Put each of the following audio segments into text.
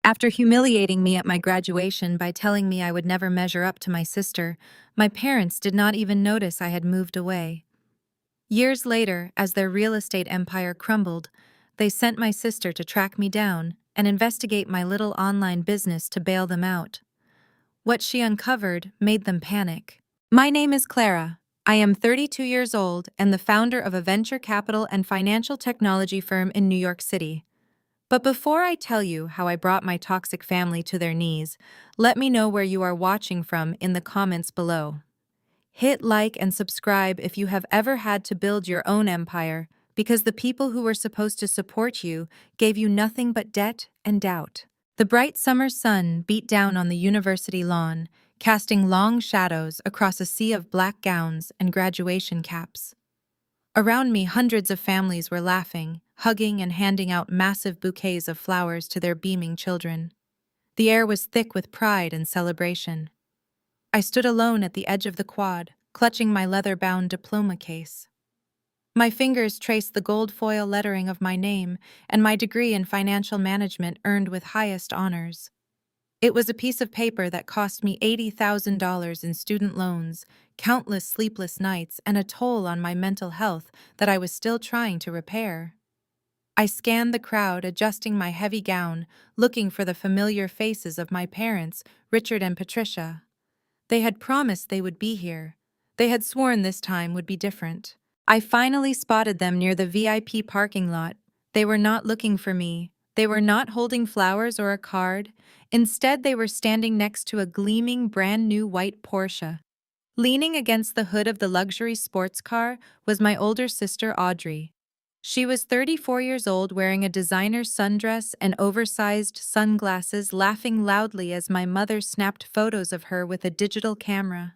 After humiliating me at my graduation by telling me I would never measure up to my sister, my parents did not even notice I had moved away. Years later, as their real estate empire crumbled, they sent my sister to track me down and investigate my little online business to bail them out. What she uncovered made them panic. My name is Clara. I am 32 years old and the founder of a venture capital and financial technology firm in New York City. But before I tell you how I brought my toxic family to their knees, let me know where you are watching from in the comments below. Hit like and subscribe if you have ever had to build your own empire, because the people who were supposed to support you gave you nothing but debt and doubt. The bright summer sun beat down on the university lawn, casting long shadows across a sea of black gowns and graduation caps. Around me, hundreds of families were laughing, hugging, and handing out massive bouquets of flowers to their beaming children. The air was thick with pride and celebration. I stood alone at the edge of the quad, clutching my leather-bound diploma case. My fingers traced the gold foil lettering of my name and my degree in financial management earned with highest honors. It was a piece of paper that cost me $80,000 in student loans, countless sleepless nights, and a toll on my mental health that I was still trying to repair. I scanned the crowd, adjusting my heavy gown, looking for the familiar faces of my parents, Richard and Patricia. They had promised they would be here. They had sworn this time would be different. I finally spotted them near the VIP parking lot. They were not looking for me. They were not holding flowers or a card. Instead, they were standing next to a gleaming, brand-new white Porsche. Leaning against the hood of the luxury sports car was my older sister, Audrey. She was 34 years old, wearing a designer sundress and oversized sunglasses, laughing loudly as my mother snapped photos of her with a digital camera.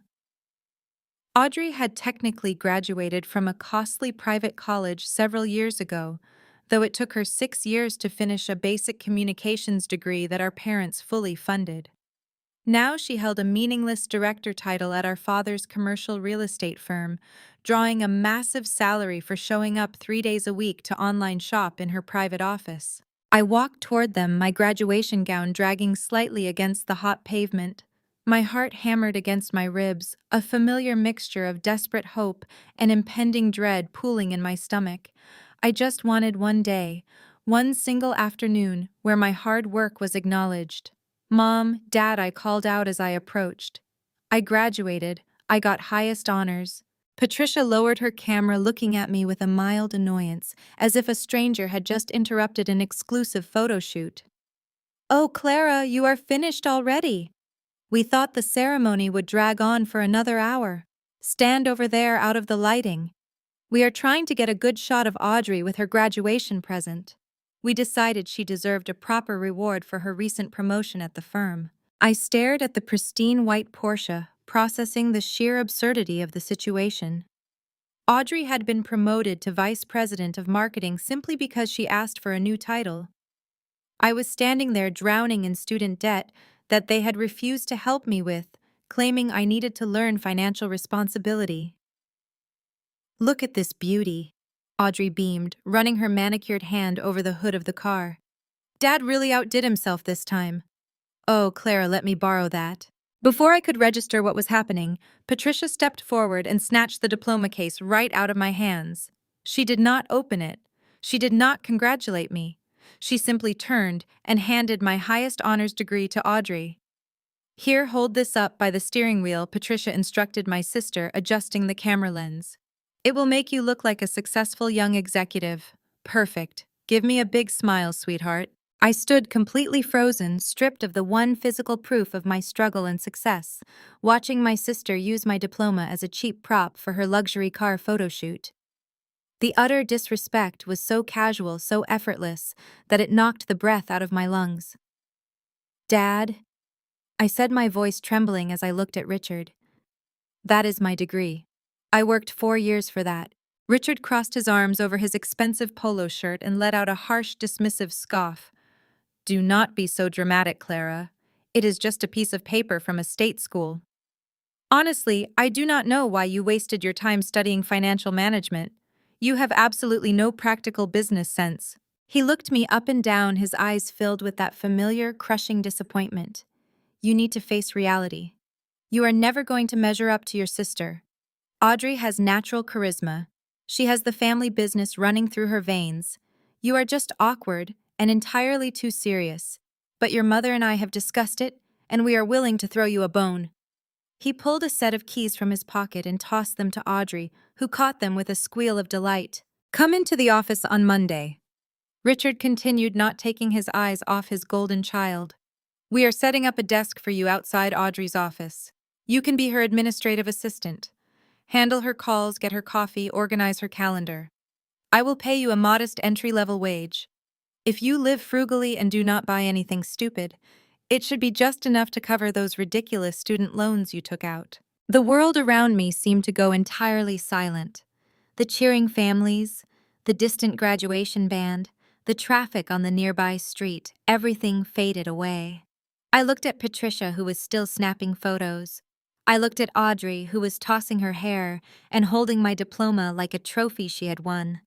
Audrey had technically graduated from a costly private college several years ago, though it took her 6 years to finish a basic communications degree that our parents fully funded. Now she held a meaningless director title at our father's commercial real estate firm, drawing a massive salary for showing up 3 days a week to online shop in her private office. I walked toward them, my graduation gown dragging slightly against the hot pavement. My heart hammered against my ribs, a familiar mixture of desperate hope and impending dread pooling in my stomach. I just wanted one day, one single afternoon, where my hard work was acknowledged. "Mom, Dad," I called out as I approached. I graduated. I got highest honors. Patricia lowered her camera, looking at me with a mild annoyance, as if a stranger had just interrupted an exclusive photo shoot. "Oh, Clara, you are finished already. We thought the ceremony would drag on for another hour. Stand over there out of the lighting. We are trying to get a good shot of Audrey with her graduation present." We decided she deserved a proper reward for her recent promotion at the firm. I stared at the pristine white Porsche, processing the sheer absurdity of the situation. Audrey had been promoted to vice president of marketing simply because she asked for a new title. I was standing there drowning in student debt that they had refused to help me with, claiming I needed to learn financial responsibility. "Look at this beauty," Audrey beamed, running her manicured hand over the hood of the car. "Dad really outdid himself this time." "Oh, Clara, let me borrow that." Before I could register what was happening, Patricia stepped forward and snatched the diploma case right out of my hands. She did not open it. She did not congratulate me. She simply turned and handed my highest honors degree to Audrey. "Here, hold this up by the steering wheel," Patricia instructed my sister, adjusting the camera lens. "It will make you look like a successful young executive." "Perfect. Give me a big smile, sweetheart." I stood completely frozen, stripped of the one physical proof of my struggle and success, watching my sister use my diploma as a cheap prop for her luxury car photo shoot. The utter disrespect was so casual, so effortless, that it knocked the breath out of my lungs. "Dad," I said, my voice trembling as I looked at Richard. "That is my degree. I worked 4 years for that." Richard crossed his arms over his expensive polo shirt and let out a harsh, dismissive scoff. "Do not be so dramatic, Clara. It is just a piece of paper from a state school. Honestly, I do not know why you wasted your time studying financial management. You have absolutely no practical business sense." He looked me up and down, his eyes filled with that familiar, crushing disappointment. You need to face reality. You are never going to measure up to your sister. Audrey has natural charisma. She has the family business running through her veins. You are just awkward and entirely too serious. But your mother and I have discussed it, and we are willing to throw you a bone. He pulled a set of keys from his pocket and tossed them to Audrey, who caught them with a squeal of delight. Come into the office on Monday. Richard continued, not taking his eyes off his golden child. We are setting up a desk for you outside Audrey's office. You can be her administrative assistant. Handle her calls, get her coffee, organize her calendar. I will pay you a modest entry-level wage. If you live frugally and do not buy anything stupid, it should be just enough to cover those ridiculous student loans you took out. The world around me seemed to go entirely silent. The cheering families, the distant graduation band, the traffic on the nearby street, everything faded away. I looked at Patricia, who was still snapping photos. I looked at Audrey, who was tossing her hair and holding my diploma like a trophy she had won.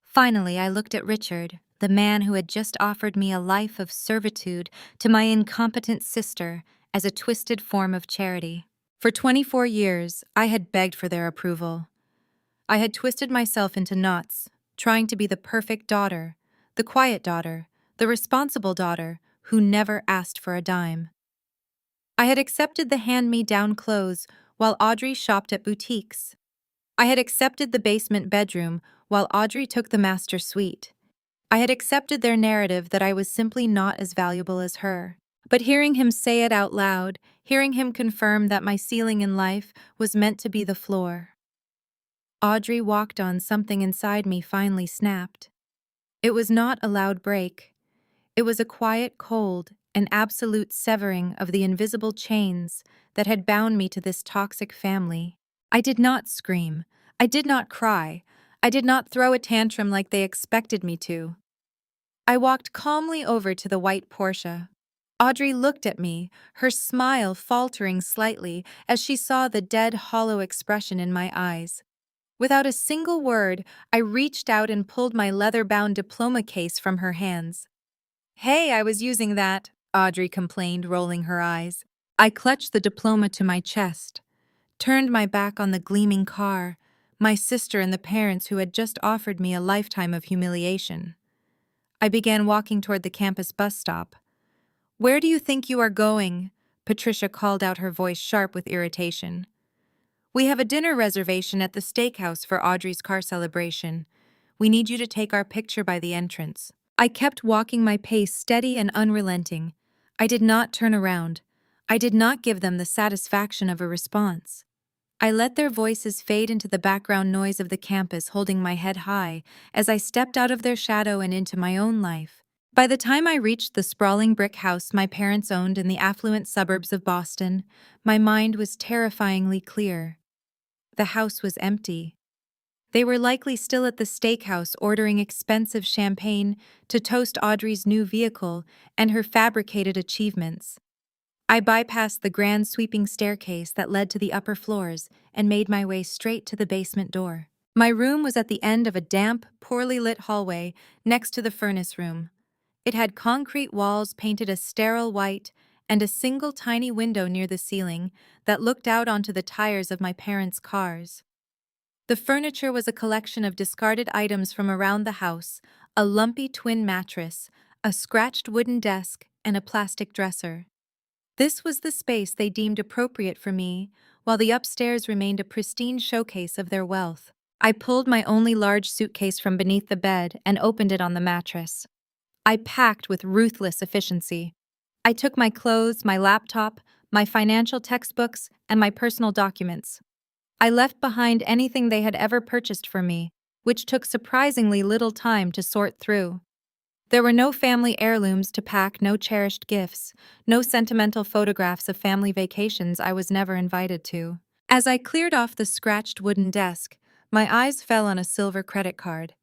Finally, I looked at Richard, the man who had just offered me a life of servitude to my incompetent sister as a twisted form of charity. For 24 years, I had begged for their approval. I had twisted myself into knots, trying to be the perfect daughter, the quiet daughter, the responsible daughter who never asked for a dime. I had accepted the hand-me-down clothes while Audrey shopped at boutiques. I had accepted the basement bedroom while Audrey took the master suite. I had accepted their narrative that I was simply not as valuable as her. But hearing him say it out loud, hearing him confirm that my ceiling in life was meant to be the floor. Audrey walked on, something inside me finally snapped. It was not a loud break. It was a quiet cold, an absolute severing of the invisible chains that had bound me to this toxic family. I did not scream. I did not cry. I did not throw a tantrum like they expected me to. I walked calmly over to the white Porsche. Audrey looked at me, her smile faltering slightly as she saw the dead, hollow expression in my eyes. Without a single word, I reached out and pulled my leather-bound diploma case from her hands. Hey, I was using that, Audrey complained, rolling her eyes. I clutched the diploma to my chest, turned my back on the gleaming car, my sister and the parents who had just offered me a lifetime of humiliation. I began walking toward the campus bus stop. Where do you think you are going? Patricia called out, her voice sharp with irritation. We have a dinner reservation at the steakhouse for Audrey's car celebration. We need you to take our picture by the entrance. I kept walking, my pace steady and unrelenting. I did not turn around. I did not give them the satisfaction of a response. I let their voices fade into the background noise of the campus, holding my head high as I stepped out of their shadow and into my own life. By the time I reached the sprawling brick house my parents owned in the affluent suburbs of Boston, my mind was terrifyingly clear. The house was empty. They were likely still at the steakhouse ordering expensive champagne to toast Audrey's new vehicle and her fabricated achievements. I bypassed the grand sweeping staircase that led to the upper floors and made my way straight to the basement door. My room was at the end of a damp, poorly lit hallway next to the furnace room. It had concrete walls painted a sterile white and a single tiny window near the ceiling that looked out onto the tires of my parents' cars. The furniture was a collection of discarded items from around the house, a lumpy twin mattress, a scratched wooden desk, and a plastic dresser. This was the space they deemed appropriate for me, while the upstairs remained a pristine showcase of their wealth. I pulled my only large suitcase from beneath the bed and opened it on the mattress. I packed with ruthless efficiency. I took my clothes, my laptop, my financial textbooks, and my personal documents. I left behind anything they had ever purchased for me, which took surprisingly little time to sort through. There were no family heirlooms to pack, no cherished gifts, no sentimental photographs of family vacations I was never invited to. As I cleared off the scratched wooden desk, my eyes fell on a silver credit card.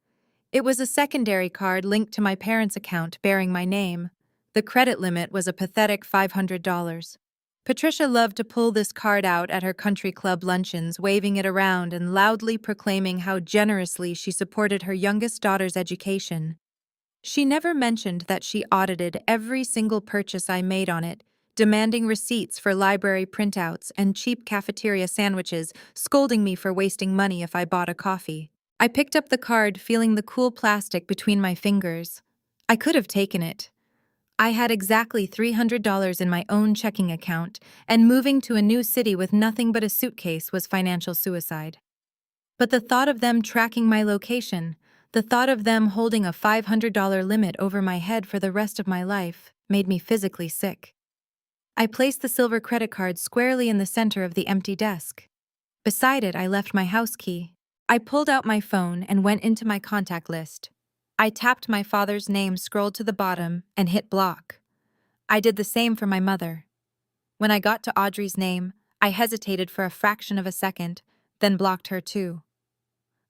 It was a secondary card linked to my parents' account bearing my name. The credit limit was a pathetic $500. Patricia loved to pull this card out at her country club luncheons, waving it around and loudly proclaiming how generously she supported her youngest daughter's education. She never mentioned that she audited every single purchase I made on it, demanding receipts for library printouts and cheap cafeteria sandwiches, scolding me for wasting money if I bought a coffee. I picked up the card, feeling the cool plastic between my fingers. I could have taken it. I had exactly $300 in my own checking account, and moving to a new city with nothing but a suitcase was financial suicide. But the thought of them tracking my location, the thought of them holding a $500 limit over my head for the rest of my life, made me physically sick. I placed the silver credit card squarely in the center of the empty desk. Beside it, I left my house key. I pulled out my phone and went into my contact list. I tapped my father's name, scrolled to the bottom, and hit block. I did the same for my mother. When I got to Audrey's name, I hesitated for a fraction of a second, then blocked her too.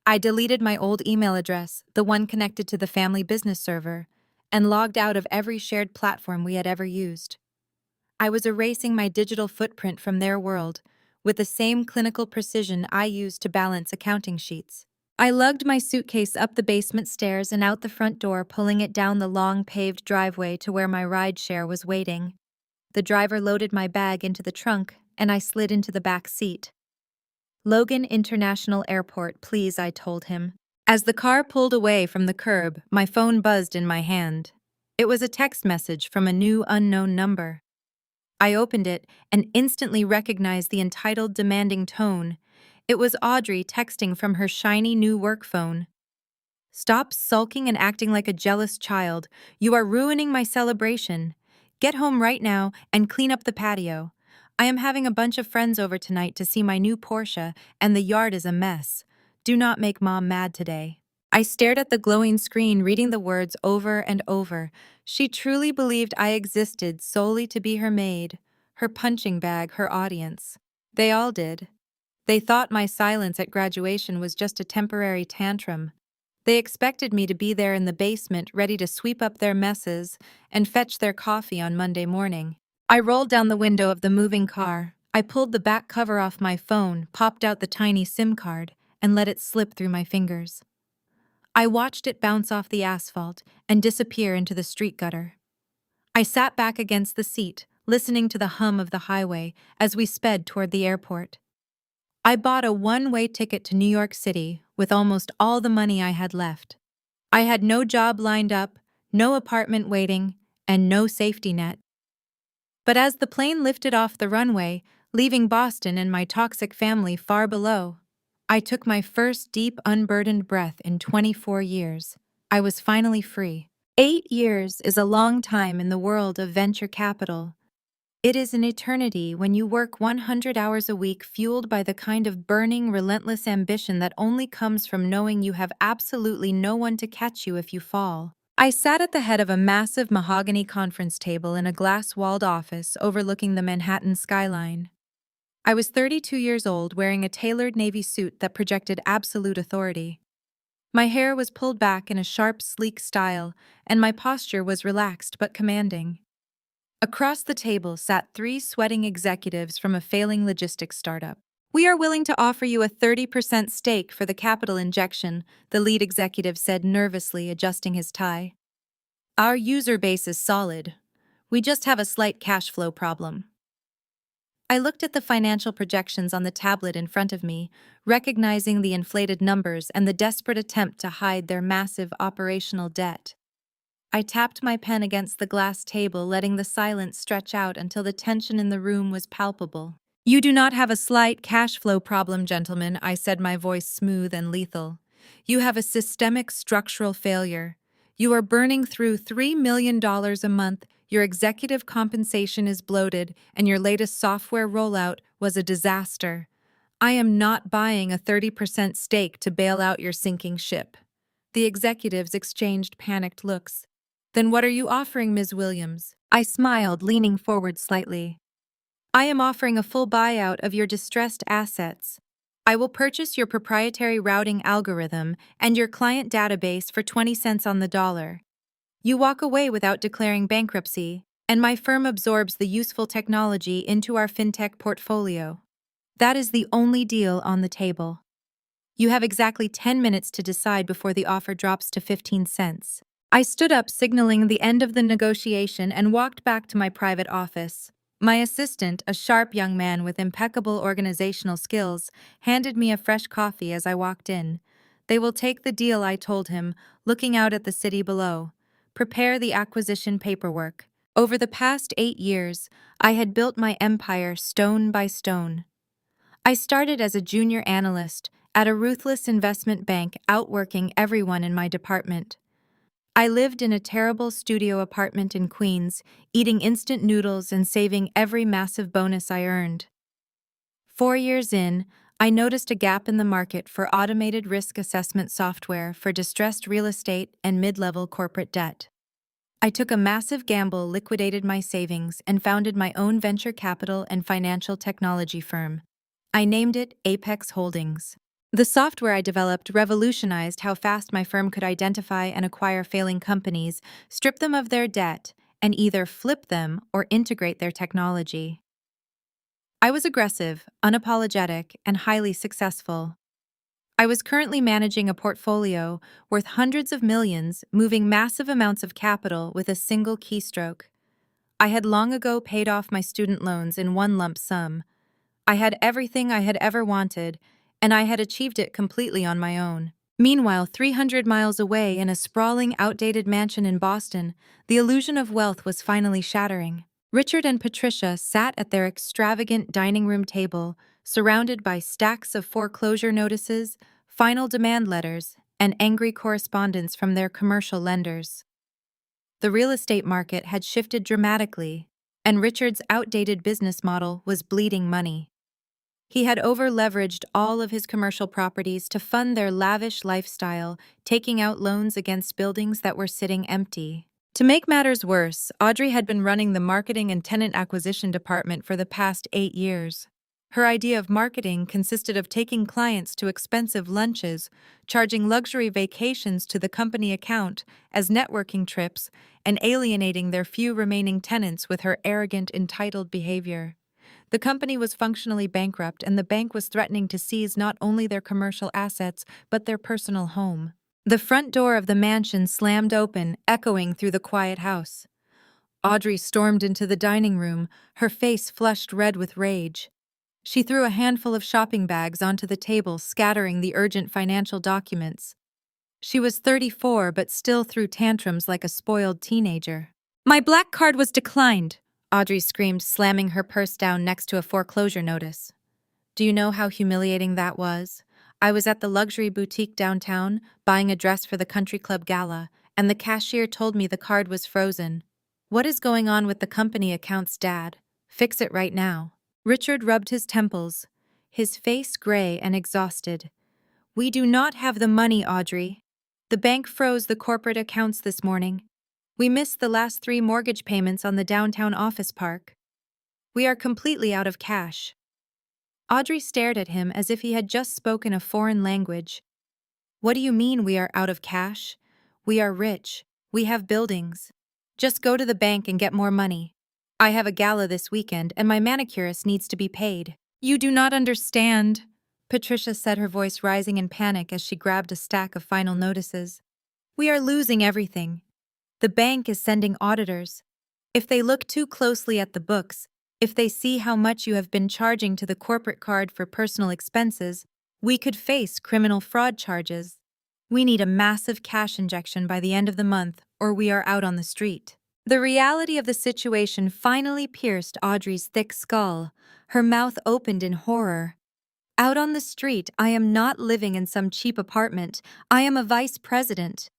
I deleted my old email address, the one connected to the family business server, and logged out of every shared platform we had ever used. I was erasing my digital footprint from their world, with the same clinical precision I used to balance accounting sheets. I lugged my suitcase up the basement stairs and out the front door, pulling it down the long paved driveway to where my rideshare was waiting. The driver loaded my bag into the trunk, and I slid into the back seat. "Logan International Airport, please," I told him. As the car pulled away from the curb, my phone buzzed in my hand. It was a text message from a new unknown number. I opened it and instantly recognized the entitled, demanding tone. It was Audrey texting from her shiny new work phone. "Stop sulking and acting like a jealous child. You are ruining my celebration. Get home right now and clean up the patio. I am having a bunch of friends over tonight to see my new Porsche, and the yard is a mess. Do not make Mom mad today." I stared at the glowing screen, reading the words over and over. She truly believed I existed solely to be her maid, her punching bag, her audience. They all did. They thought my silence at graduation was just a temporary tantrum. They expected me to be there in the basement, ready to sweep up their messes and fetch their coffee on Monday morning. I rolled down the window of the moving car. I pulled the back cover off my phone, popped out the tiny SIM card, and let it slip through my fingers. I watched it bounce off the asphalt and disappear into the street gutter. I sat back against the seat, listening to the hum of the highway as we sped toward the airport. I bought a one-way ticket to New York City with almost all the money I had left. I had no job lined up, no apartment waiting, and no safety net. But as the plane lifted off the runway, leaving Boston and my toxic family far below, I took my first deep, unburdened breath in 24 years. I was finally free. 8 years is a long time in the world of venture capital. It is an eternity when you work 100 hours a week, fueled by the kind of burning, relentless ambition that only comes from knowing you have absolutely no one to catch you if you fall. I sat at the head of a massive mahogany conference table in a glass-walled office overlooking the Manhattan skyline. I was 32 years old, wearing a tailored navy suit that projected absolute authority. My hair was pulled back in a sharp, sleek style, and my posture was relaxed but commanding. Across the table sat 3 sweating executives from a failing logistics startup. "We are willing to offer you a 30% stake for the capital injection," the lead executive said, nervously adjusting his tie. "Our user base is solid. We just have a slight cash flow problem." I looked at the financial projections on the tablet in front of me, recognizing the inflated numbers and the desperate attempt to hide their massive operational debt. I tapped my pen against the glass table, letting the silence stretch out until the tension in the room was palpable. "You do not have a slight cash flow problem, gentlemen," I said, my voice smooth and lethal. "You have a systemic structural failure. You are burning through $3 million a month, your executive compensation is bloated, and your latest software rollout was a disaster. I am not buying a 30% stake to bail out your sinking ship." The executives exchanged panicked looks. "Then what are you offering, Ms. Williams?" I smiled, leaning forward slightly. "I am offering a full buyout of your distressed assets. I will purchase your proprietary routing algorithm and your client database for 20 cents on the dollar. You walk away without declaring bankruptcy, and my firm absorbs the useful technology into our fintech portfolio. That is the only deal on the table. You have exactly 10 minutes to decide before the offer drops to 15 cents. I stood up, signaling the end of the negotiation, and walked back to my private office. My assistant, a sharp young man with impeccable organizational skills, handed me a fresh coffee as I walked in. "They will take the deal," I told him, looking out at the city below. "Prepare the acquisition paperwork." Over the past 8 years, I had built my empire stone by stone. I started as a junior analyst at a ruthless investment bank, outworking everyone in my department. I lived in a terrible studio apartment in Queens, eating instant noodles and saving every massive bonus I earned. 4 years in, I noticed a gap in the market for automated risk assessment software for distressed real estate and mid-level corporate debt. I took a massive gamble, liquidated my savings, and founded my own venture capital and financial technology firm. I named it Apex Holdings. The software I developed revolutionized how fast my firm could identify and acquire failing companies, strip them of their debt, and either flip them or integrate their technology. I was aggressive, unapologetic, and highly successful. I was currently managing a portfolio worth hundreds of millions, moving massive amounts of capital with a single keystroke. I had long ago paid off my student loans in one lump sum. I had everything I had ever wanted, and I had achieved it completely on my own. Meanwhile, 300 miles away in a sprawling, outdated mansion in Boston, the illusion of wealth was finally shattering. Richard and Patricia sat at their extravagant dining room table, surrounded by stacks of foreclosure notices, final demand letters, and angry correspondence from their commercial lenders. The real estate market had shifted dramatically, and Richard's outdated business model was bleeding money. He had over-leveraged all of his commercial properties to fund their lavish lifestyle, taking out loans against buildings that were sitting empty. To make matters worse, Audrey had been running the marketing and tenant acquisition department for the past 8 years. Her idea of marketing consisted of taking clients to expensive lunches, charging luxury vacations to the company account as networking trips, and alienating their few remaining tenants with her arrogant, entitled behavior. The company was functionally bankrupt, and the bank was threatening to seize not only their commercial assets, but their personal home. The front door of the mansion slammed open, echoing through the quiet house. Audrey stormed into the dining room, her face flushed red with rage. She threw a handful of shopping bags onto the table, scattering the urgent financial documents. She was 34, but still threw tantrums like a spoiled teenager. "My black card was declined," Audrey screamed, slamming her purse down next to a foreclosure notice. "Do you know how humiliating that was? I was at the luxury boutique downtown, buying a dress for the country club gala, and the cashier told me the card was frozen. What is going on with the company accounts, Dad? Fix it right now." Richard rubbed his temples, his face gray and exhausted. "We do not have the money, Audrey. The bank froze the corporate accounts this morning. We missed the last 3 mortgage payments on the downtown office park. We are completely out of cash." Audrey stared at him as if he had just spoken a foreign language. "What do you mean we are out of cash? We are rich. We have buildings. Just go to the bank and get more money. I have a gala this weekend and my manicurist needs to be paid." "You do not understand," Patricia said, her voice rising in panic as she grabbed a stack of final notices. "We are losing everything. The bank is sending auditors. If they look too closely at the books, if they see how much you have been charging to the corporate card for personal expenses, we could face criminal fraud charges. We need a massive cash injection by the end of the month, or we are out on the street." The reality of the situation finally pierced Audrey's thick skull. Her mouth opened in horror. "Out on the street? I am not living in some cheap apartment. I am a vice president.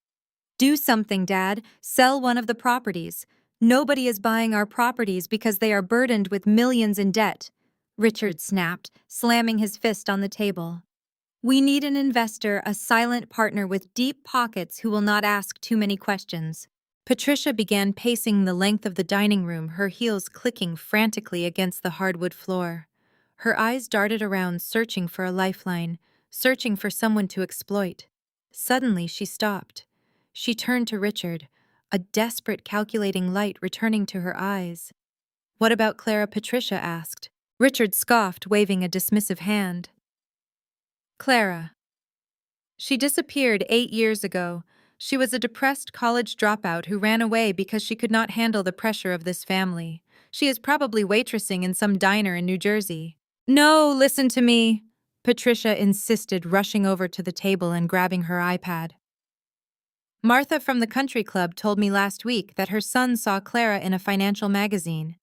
Do something, Dad. Sell one of the properties. Nobody is buying our properties because they are burdened with millions in debt," Richard snapped, slamming his fist on the table. "We need an investor, a silent partner with deep pockets who will not ask too many questions." Patricia began pacing the length of the dining room, her heels clicking frantically against the hardwood floor. Her eyes darted around, searching for a lifeline, searching for someone to exploit. Suddenly, she stopped. She turned to Richard, a desperate, calculating light returning to her eyes. "What about Clara?" Patricia asked. Richard scoffed, waving a dismissive hand. "Clara. She disappeared 8 years ago. She was a depressed college dropout who ran away because she could not handle the pressure of this family. She is probably waitressing in some diner in New Jersey. No, listen to me, Patricia insisted, rushing over to the table and grabbing her iPad. Martha from the country club told me last week that her son saw Clara in a financial magazine.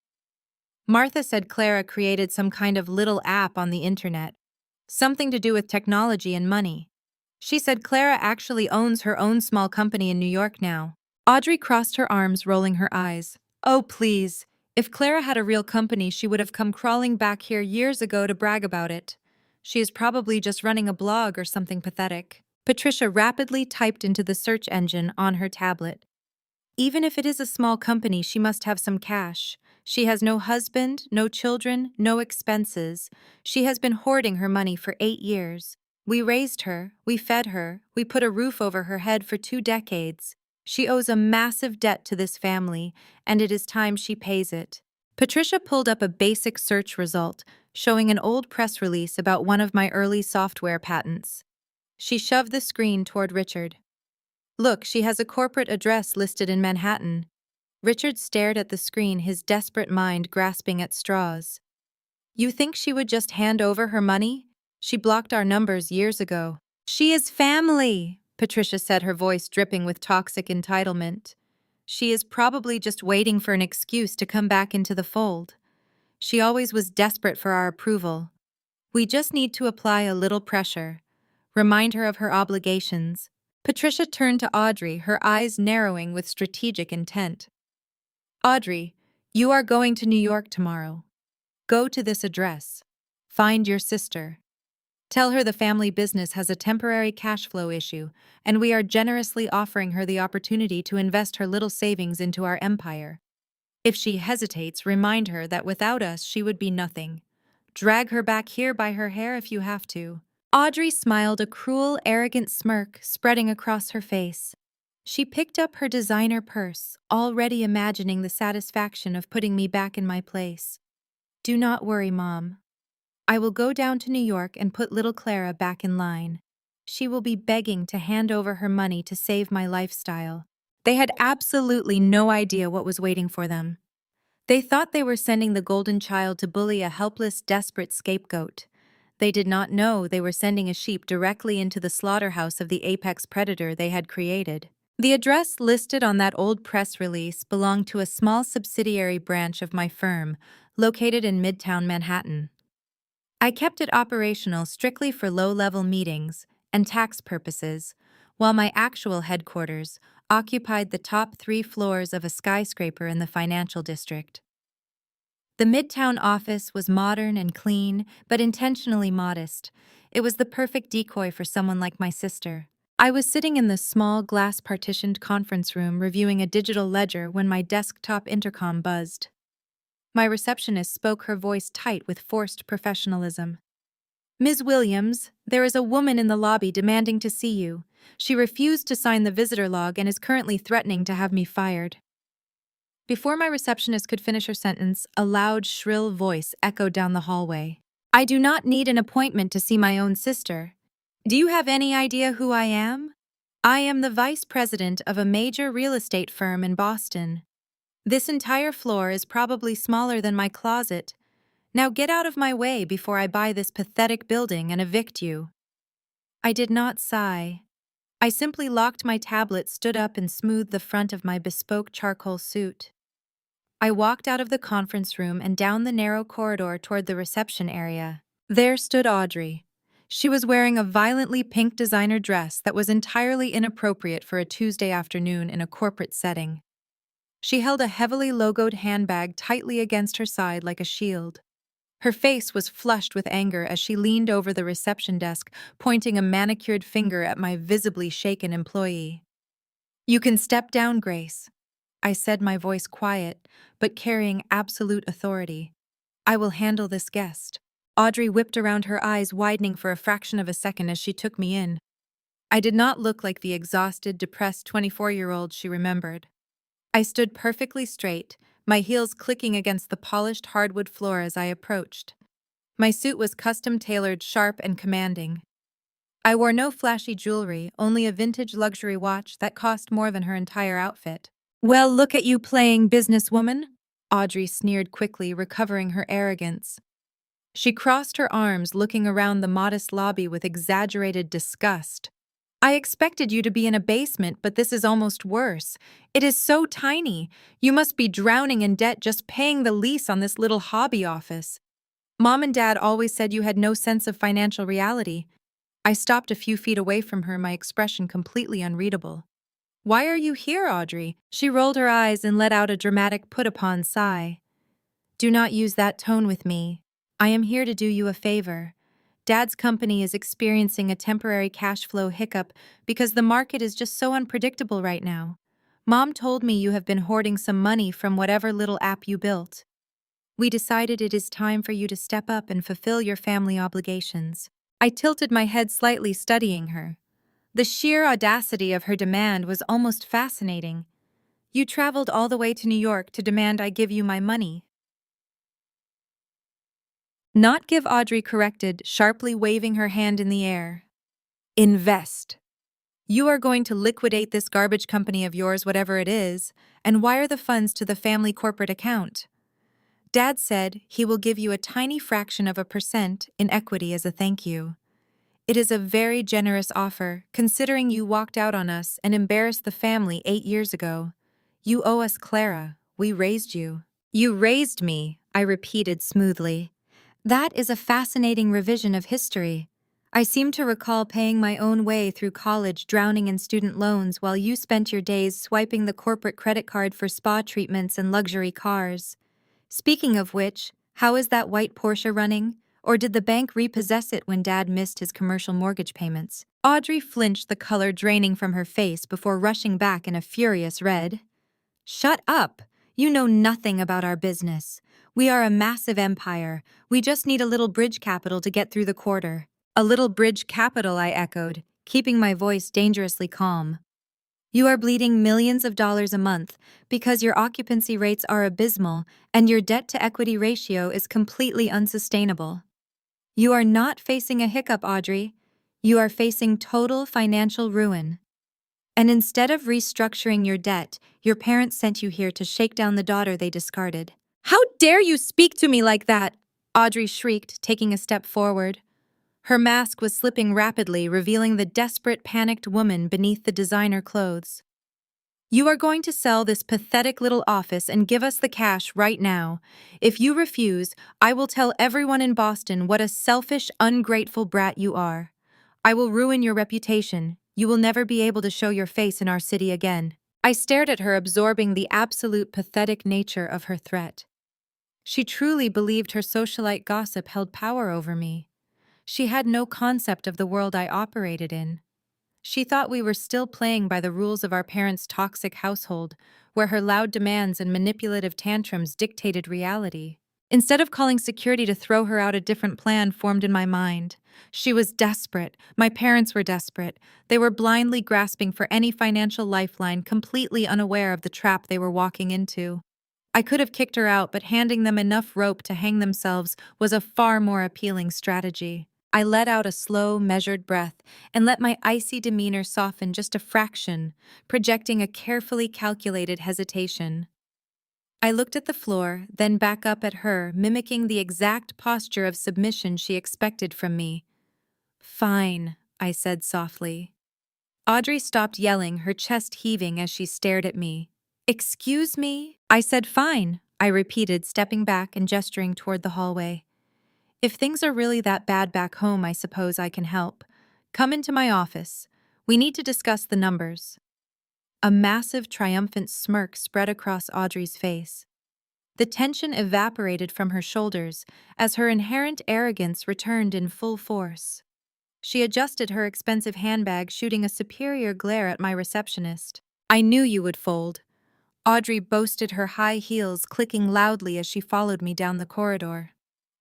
Martha said Clara created some kind of little app on the internet, something to do with technology and money. She said Clara actually owns her own small company in New York now. Audrey crossed her arms, rolling her eyes. Oh, please. If Clara had a real company, she would have come crawling back here years ago to brag about it. She is probably just running a blog or something pathetic. Patricia rapidly typed into the search engine on her tablet. Even if it is a small company, she must have some cash. She has no husband, no children, no expenses. She has been hoarding her money for 8 years. We raised her, we fed her, we put a roof over her head for 2 decades. She owes a massive debt to this family, and it is time she pays it. Patricia pulled up a basic search result, showing an old press release about one of my early software patents. She shoved the screen toward Richard. Look, she has a corporate address listed in Manhattan. Richard stared at the screen, his desperate mind grasping at straws. You think she would just hand over her money? She blocked our numbers years ago. She is family, Patricia said, her voice dripping with toxic entitlement. She is probably just waiting for an excuse to come back into the fold. She always was desperate for our approval. We just need to apply a little pressure. Remind her of her obligations. Patricia turned to Audrey, her eyes narrowing with strategic intent. Audrey, you are going to New York tomorrow. Go to this address. Find your sister. Tell her the family business has a temporary cash flow issue, and we are generously offering her the opportunity to invest her little savings into our empire. If she hesitates, remind her that without us she would be nothing. Drag her back here by her hair if you have to. Audrey smiled, a cruel, arrogant smirk spreading across her face. She picked up her designer purse, already imagining the satisfaction of putting me back in my place. Do not worry, Mom. I will go down to New York and put little Clara back in line. She will be begging to hand over her money to save my lifestyle. They had absolutely no idea what was waiting for them. They thought they were sending the golden child to bully a helpless, desperate scapegoat. They did not know they were sending a sheep directly into the slaughterhouse of the apex predator they had created. The address listed on that old press release belonged to a small subsidiary branch of my firm, located in Midtown Manhattan. I kept it operational strictly for low-level meetings and tax purposes, while my actual headquarters occupied the top 3 floors of a skyscraper in the financial district. The Midtown office was modern and clean, but intentionally modest. It was the perfect decoy for someone like my sister. I was sitting in the small, glass-partitioned conference room reviewing a digital ledger when my desktop intercom buzzed. My receptionist spoke, her voice tight with forced professionalism. Ms. Williams, there is a woman in the lobby demanding to see you. She refused to sign the visitor log and is currently threatening to have me fired. Before my receptionist could finish her sentence, a loud, shrill voice echoed down the hallway. I do not need an appointment to see my own sister. Do you have any idea who I am? I am the vice president of a major real estate firm in Boston. This entire floor is probably smaller than my closet. Now get out of my way before I buy this pathetic building and evict you. I did not sigh. I simply locked my tablet, stood up, and smoothed the front of my bespoke charcoal suit. I walked out of the conference room and down the narrow corridor toward the reception area. There stood Audrey. She was wearing a violently pink designer dress that was entirely inappropriate for a Tuesday afternoon in a corporate setting. She held a heavily logoed handbag tightly against her side like a shield. Her face was flushed with anger as she leaned over the reception desk, pointing a manicured finger at my visibly shaken employee. You can step down, Grace, I said, my voice quiet, but carrying absolute authority. I will handle this guest. Audrey whipped around, her eyes widening for a fraction of a second as she took me in. I did not look like the exhausted, depressed 24-year-old she remembered. I stood perfectly straight, my heels clicking against the polished hardwood floor as I approached. My suit was custom-tailored, sharp and commanding. I wore no flashy jewelry, only a vintage luxury watch that cost more than her entire outfit. Well, look at you playing businesswoman, Audrey sneered quickly, recovering her arrogance. She crossed her arms, looking around the modest lobby with exaggerated disgust. I expected you to be in a basement, but this is almost worse. It is so tiny. You must be drowning in debt just paying the lease on this little hobby office. Mom and Dad always said you had no sense of financial reality. I stopped a few feet away from her, my expression completely unreadable. Why are you here, Audrey? She rolled her eyes and let out a dramatic put-upon sigh. Do not use that tone with me. I am here to do you a favor. Dad's company is experiencing a temporary cash flow hiccup because the market is just so unpredictable right now. Mom told me you have been hoarding some money from whatever little app you built. We decided it is time for you to step up and fulfill your family obligations. I tilted my head slightly, studying her. The sheer audacity of her demand was almost fascinating. You traveled all the way to New York to demand I give you my money. Not give, Audrey corrected, sharply waving her hand in the air. Invest. You are going to liquidate this garbage company of yours, whatever it is, and wire the funds to the family corporate account. Dad said he will give you a tiny fraction of a percent in equity as a thank you. It is a very generous offer, considering you walked out on us and embarrassed the family 8 years ago. You owe us, Clara. We raised you. You raised me, I repeated smoothly. That is a fascinating revision of history. I seem to recall paying my own way through college, drowning in student loans while you spent your days swiping the corporate credit card for spa treatments and luxury cars. Speaking of which, how is that white Porsche running? Or did the bank repossess it when Dad missed his commercial mortgage payments? Audrey flinched, the color draining from her face before rushing back in a furious red. Shut up! You know nothing about our business. We are a massive empire. We just need a little bridge capital to get through the quarter. A little bridge capital, I echoed, keeping my voice dangerously calm. You are bleeding millions of dollars a month because your occupancy rates are abysmal and your debt-to-equity ratio is completely unsustainable. You are not facing a hiccup, Audrey. You are facing total financial ruin. And instead of restructuring your debt, your parents sent you here to shake down the daughter they discarded. How dare you speak to me like that? Audrey shrieked, taking a step forward. Her mask was slipping rapidly, revealing the desperate, panicked woman beneath the designer clothes. You are going to sell this pathetic little office and give us the cash right now. If you refuse, I will tell everyone in Boston what a selfish, ungrateful brat you are. I will ruin your reputation. You will never be able to show your face in our city again. I stared at her, absorbing the absolute pathetic nature of her threat. She truly believed her socialite gossip held power over me. She had no concept of the world I operated in. She thought we were still playing by the rules of our parents' toxic household, where her loud demands and manipulative tantrums dictated reality. Instead of calling security to throw her out, a different plan formed in my mind. She was desperate. My parents were desperate. They were blindly grasping for any financial lifeline, completely unaware of the trap they were walking into. I could have kicked her out, but handing them enough rope to hang themselves was a far more appealing strategy. I let out a slow, measured breath and let my icy demeanor soften just a fraction, projecting a carefully calculated hesitation. I looked at the floor, then back up at her, mimicking the exact posture of submission she expected from me. Fine, I said softly. Audrey stopped yelling, her chest heaving as she stared at me. Excuse me? I said fine, I repeated, stepping back and gesturing toward the hallway. If things are really that bad back home, I suppose I can help. Come into my office. We need to discuss the numbers. A massive, triumphant smirk spread across Audrey's face. The tension evaporated from her shoulders as her inherent arrogance returned in full force. She adjusted her expensive handbag, shooting a superior glare at my receptionist. I knew you would fold. Audrey boasted, her high heels clicking loudly as she followed me down the corridor.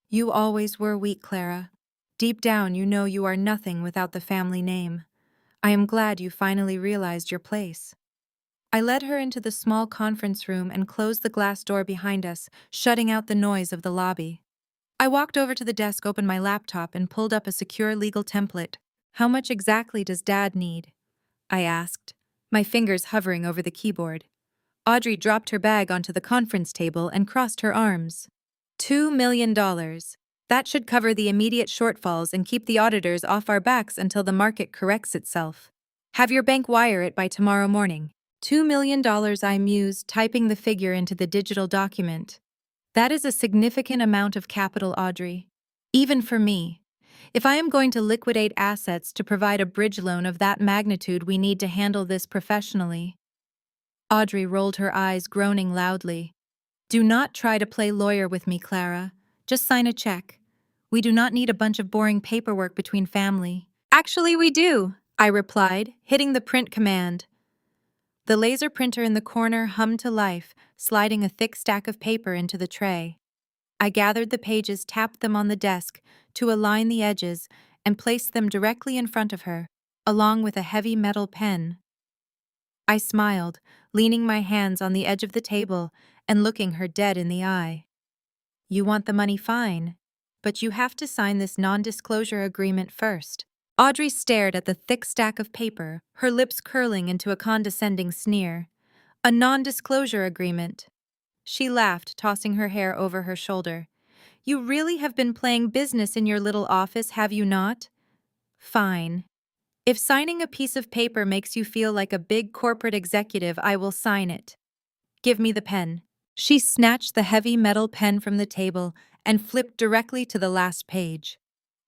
You always were weak, Clara. Deep down, you know you are nothing without the family name. I am glad you finally realized your place. I led her into the small conference room and closed the glass door behind us, shutting out the noise of the lobby. I walked over to the desk, opened my laptop, and pulled up a secure legal template. How much exactly does Dad need? I asked, my fingers hovering over the keyboard. Audrey dropped her bag onto the conference table and crossed her arms. $2 million. That should cover the immediate shortfalls and keep the auditors off our backs until the market corrects itself. Have your bank wire it by tomorrow morning. $2 million, I mused, typing the figure into the digital document. That is a significant amount of capital, Audrey. Even for me. If I am going to liquidate assets to provide a bridge loan of that magnitude, we need to handle this professionally. Audrey rolled her eyes, groaning loudly. Do not try to play lawyer with me, Clara. Just sign a check. We do not need a bunch of boring paperwork between family. Actually, we do, I replied, hitting the print command. The laser printer in the corner hummed to life, sliding a thick stack of paper into the tray. I gathered the pages, tapped them on the desk to align the edges, and placed them directly in front of her, along with a heavy metal pen. I smiled, leaning my hands on the edge of the table and looking her dead in the eye. You want the money, fine, but you have to sign this non-disclosure agreement first. Audrey stared at the thick stack of paper, her lips curling into a condescending sneer. A non-disclosure agreement. She laughed, tossing her hair over her shoulder. You really have been playing business in your little office, have you not? Fine. If signing a piece of paper makes you feel like a big corporate executive, I will sign it. Give me the pen. She snatched the heavy metal pen from the table and flipped directly to the last page.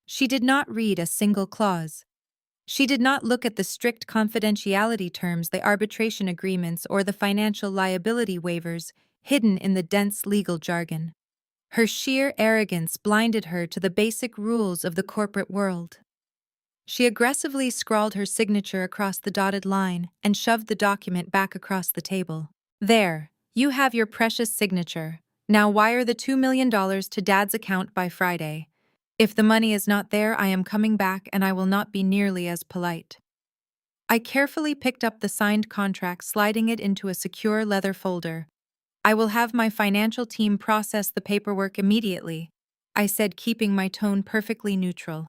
She did not read a single clause. She did not look at the strict confidentiality terms, the arbitration agreements, or the financial liability waivers hidden in the dense legal jargon. Her sheer arrogance blinded her to the basic rules of the corporate world. She aggressively scrawled her signature across the dotted line and shoved the document back across the table. There, you have your precious signature. Now wire the $2 million to Dad's account by Friday. If the money is not there, I am coming back and I will not be nearly as polite. I carefully picked up the signed contract, sliding it into a secure leather folder. I will have my financial team process the paperwork immediately, I said, keeping my tone perfectly neutral.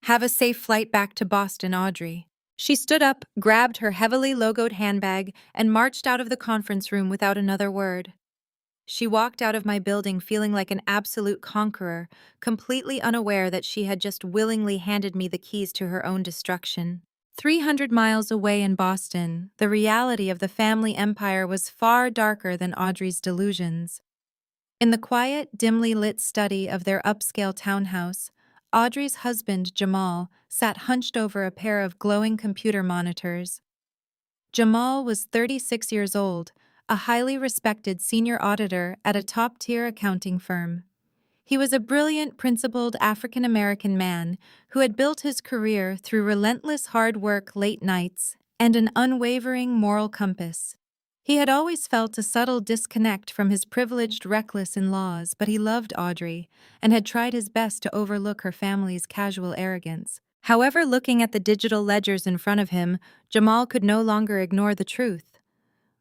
Have a safe flight back to Boston, Audrey. She stood up, grabbed her heavily logoed handbag, and marched out of the conference room without another word. She walked out of my building feeling like an absolute conqueror, completely unaware that she had just willingly handed me the keys to her own destruction. 300 miles away in Boston, the reality of the family empire was far darker than Audrey's delusions. In the quiet, dimly lit study of their upscale townhouse, Audrey's husband, Jamal, sat hunched over a pair of glowing computer monitors. Jamal was 36 years old, a highly respected senior auditor at a top-tier accounting firm. He was a brilliant, principled African-American man who had built his career through relentless hard work, late nights, and an unwavering moral compass. He had always felt a subtle disconnect from his privileged, reckless in-laws, but he loved Audrey and had tried his best to overlook her family's casual arrogance. However, looking at the digital ledgers in front of him, Jamal could no longer ignore the truth.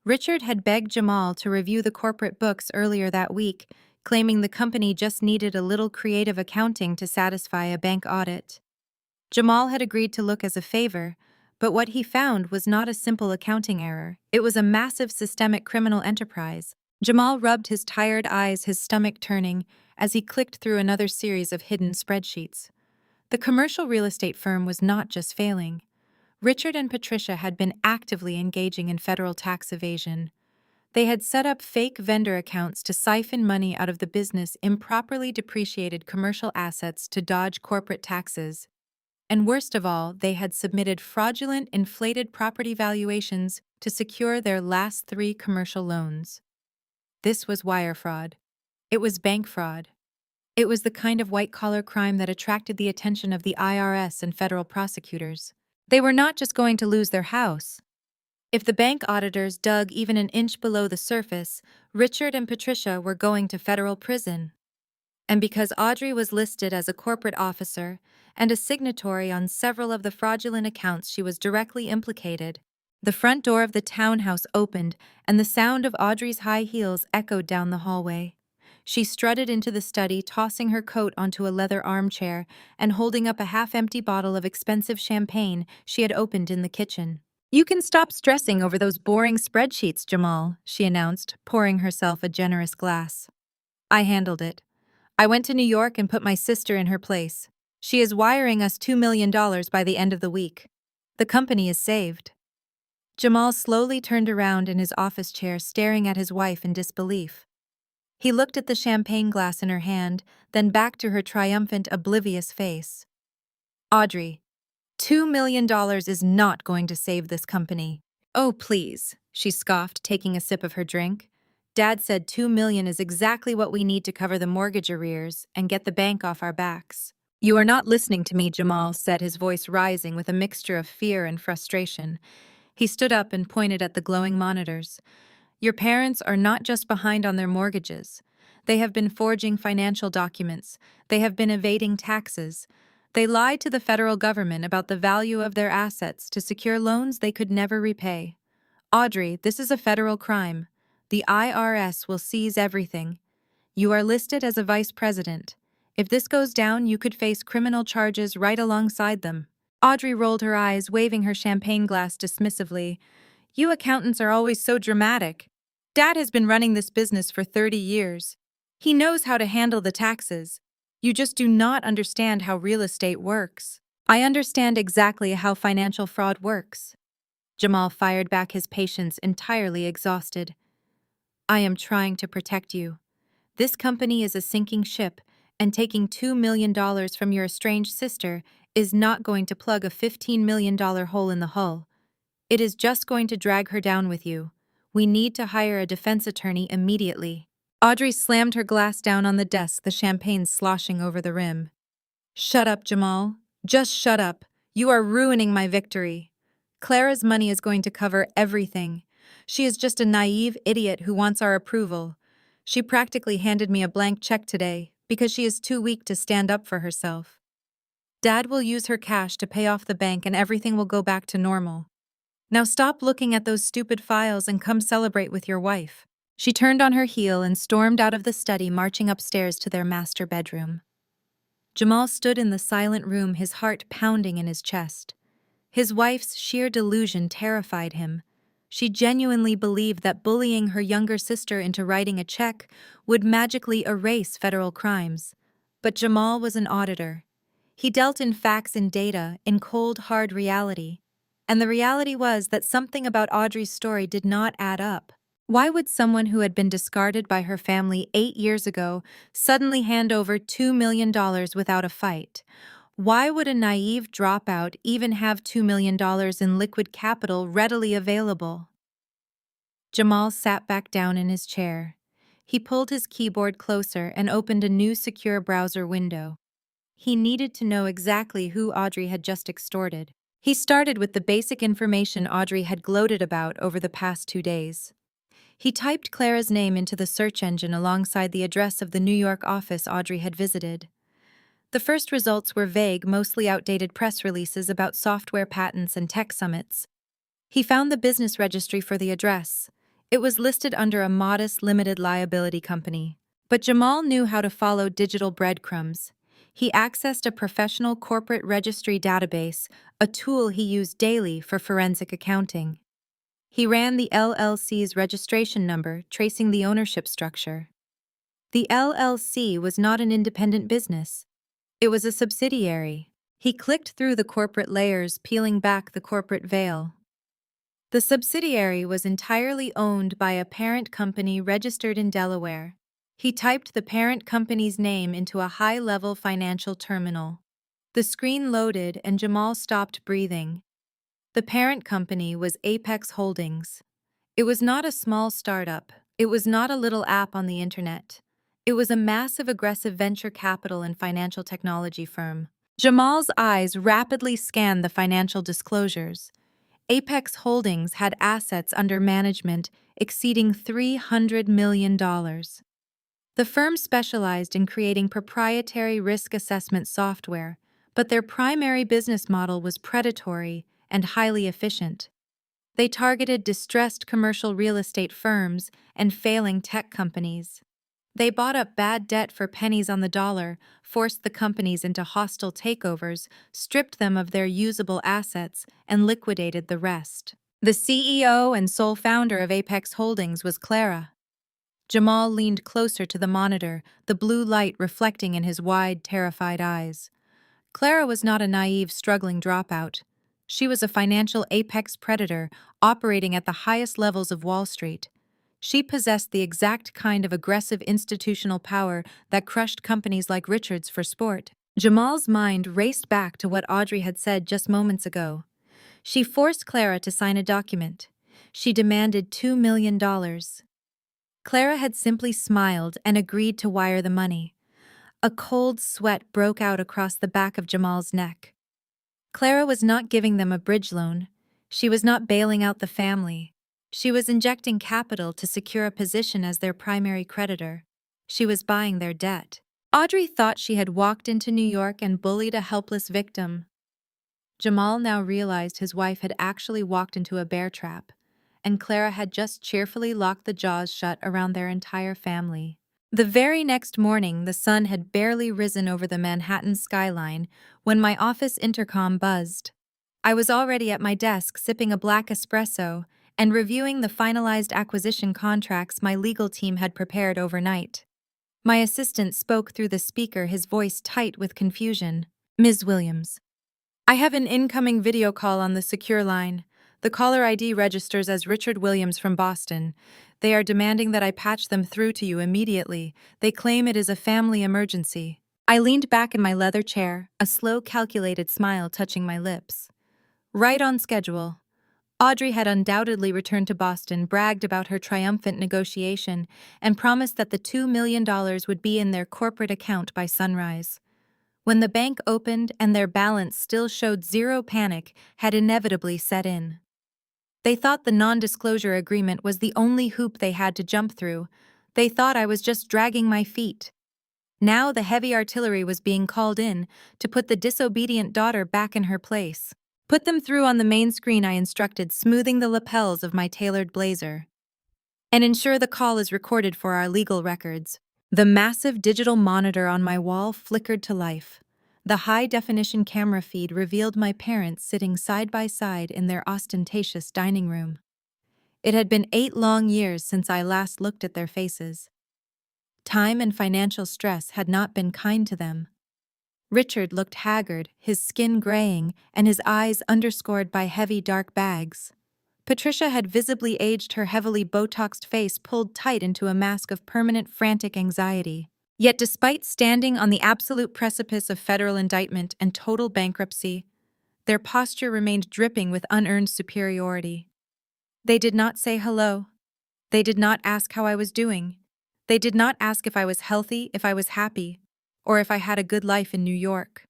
Richard had begged Jamal to review the corporate books earlier that week, claiming the company just needed a little creative accounting to satisfy a bank audit. Jamal had agreed to look as a favor, but what he found was not a simple accounting error. It was a massive systemic criminal enterprise. Jamal rubbed his tired eyes, his stomach turning, as he clicked through another series of hidden spreadsheets. The commercial real estate firm was not just failing. Richard and Patricia had been actively engaging in federal tax evasion. They had set up fake vendor accounts to siphon money out of the business, improperly depreciated commercial assets to dodge corporate taxes. And worst of all, they had submitted fraudulent, inflated property valuations to secure their last 3 commercial loans. This was wire fraud. It was bank fraud. It was the kind of white-collar crime that attracted the attention of the IRS and federal prosecutors. They were not just going to lose their house. If the bank auditors dug even an inch below the surface, Richard and Patricia were going to federal prison. And because Audrey was listed as a corporate officer and a signatory on several of the fraudulent accounts, she was directly implicated. The front door of the townhouse opened, and the sound of Audrey's high heels echoed down the hallway. She strutted into the study, tossing her coat onto a leather armchair and holding up a half-empty bottle of expensive champagne she had opened in the kitchen. "You can stop stressing over those boring spreadsheets, Jamal," she announced, pouring herself a generous glass. "I handled it. I went to New York and put my sister in her place. She is wiring us $2 million by the end of the week. The company is saved." Jamal slowly turned around in his office chair, staring at his wife in disbelief. He looked at the champagne glass in her hand, then back to her triumphant, oblivious face. "Audrey, $2 million is not going to save this company." "Oh, please," she scoffed, taking a sip of her drink. "Dad said $2 million is exactly what we need to cover the mortgage arrears and get the bank off our backs." "You are not listening to me," Jamal said, his voice rising with a mixture of fear and frustration. He stood up and pointed at the glowing monitors. "Your parents are not just behind on their mortgages. They have been forging financial documents. They have been evading taxes. They lied to the federal government about the value of their assets to secure loans they could never repay. Audrey, this is a federal crime. The IRS will seize everything. You are listed as a vice president. If this goes down, you could face criminal charges right alongside them." Audrey rolled her eyes, waving her champagne glass dismissively. "You accountants are always so dramatic. Dad has been running this business for 30 years. He knows how to handle the taxes. You just do not understand how real estate works." "I understand exactly how financial fraud works." Jamal fired back, his patience entirely exhausted. "I am trying to protect you. This company is a sinking ship, and taking $2 million from your estranged sister is not going to plug a $15 million hole in the hull. It is just going to drag her down with you. We need to hire a defense attorney immediately." Audrey slammed her glass down on the desk, the champagne sloshing over the rim. "Shut up, Jamal. Just shut up. You are ruining my victory. Clara's money is going to cover everything. She is just a naive idiot who wants our approval. She practically handed me a blank check today because she is too weak to stand up for herself. Dad will use her cash to pay off the bank and everything will go back to normal. Now stop looking at those stupid files and come celebrate with your wife." She turned on her heel and stormed out of the study, marching upstairs to their master bedroom. Jamal stood in the silent room, his heart pounding in his chest. His wife's sheer delusion terrified him. She genuinely believed that bullying her younger sister into writing a check would magically erase federal crimes. But Jamal was an auditor. He dealt in facts and data, in cold, hard reality. And the reality was that something about Audrey's story did not add up. Why would someone who had been discarded by her family 8 years ago suddenly hand over $2 million without a fight? Why would a naive dropout even have $2 million in liquid capital readily available? Jamal sat back down in his chair. He pulled his keyboard closer and opened a new secure browser window. He needed to know exactly who Audrey had just extorted. He started with the basic information Audrey had gloated about over the past 2 days. He typed Clara's name into the search engine alongside the address of the New York office Audrey had visited. The first results were vague, mostly outdated press releases about software patents and tech summits. He found the business registry for the address. It was listed under a modest limited liability company. But Jamal knew how to follow digital breadcrumbs. He accessed a professional corporate registry database, a tool he used daily for forensic accounting. He ran the LLC's registration number, tracing the ownership structure. The LLC was not an independent business. It was a subsidiary. He clicked through the corporate layers, peeling back the corporate veil. The subsidiary was entirely owned by a parent company registered in Delaware. He typed the parent company's name into a high-level financial terminal. The screen loaded and Jamal stopped breathing. The parent company was Apex Holdings. It was not a small startup. It was not a little app on the internet. It was a massive, aggressive venture capital and financial technology firm. Jamal's eyes rapidly scanned the financial disclosures. Apex Holdings had assets under management exceeding $300 million. The firm specialized in creating proprietary risk assessment software, but their primary business model was predatory and highly efficient. They targeted distressed commercial real estate firms and failing tech companies. They bought up bad debt for pennies on the dollar, forced the companies into hostile takeovers, stripped them of their usable assets, and liquidated the rest. The CEO and sole founder of Apex Holdings was Clara. Jamal leaned closer to the monitor, the blue light reflecting in his wide, terrified eyes. Clara was not a naive, struggling dropout. She was a financial apex predator operating at the highest levels of Wall Street. She possessed the exact kind of aggressive institutional power that crushed companies like Richards for sport. Jamal's mind raced back to what Audrey had said just moments ago. She forced Clara to sign a document. She demanded $2 million. Clara had simply smiled and agreed to wire the money. A cold sweat broke out across the back of Jamal's neck. Clara was not giving them a bridge loan. She was not bailing out the family. She was injecting capital to secure a position as their primary creditor. She was buying their debt. Audrey thought she had walked into New York and bullied a helpless victim. Jamal now realized his wife had actually walked into a bear trap, and Clara had just cheerfully locked the jaws shut around their entire family. The very next morning, the sun had barely risen over the Manhattan skyline when my office intercom buzzed. I was already at my desk sipping a black espresso and reviewing the finalized acquisition contracts my legal team had prepared overnight. My assistant spoke through the speaker, his voice tight with confusion. "Ms. Williams, I have an incoming video call on the secure line. The caller ID registers as Richard Williams from Boston. They are demanding that I patch them through to you immediately. They claim it is a family emergency." I leaned back in my leather chair, a slow, calculated smile touching my lips. Right on schedule. Audrey had undoubtedly returned to Boston, bragged about her triumphant negotiation, and promised that the $2 million would be in their corporate account by sunrise. When the bank opened and their balance still showed zero, panic had inevitably set in. They thought the non-disclosure agreement was the only hoop they had to jump through. They thought I was just dragging my feet. Now the heavy artillery was being called in to put the disobedient daughter back in her place. "Put them through on the main screen," I instructed, smoothing the lapels of my tailored blazer. "And ensure the call is recorded for our legal records." The massive digital monitor on my wall flickered to life. The high-definition camera feed revealed my parents sitting side by side in their ostentatious dining room. It had been 8 long years since I last looked at their faces. Time and financial stress had not been kind to them. Richard looked haggard, his skin graying, and his eyes underscored by heavy dark bags. Patricia had visibly aged, her heavily Botoxed face pulled tight into a mask of permanent frantic anxiety. Yet despite standing on the absolute precipice of federal indictment and total bankruptcy, their posture remained dripping with unearned superiority. They did not say hello. They did not ask how I was doing. They did not ask if I was healthy, if I was happy, or if I had a good life in New York.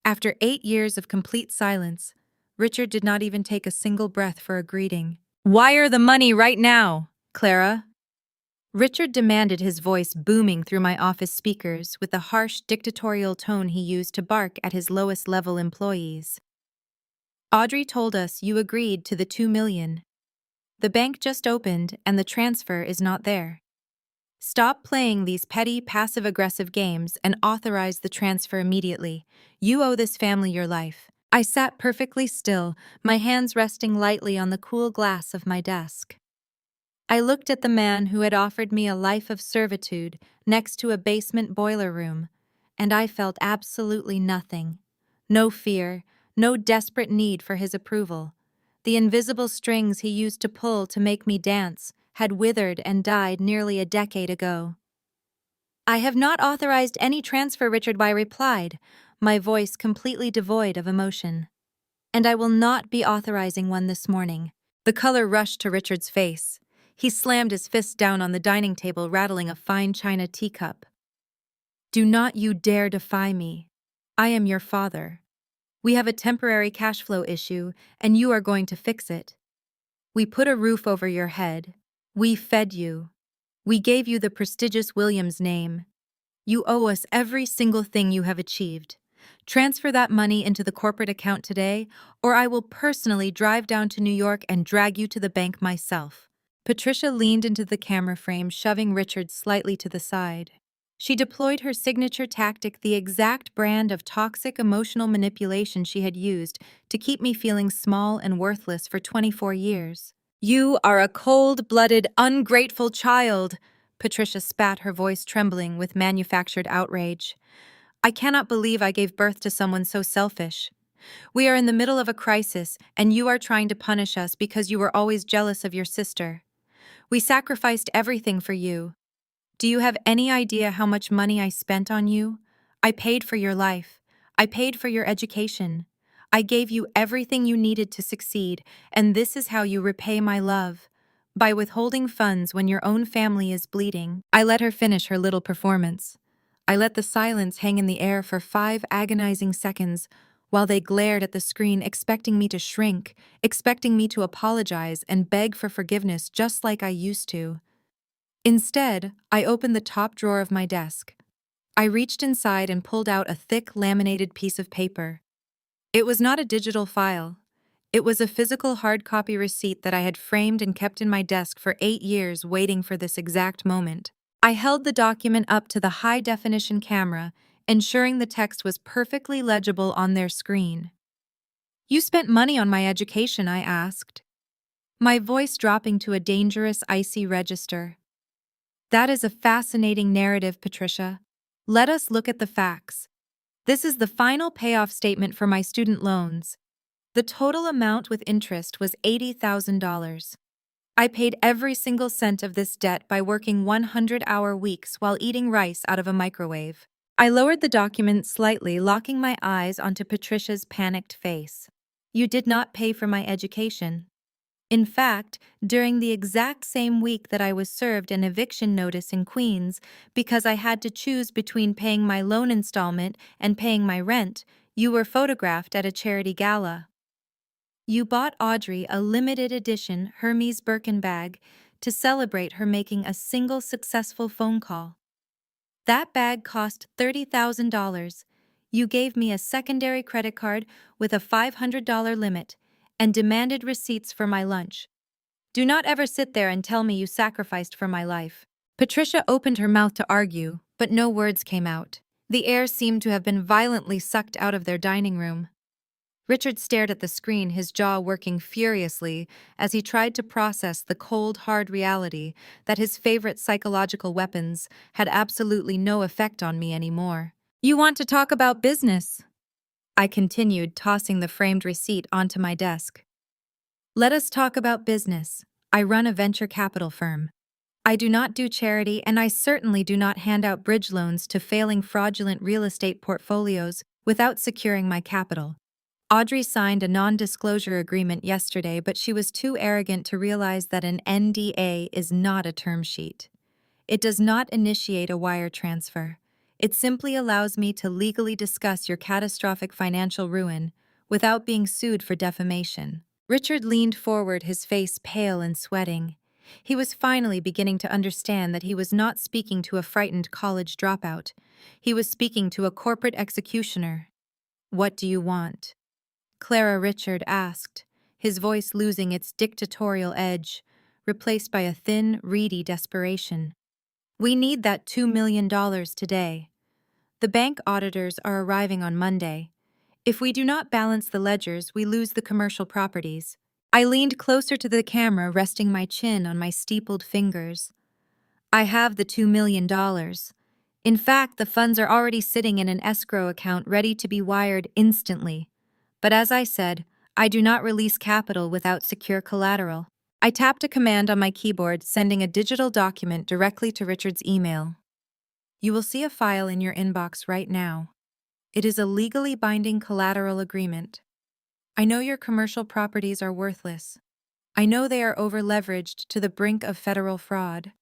After 8 years of complete silence, Richard did not even take a single breath for a greeting. "Wire the money right now, Clara." Richard demanded, his voice booming through my office speakers with the harsh, dictatorial tone he used to bark at his lowest-level employees. "Audrey told us you agreed to the $2 million. The bank just opened and the transfer is not there. Stop playing these petty, passive-aggressive games and authorize the transfer immediately. You owe this family your life." I sat perfectly still, my hands resting lightly on the cool glass of my desk. I looked at the man who had offered me a life of servitude next to a basement boiler room, and I felt absolutely nothing. No fear, no desperate need for his approval. The invisible strings he used to pull to make me dance had withered and died nearly a decade ago. "I have not authorized any transfer," Richard Y. replied, my voice completely devoid of emotion. "And I will not be authorizing one this morning." The color rushed to Richard's face. He slammed his fist down on the dining table, rattling a fine china teacup. "Do not you dare defy me. I am your father. We have a temporary cash flow issue, and you are going to fix it. We put a roof over your head. We fed you. We gave you the prestigious Williams name. You owe us every single thing you have achieved. Transfer that money into the corporate account today, or I will personally drive down to New York and drag you to the bank myself." Patricia leaned into the camera frame, shoving Richard slightly to the side. She deployed her signature tactic, the exact brand of toxic emotional manipulation she had used to keep me feeling small and worthless for 24 years. "You are a cold-blooded, ungrateful child," Patricia spat, her voice trembling with manufactured outrage. "I cannot believe I gave birth to someone so selfish. We are in the middle of a crisis, and you are trying to punish us because you were always jealous of your sister. We sacrificed everything for you. Do you have any idea how much money I spent on you? I paid for your life. I paid for your education. I gave you everything you needed to succeed, and this is how you repay my love. By withholding funds when your own family is bleeding." I let her finish her little performance. I let the silence hang in the air for 5 agonizing seconds while they glared at the screen, expecting me to shrink, expecting me to apologize and beg for forgiveness just like I used to. Instead, I opened the top drawer of my desk. I reached inside and pulled out a thick laminated piece of paper. It was not a digital file. It was a physical hard copy receipt that I had framed and kept in my desk for 8 years, waiting for this exact moment. I held the document up to the high-definition camera, ensuring the text was perfectly legible on their screen. "You spent money on my education?" I asked, my voice dropping to a dangerous, icy register. "That is a fascinating narrative, Patricia. Let us look at the facts. This is the final payoff statement for my student loans. The total amount with interest was $80,000. I paid every single cent of this debt by working 100-hour weeks while eating rice out of a microwave." I lowered the document slightly, locking my eyes onto Patricia's panicked face. "You did not pay for my education. In fact, during the exact same week that I was served an eviction notice in Queens because I had to choose between paying my loan installment and paying my rent, you were photographed at a charity gala. You bought Audrey a limited edition Hermes Birkin bag to celebrate her making a single successful phone call. That bag cost $30,000. You gave me a secondary credit card with a $500 limit and demanded receipts for my lunch. Do not ever sit there and tell me you sacrificed for my life." Patricia opened her mouth to argue, but no words came out. The air seemed to have been violently sucked out of their dining room. Richard stared at the screen, his jaw working furiously as he tried to process the cold, hard reality that his favorite psychological weapons had absolutely no effect on me anymore. "You want to talk about business?" I continued, tossing the framed receipt onto my desk. "Let us talk about business. I run a venture capital firm. I do not do charity, and I certainly do not hand out bridge loans to failing fraudulent real estate portfolios without securing my capital. Audrey signed a non-disclosure agreement yesterday, but she was too arrogant to realize that an NDA is not a term sheet. It does not initiate a wire transfer. It simply allows me to legally discuss your catastrophic financial ruin without being sued for defamation." Richard leaned forward, his face pale and sweating. He was finally beginning to understand that he was not speaking to a frightened college dropout. He was speaking to a corporate executioner. "What do you want?" Clara Richard asked, his voice losing its dictatorial edge, replaced by a thin, reedy desperation. "We need that $2 million today. The bank auditors are arriving on Monday. If we do not balance the ledgers, we lose the commercial properties." I leaned closer to the camera, resting my chin on my steepled fingers. "I have the $2 million. In fact, the funds are already sitting in an escrow account ready to be wired instantly. But as I said, I do not release capital without secure collateral." I tapped a command on my keyboard, sending a digital document directly to Richard's email. "You will see a file in your inbox right now. It is a legally binding collateral agreement. I know your commercial properties are worthless. I know they are over-leveraged to the brink of federal fraud.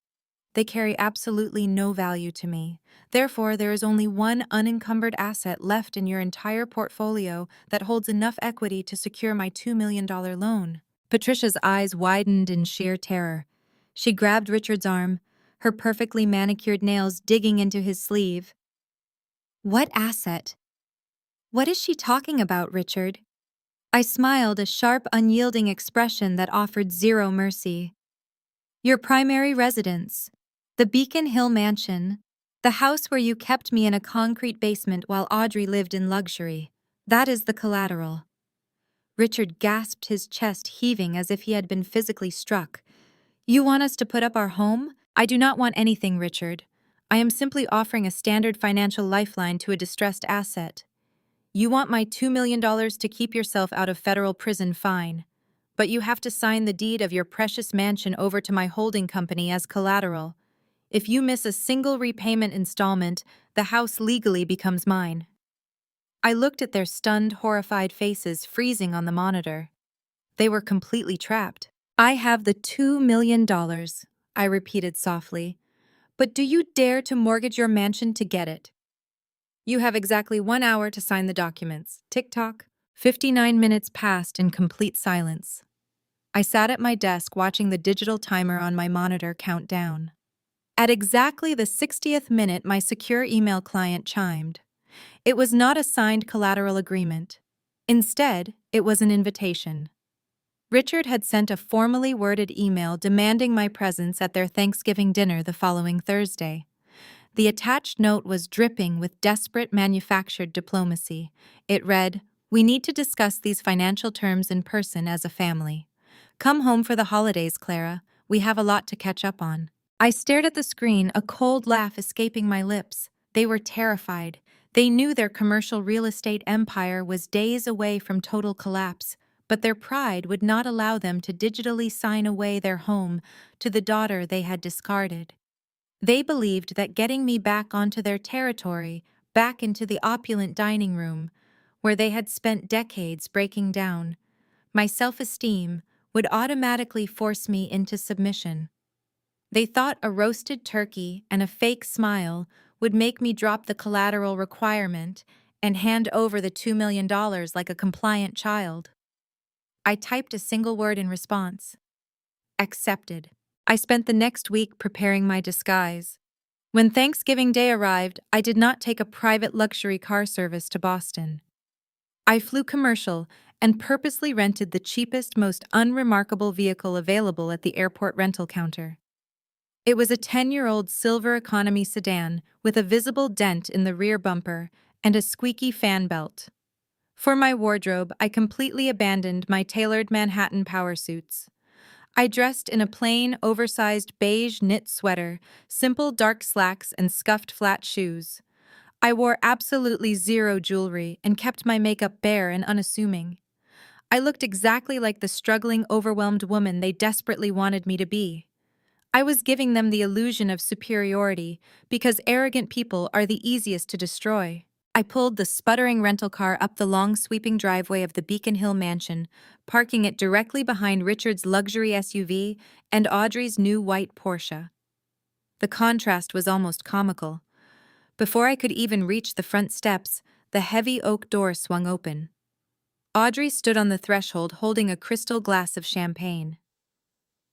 They carry absolutely no value to me. Therefore, there is only one unencumbered asset left in your entire portfolio that holds enough equity to secure my $2 million loan." Patricia's eyes widened in sheer terror. She grabbed Richard's arm, her perfectly manicured nails digging into his sleeve. "What asset? What is she talking about, Richard?" I smiled, a sharp, unyielding expression that offered zero mercy. Your primary residence. The Beacon Hill Mansion. The house where you kept me in a concrete basement while Audrey lived in luxury. That is the collateral. Richard gasped, his chest heaving as if he had been physically struck. You want us to put up our home? I do not want anything, Richard. I am simply offering a standard financial lifeline to a distressed asset. You want my $2 million to keep yourself out of federal prison, fine. But you have to sign the deed of your precious mansion over to my holding company as collateral. If you miss a single repayment installment, the house legally becomes mine. I looked at their stunned, horrified faces freezing on the monitor. They were completely trapped. I have the $2 million, I repeated softly. But do you dare to mortgage your mansion to get it? You have exactly 1 hour to sign the documents. Tick-tock. 59 minutes passed in complete silence. I sat at my desk watching the digital timer on my monitor count down. At exactly the 60th minute, my secure email client chimed. It was not a signed collateral agreement. Instead, it was an invitation. Richard had sent a formally worded email demanding my presence at their Thanksgiving dinner the following Thursday. The attached note was dripping with desperate manufactured diplomacy. It read, "We need to discuss these financial terms in person as a family. Come home for the holidays, Clara. We have a lot to catch up on." I stared at the screen, a cold laugh escaping my lips. They were terrified. They knew their commercial real estate empire was days away from total collapse, but their pride would not allow them to digitally sign away their home to the daughter they had discarded. They believed that getting me back onto their territory, back into the opulent dining room, where they had spent decades breaking down, my self-esteem would automatically force me into submission. They thought a roasted turkey and a fake smile would make me drop the collateral requirement and hand over the $2 million like a compliant child. I typed a single word in response. Accepted. I spent the next week preparing my disguise. When Thanksgiving Day arrived, I did not take a private luxury car service to Boston. I flew commercial and purposely rented the cheapest, most unremarkable vehicle available at the airport rental counter. It was a 10-year-old silver economy sedan with a visible dent in the rear bumper and a squeaky fan belt. For my wardrobe, I completely abandoned my tailored Manhattan power suits. I dressed in a plain, oversized beige knit sweater, simple dark slacks, and scuffed flat shoes. I wore absolutely zero jewelry and kept my makeup bare and unassuming. I looked exactly like the struggling, overwhelmed woman they desperately wanted me to be. I was giving them the illusion of superiority because arrogant people are the easiest to destroy. I pulled the sputtering rental car up the long sweeping driveway of the Beacon Hill mansion, parking it directly behind Richard's luxury SUV and Audrey's new white Porsche. The contrast was almost comical. Before I could even reach the front steps, the heavy oak door swung open. Audrey stood on the threshold holding a crystal glass of champagne.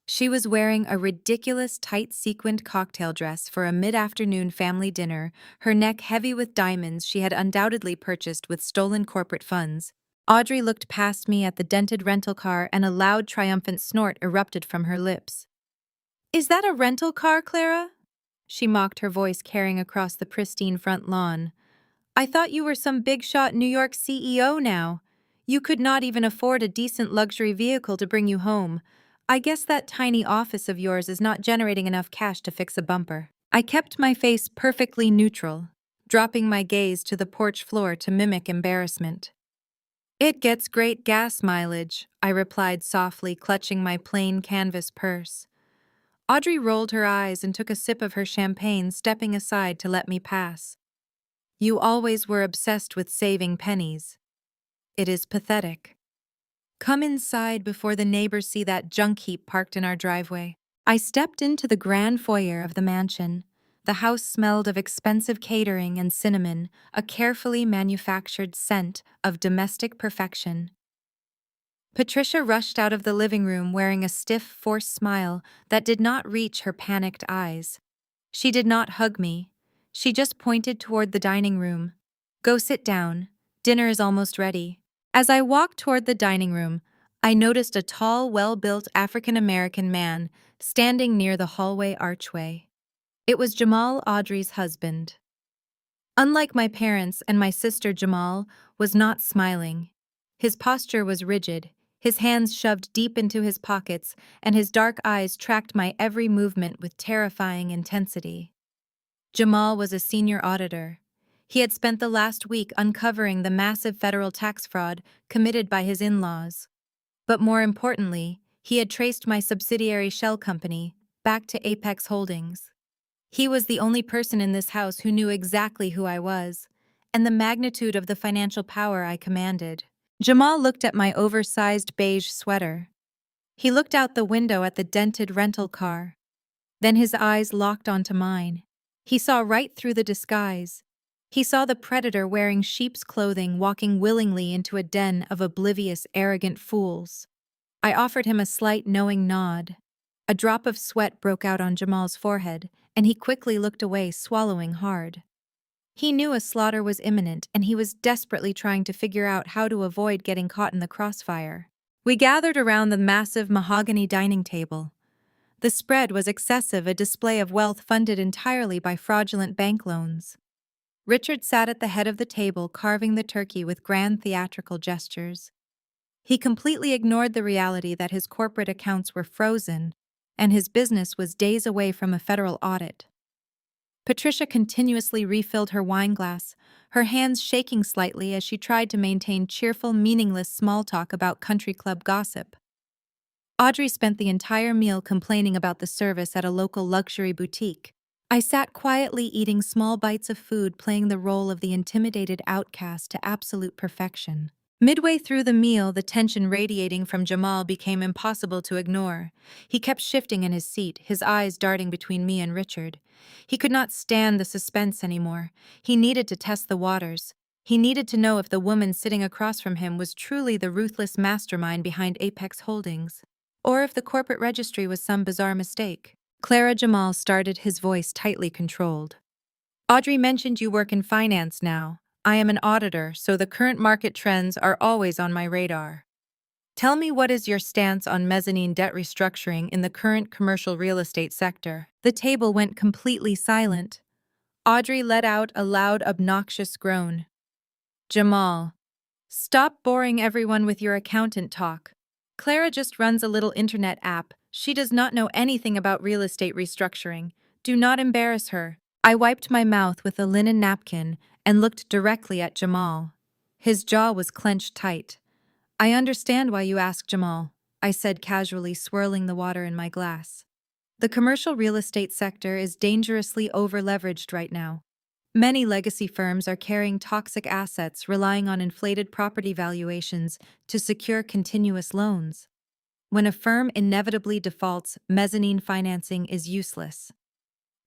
She was wearing a ridiculous tight sequined cocktail dress for a mid-afternoon family dinner, her neck heavy with diamonds she had undoubtedly purchased with stolen corporate funds. Audrey looked past me at the dented rental car and a loud triumphant snort erupted from her lips. "Is that a rental car, Clara?" She mocked, her voice carrying across the pristine front lawn. "I thought you were some big-shot New York CEO now. You could not even afford a decent luxury vehicle to bring you home. I guess that tiny office of yours is not generating enough cash to fix a bumper." I kept my face perfectly neutral, dropping my gaze to the porch floor to mimic embarrassment. "It gets great gas mileage," I replied softly, clutching my plain canvas purse. Audrey rolled her eyes and took a sip of her champagne, stepping aside to let me pass. "You always were obsessed with saving pennies. It is pathetic. Come inside before the neighbors see that junk heap parked in our driveway." I stepped into the grand foyer of the mansion. The house smelled of expensive catering and cinnamon, a carefully manufactured scent of domestic perfection. Patricia rushed out of the living room wearing a stiff, forced smile that did not reach her panicked eyes. She did not hug me. She just pointed toward the dining room. "Go sit down. Dinner is almost ready." As I walked toward the dining room, I noticed a tall, well-built African-American man standing near the hallway archway. It was Jamal, Audrey's husband. Unlike my parents and my sister, Jamal was not smiling. His posture was rigid, his hands shoved deep into his pockets, and his dark eyes tracked my every movement with terrifying intensity. Jamal was a senior auditor. He had spent the last week uncovering the massive federal tax fraud committed by his in-laws. But more importantly, he had traced my subsidiary shell company back to Apex Holdings. He was the only person in this house who knew exactly who I was, and the magnitude of the financial power I commanded. Jamal looked at my oversized beige sweater. He looked out the window at the dented rental car. Then his eyes locked onto mine. He saw right through the disguise. He saw the predator wearing sheep's clothing walking willingly into a den of oblivious, arrogant fools. I offered him a slight, knowing nod. A drop of sweat broke out on Jamal's forehead, and he quickly looked away, swallowing hard. He knew a slaughter was imminent, and he was desperately trying to figure out how to avoid getting caught in the crossfire. We gathered around the massive mahogany dining table. The spread was excessive, a display of wealth funded entirely by fraudulent bank loans. Richard sat at the head of the table, carving the turkey with grand theatrical gestures. He completely ignored the reality that his corporate accounts were frozen, and his business was days away from a federal audit. Patricia continuously refilled her wine glass, her hands shaking slightly as she tried to maintain cheerful, meaningless small talk about country club gossip. Audrey spent the entire meal complaining about the service at a local luxury boutique. I sat quietly eating small bites of food, playing the role of the intimidated outcast to absolute perfection. Midway through the meal, the tension radiating from Jamal became impossible to ignore. He kept shifting in his seat, his eyes darting between me and Richard. He could not stand the suspense anymore. He needed to test the waters. He needed to know if the woman sitting across from him was truly the ruthless mastermind behind Apex Holdings, or if the corporate registry was some bizarre mistake. Clara, Jamal started, his voice tightly controlled. Audrey mentioned you work in finance now. I am an auditor, so the current market trends are always on my radar. Tell me, what is your stance on mezzanine debt restructuring in the current commercial real estate sector? The table went completely silent. Audrey let out a loud, obnoxious groan. Jamal, stop boring everyone with your accountant talk. Clara just runs a little internet app. She does not know anything about real estate restructuring. Do not embarrass her. I wiped my mouth with a linen napkin and looked directly at Jamal. His jaw was clenched tight. I understand why you ask, Jamal, I said casually, swirling the water in my glass. The commercial real estate sector is dangerously over-leveraged right now. Many legacy firms are carrying toxic assets, relying on inflated property valuations to secure continuous loans. When a firm inevitably defaults, mezzanine financing is useless.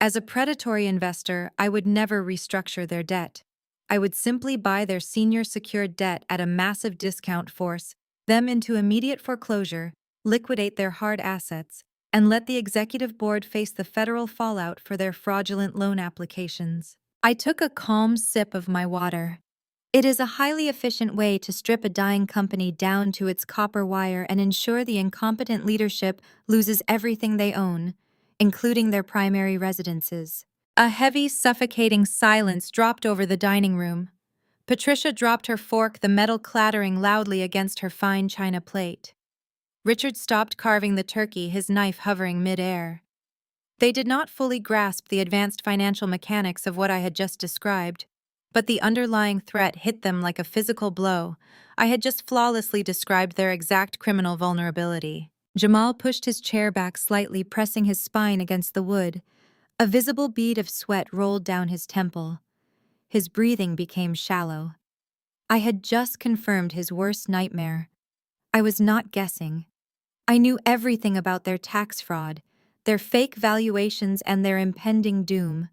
As a predatory investor, I would never restructure their debt. I would simply buy their senior secured debt at a massive discount, force them into immediate foreclosure, liquidate their hard assets, and let the executive board face the federal fallout for their fraudulent loan applications. I took a calm sip of my water. It is a highly efficient way to strip a dying company down to its copper wire and ensure the incompetent leadership loses everything they own, including their primary residences. A heavy, suffocating silence dropped over the dining room. Patricia dropped her fork, the metal clattering loudly against her fine china plate. Richard stopped carving the turkey, his knife hovering mid-air. They did not fully grasp the advanced financial mechanics of what I had just described, but the underlying threat hit them like a physical blow. I had just flawlessly described their exact criminal vulnerability. Jamal pushed his chair back slightly, pressing his spine against the wood. A visible bead of sweat rolled down his temple. His breathing became shallow. I had just confirmed his worst nightmare. I was not guessing. I knew everything about their tax fraud, their fake valuations, and their impending doom.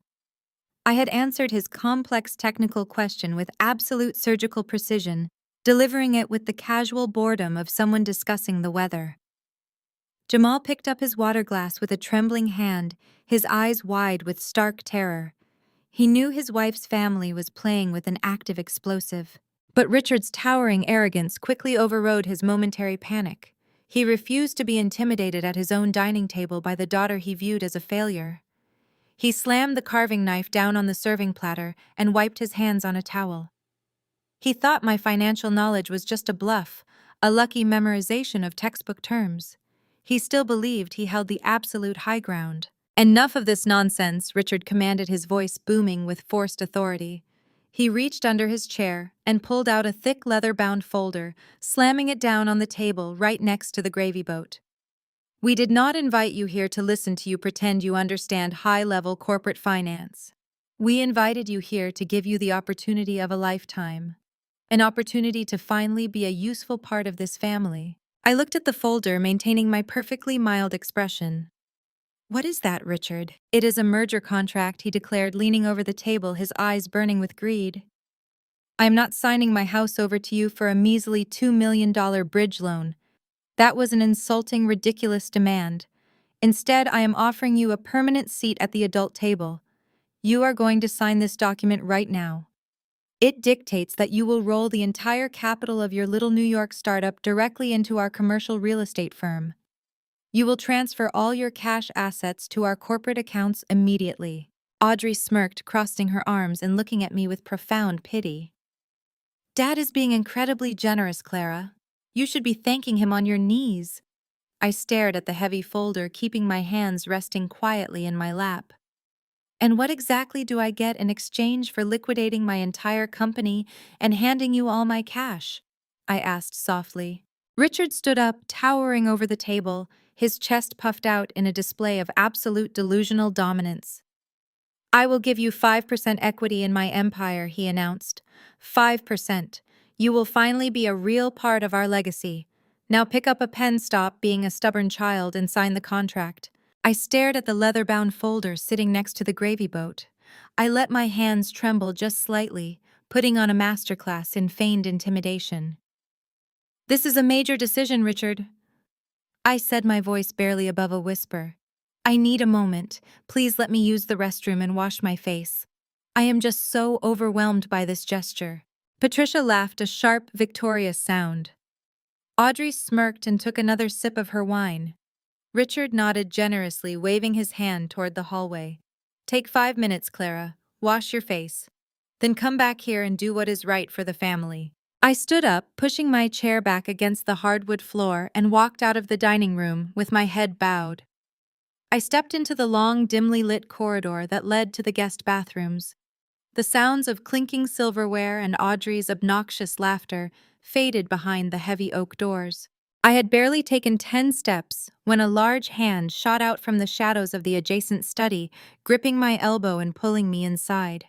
I had answered his complex technical question with absolute surgical precision, delivering it with the casual boredom of someone discussing the weather. Jamal picked up his water glass with a trembling hand, his eyes wide with stark terror. He knew his wife's family was playing with an active explosive. But Richard's towering arrogance quickly overrode his momentary panic. He refused to be intimidated at his own dining table by the daughter he viewed as a failure. He slammed the carving knife down on the serving platter and wiped his hands on a towel. He thought my financial knowledge was just a bluff, a lucky memorization of textbook terms. He still believed he held the absolute high ground. Enough of this nonsense, Richard commanded, his voice booming with forced authority. He reached under his chair and pulled out a thick leather-bound folder, slamming it down on the table right next to the gravy boat. "We did not invite you here to listen to you pretend you understand high-level corporate finance. We invited you here to give you the opportunity of a lifetime. An opportunity to finally be a useful part of this family." I looked at the folder, maintaining my perfectly mild expression. "What is that, Richard?" "It is a merger contract," he declared, leaning over the table, his eyes burning with greed. "I am not signing my house over to you for a measly $2 million bridge loan. That was an insulting, ridiculous demand. Instead, I am offering you a permanent seat at the adult table. You are going to sign this document right now. It dictates that you will roll the entire capital of your little New York startup directly into our commercial real estate firm. You will transfer all your cash assets to our corporate accounts immediately." Audrey smirked, crossing her arms and looking at me with profound pity. "Dad is being incredibly generous, Clara. You should be thanking him on your knees." I stared at the heavy folder, keeping my hands resting quietly in my lap. "And what exactly do I get in exchange for liquidating my entire company and handing you all my cash?" I asked softly. Richard stood up, towering over the table, his chest puffed out in a display of absolute delusional dominance. "I will give you 5% equity in my empire," he announced. 5%. You will finally be a real part of our legacy. Now pick up a pen, stop being a stubborn child, and sign the contract." I stared at the leather-bound folder sitting next to the gravy boat. I let my hands tremble just slightly, putting on a masterclass in feigned intimidation. "This is a major decision, Richard," I said, my voice barely above a whisper. "I need a moment. Please let me use the restroom and wash my face. I am just so overwhelmed by this gesture." Patricia laughed, a sharp, victorious sound. Audrey smirked and took another sip of her wine. Richard nodded generously, waving his hand toward the hallway. "Take 5 minutes, Clara. Wash your face. Then come back here and do what is right for the family." I stood up, pushing my chair back against the hardwood floor, and walked out of the dining room with my head bowed. I stepped into the long, dimly lit corridor that led to the guest bathrooms. The sounds of clinking silverware and Audrey's obnoxious laughter faded behind the heavy oak doors. I had barely taken 10 steps when a large hand shot out from the shadows of the adjacent study, gripping my elbow and pulling me inside.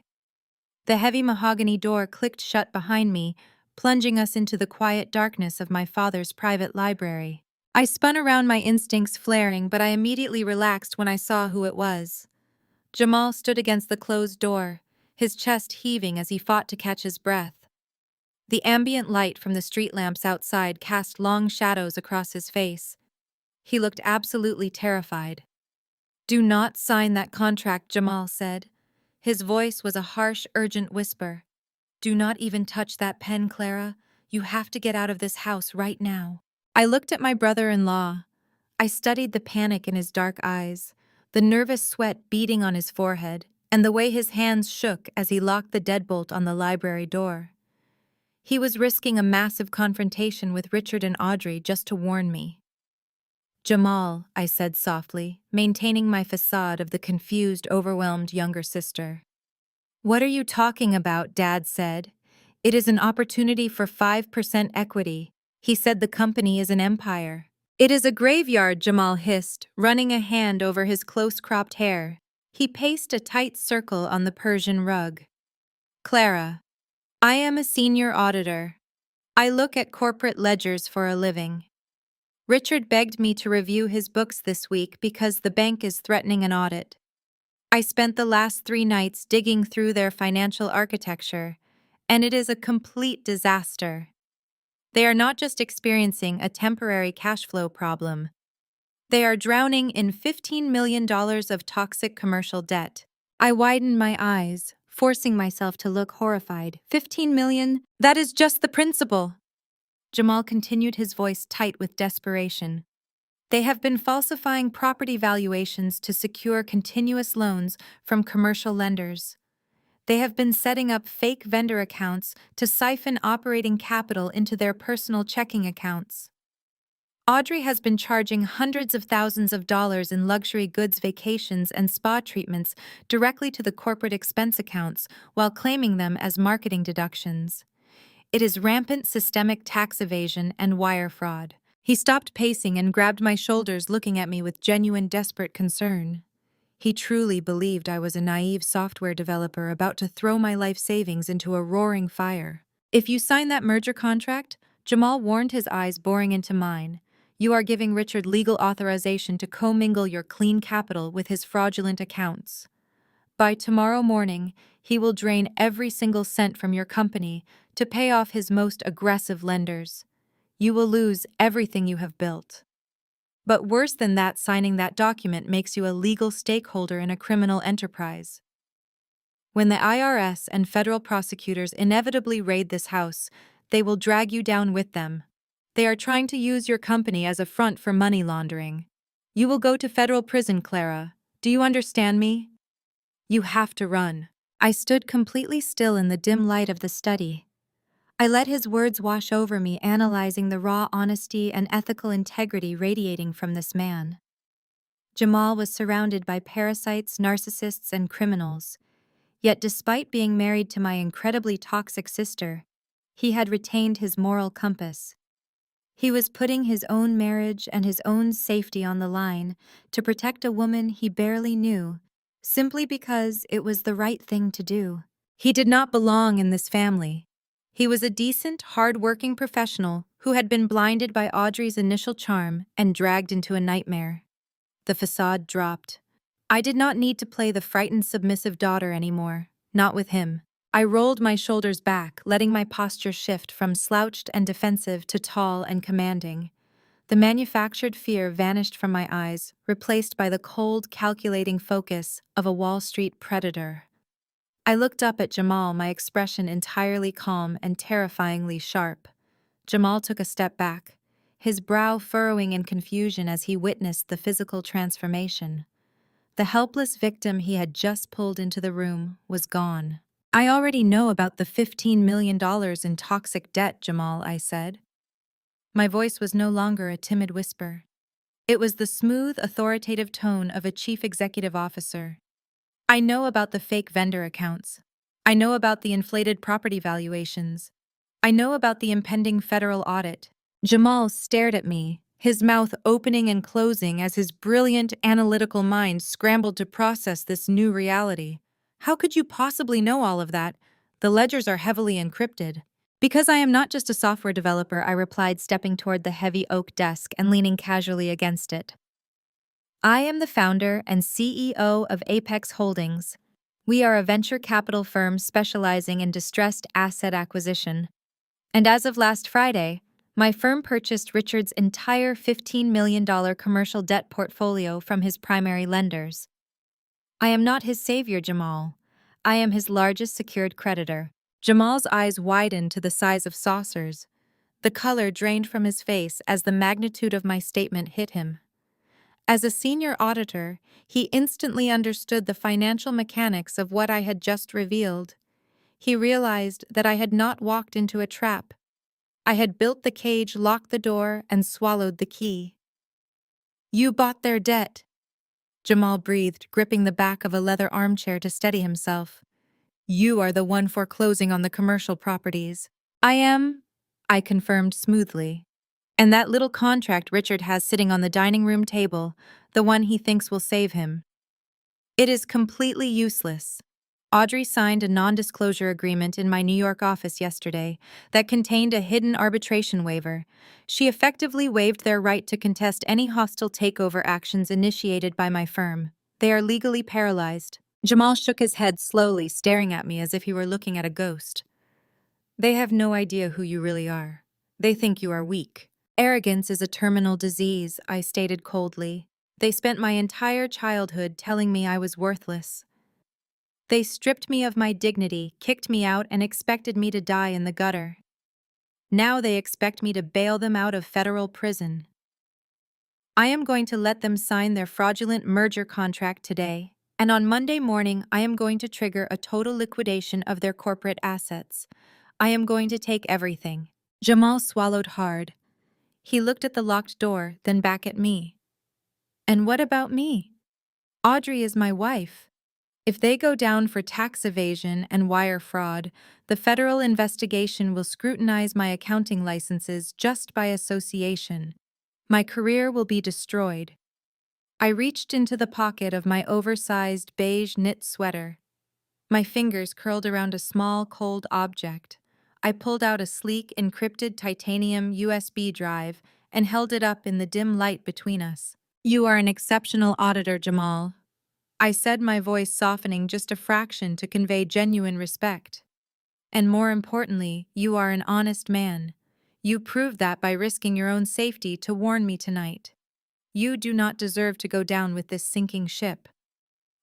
The heavy mahogany door clicked shut behind me, plunging us into the quiet darkness of my father's private library. I spun around, my instincts flaring, but I immediately relaxed when I saw who it was. Jamal stood against the closed door, his chest heaving as he fought to catch his breath. The ambient light from the street lamps outside cast long shadows across his face. He looked absolutely terrified. "Do not sign that contract," Jamal said. His voice was a harsh, urgent whisper. "Do not even touch that pen, Clara. You have to get out of this house right now." I looked at my brother-in-law. I studied the panic in his dark eyes, the nervous sweat beading on his forehead, and the way his hands shook as he locked the deadbolt on the library door. He was risking a massive confrontation with Richard and Audrey just to warn me. "Jamal," I said softly, maintaining my facade of the confused, overwhelmed younger sister. "What are you talking about?" Dad said. "It is an opportunity for 5% equity. He said the company is an empire." "It is a graveyard," Jamal hissed, running a hand over his close-cropped hair. He paced a tight circle on the Persian rug. "Clara, I am a senior auditor. I look at corporate ledgers for a living. Richard begged me to review his books this week because the bank is threatening an audit. I spent the last 3 nights digging through their financial architecture, and it is a complete disaster. They are not just experiencing a temporary cash flow problem. They are drowning in $15 million of toxic commercial debt." I widened my eyes, forcing myself to look horrified. 15 million? That is just the principal. Jamal continued, his voice tight with desperation. They have been falsifying property valuations to secure continuous loans from commercial lenders. They have been setting up fake vendor accounts to siphon operating capital into their personal checking accounts. Audrey has been charging hundreds of thousands of dollars in luxury goods, vacations, and spa treatments directly to the corporate expense accounts while claiming them as marketing deductions. It is rampant systemic tax evasion and wire fraud. He stopped pacing and grabbed my shoulders, looking at me with genuine, desperate concern. He truly believed I was a naive software developer about to throw my life savings into a roaring fire. If you sign that merger contract, Jamal warned, his eyes boring into mine, you are giving Richard legal authorization to commingle your clean capital with his fraudulent accounts. By tomorrow morning, he will drain every single cent from your company to pay off his most aggressive lenders. You will lose everything you have built. But worse than that, signing that document makes you a legal stakeholder in a criminal enterprise. When the IRS and federal prosecutors inevitably raid this house, they will drag you down with them. They are trying to use your company as a front for money laundering. You will go to federal prison, Clara. Do you understand me? You have to run. I stood completely still in the dim light of the study. I let his words wash over me, analyzing the raw honesty and ethical integrity radiating from this man. Jamal was surrounded by parasites, narcissists, and criminals. Yet despite being married to my incredibly toxic sister, he had retained his moral compass. He was putting his own marriage and his own safety on the line to protect a woman he barely knew, simply because it was the right thing to do. He did not belong in this family. He was a decent, hard-working professional who had been blinded by Audrey's initial charm and dragged into a nightmare. The facade dropped. I did not need to play the frightened, submissive daughter anymore, not with him. I rolled my shoulders back, letting my posture shift from slouched and defensive to tall and commanding. The manufactured fear vanished from my eyes, replaced by the cold, calculating focus of a Wall Street predator. I looked up at Jamal, my expression entirely calm and terrifyingly sharp. Jamal took a step back, his brow furrowing in confusion as he witnessed the physical transformation. The helpless victim he had just pulled into the room was gone. I already know about the $15 million in toxic debt, Jamal, I said. My voice was no longer a timid whisper. It was the smooth, authoritative tone of a chief executive officer. I know about the fake vendor accounts. I know about the inflated property valuations. I know about the impending federal audit. Jamal stared at me, his mouth opening and closing as his brilliant, analytical mind scrambled to process this new reality. How could you possibly know all of that? The ledgers are heavily encrypted. Because I am not just a software developer, I replied, stepping toward the heavy oak desk and leaning casually against it. I am the founder and CEO of Apex Holdings. We are a venture capital firm specializing in distressed asset acquisition. And as of last Friday, my firm purchased Richard's entire $15 million commercial debt portfolio from his primary lenders. I am not his savior, Jamal. I am his largest secured creditor. Jamal's eyes widened to the size of saucers. The color drained from his face as the magnitude of my statement hit him. As a senior auditor, he instantly understood the financial mechanics of what I had just revealed. He realized that I had not walked into a trap. I had built the cage, locked the door, and swallowed the key. You bought their debt, Jamal breathed, gripping the back of a leather armchair to steady himself. You are the one foreclosing on the commercial properties. I am, I confirmed smoothly. And that little contract Richard has sitting on the dining room table, the one he thinks will save him. It is completely useless. Audrey signed a non-disclosure agreement in my New York office yesterday that contained a hidden arbitration waiver. She effectively waived their right to contest any hostile takeover actions initiated by my firm. They are legally paralyzed. Jamal shook his head slowly, staring at me as if he were looking at a ghost. They have no idea who you really are. They think you are weak. Arrogance is a terminal disease, I stated coldly. They spent my entire childhood telling me I was worthless. They stripped me of my dignity, kicked me out, and expected me to die in the gutter. Now they expect me to bail them out of federal prison. I am going to let them sign their fraudulent merger contract today, and on Monday morning I am going to trigger a total liquidation of their corporate assets. I am going to take everything. Jamal swallowed hard. He looked at the locked door, then back at me. And what about me? Audrey is my wife. If they go down for tax evasion and wire fraud, the federal investigation will scrutinize my accounting licenses just by association. My career will be destroyed. I reached into the pocket of my oversized beige knit sweater. My fingers curled around a small, cold object. I pulled out a sleek, encrypted titanium USB drive and held it up in the dim light between us. "You are an exceptional auditor, Jamal," I said, my voice softening just a fraction to convey genuine respect. "And more importantly, you are an honest man. You proved that by risking your own safety to warn me tonight. You do not deserve to go down with this sinking ship."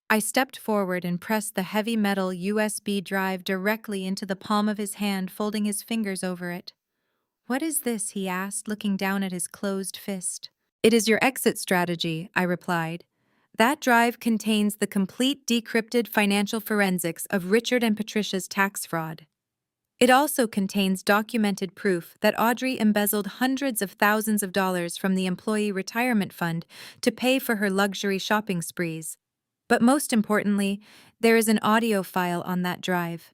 I stepped forward and pressed the heavy metal USB drive directly into the palm of his hand, folding his fingers over it. "What is this?" he asked, looking down at his closed fist. "It is your exit strategy," I replied. "That drive contains the complete decrypted financial forensics of Richard and Patricia's tax fraud. It also contains documented proof that Audrey embezzled hundreds of thousands of dollars from the employee retirement fund to pay for her luxury shopping sprees. But most importantly, there is an audio file on that drive.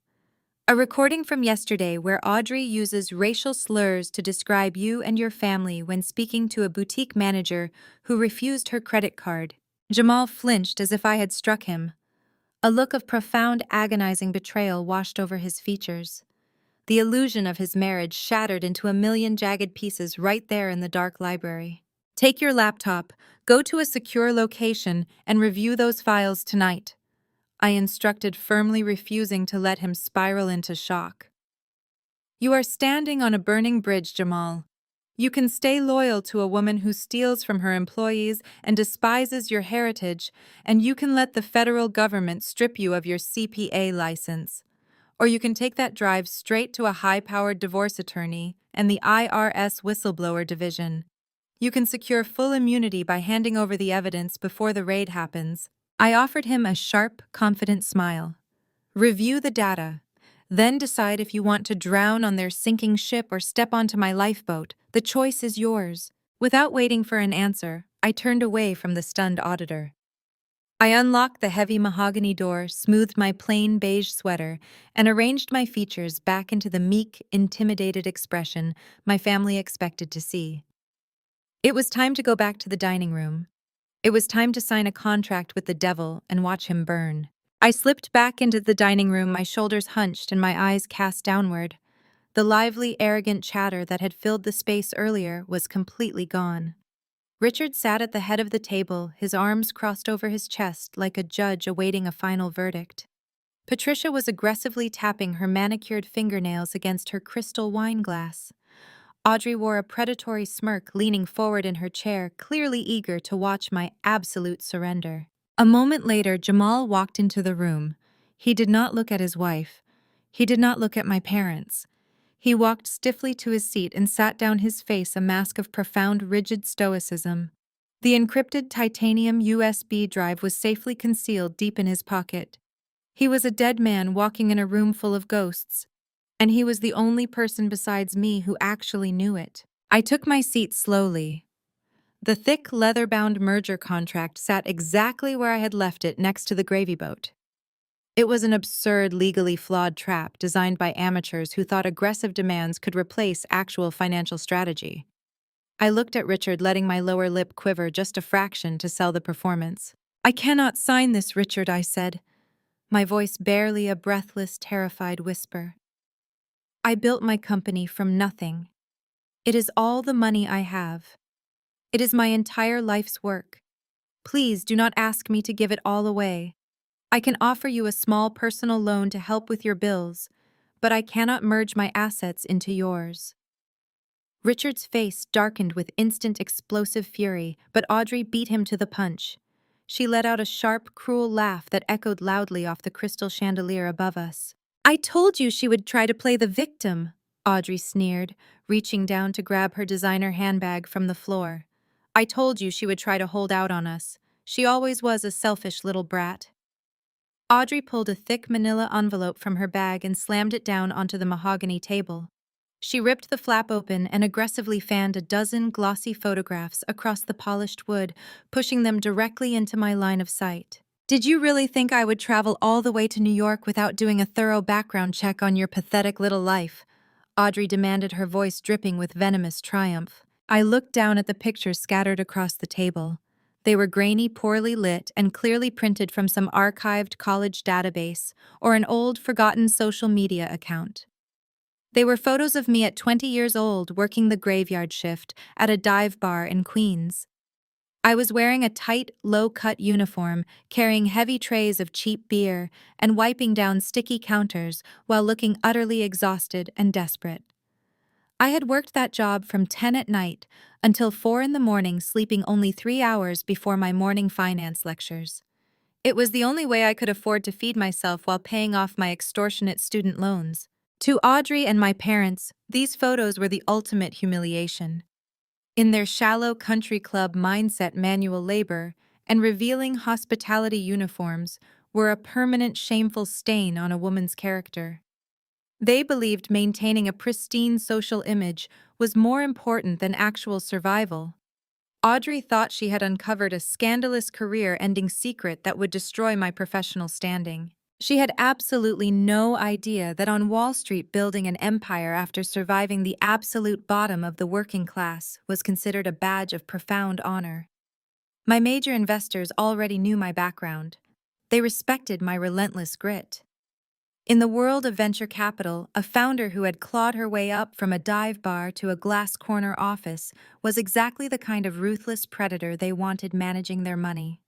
A recording from yesterday where Audrey uses racial slurs to describe you and your family when speaking to a boutique manager who refused her credit card." Jamal flinched as if I had struck him. A look of profound, agonizing betrayal washed over his features. The illusion of his marriage shattered into a million jagged pieces right there in the dark library. "Take your laptop, go to a secure location, and review those files tonight," I instructed, firmly refusing to let him spiral into shock. "You are standing on a burning bridge, Jamal. You can stay loyal to a woman who steals from her employees and despises your heritage, and you can let the federal government strip you of your CPA license. Or you can take that drive straight to a high-powered divorce attorney and the IRS whistleblower division. You can secure full immunity by handing over the evidence before the raid happens." I offered him a sharp, confident smile. "Review the data. Then decide if you want to drown on their sinking ship or step onto my lifeboat. The choice is yours." Without waiting for an answer, I turned away from the stunned auditor. I unlocked the heavy mahogany door, smoothed my plain beige sweater, and arranged my features back into the meek, intimidated expression my family expected to see. It was time to go back to the dining room. It was time to sign a contract with the devil and watch him burn. I slipped back into the dining room, my shoulders hunched and my eyes cast downward. The lively, arrogant chatter that had filled the space earlier was completely gone. Richard sat at the head of the table, his arms crossed over his chest like a judge awaiting a final verdict. Patricia was aggressively tapping her manicured fingernails against her crystal wine glass. Audrey wore a predatory smirk, leaning forward in her chair, clearly eager to watch my absolute surrender. A moment later, Jamal walked into the room. He did not look at his wife. He did not look at my parents. He walked stiffly to his seat and sat down, his face a mask of profound, rigid stoicism. The encrypted titanium USB drive was safely concealed deep in his pocket. He was a dead man walking in a room full of ghosts, and he was the only person besides me who actually knew it. I took my seat slowly. The thick, leather-bound merger contract sat exactly where I had left it, next to the gravy boat. It was an absurd, legally flawed trap designed by amateurs who thought aggressive demands could replace actual financial strategy. I looked at Richard, letting my lower lip quiver just a fraction to sell the performance. "I cannot sign this, Richard," I said, my voice barely a breathless, terrified whisper. "I built my company from nothing. It is all the money I have. It is my entire life's work. Please do not ask me to give it all away. I can offer you a small personal loan to help with your bills, but I cannot merge my assets into yours." Richard's face darkened with instant explosive fury, but Audrey beat him to the punch. She let out a sharp, cruel laugh that echoed loudly off the crystal chandelier above us. "I told you she would try to play the victim," Audrey sneered, reaching down to grab her designer handbag from the floor. "I told you she would try to hold out on us. She always was a selfish little brat." Audrey pulled a thick manila envelope from her bag and slammed it down onto the mahogany table. She ripped the flap open and aggressively fanned a dozen glossy photographs across the polished wood, pushing them directly into my line of sight. "Did you really think I would travel all the way to New York without doing a thorough background check on your pathetic little life?" Audrey demanded, her voice dripping with venomous triumph. I looked down at the pictures scattered across the table. They were grainy, poorly lit, and clearly printed from some archived college database or an old, forgotten social media account. They were photos of me at 20 years old working the graveyard shift at a dive bar in Queens. I was wearing a tight, low-cut uniform, carrying heavy trays of cheap beer, and wiping down sticky counters while looking utterly exhausted and desperate. I had worked that job from 10 at night until 4 in the morning, sleeping only 3 hours before my morning finance lectures. It was the only way I could afford to feed myself while paying off my extortionate student loans. To Audrey and my parents, these photos were the ultimate humiliation. In their shallow country club mindset, manual labor and revealing hospitality uniforms were a permanent shameful stain on a woman's character. They believed maintaining a pristine social image was more important than actual survival. Audrey thought she had uncovered a scandalous career-ending secret that would destroy my professional standing. She had absolutely no idea that on Wall Street, building an empire after surviving the absolute bottom of the working class was considered a badge of profound honor. My major investors already knew my background. They respected my relentless grit. In the world of venture capital, a founder who had clawed her way up from a dive bar to a glass corner office was exactly the kind of ruthless predator they wanted managing their money.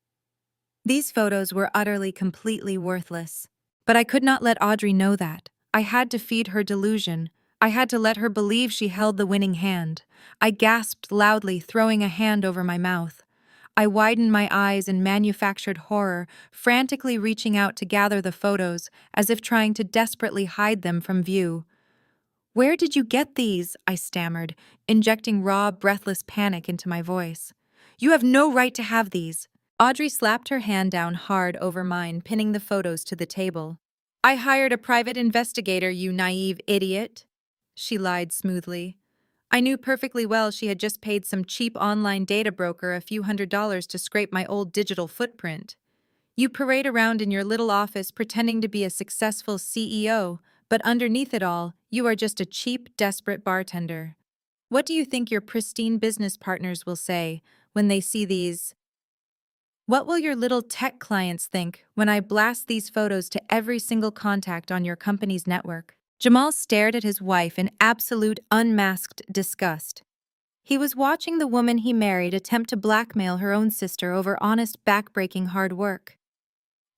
These photos were utterly, completely worthless. But I could not let Audrey know that. I had to feed her delusion. I had to let her believe she held the winning hand. I gasped loudly, throwing a hand over my mouth. I widened my eyes in manufactured horror, frantically reaching out to gather the photos, as if trying to desperately hide them from view. "Where did you get these?" I stammered, injecting raw, breathless panic into my voice. "You have no right to have these." Audrey slapped her hand down hard over mine, pinning the photos to the table. "I hired a private investigator, you naive idiot," she lied smoothly. I knew perfectly well she had just paid some cheap online data broker a few $100s to scrape my old digital footprint. "You parade around in your little office pretending to be a successful CEO, but underneath it all, you are just a cheap, desperate bartender. What do you think your pristine business partners will say when they see these? What will your little tech clients think when I blast these photos to every single contact on your company's network?" Jamal stared at his wife in absolute, unmasked disgust. He was watching the woman he married attempt to blackmail her own sister over honest, backbreaking hard work.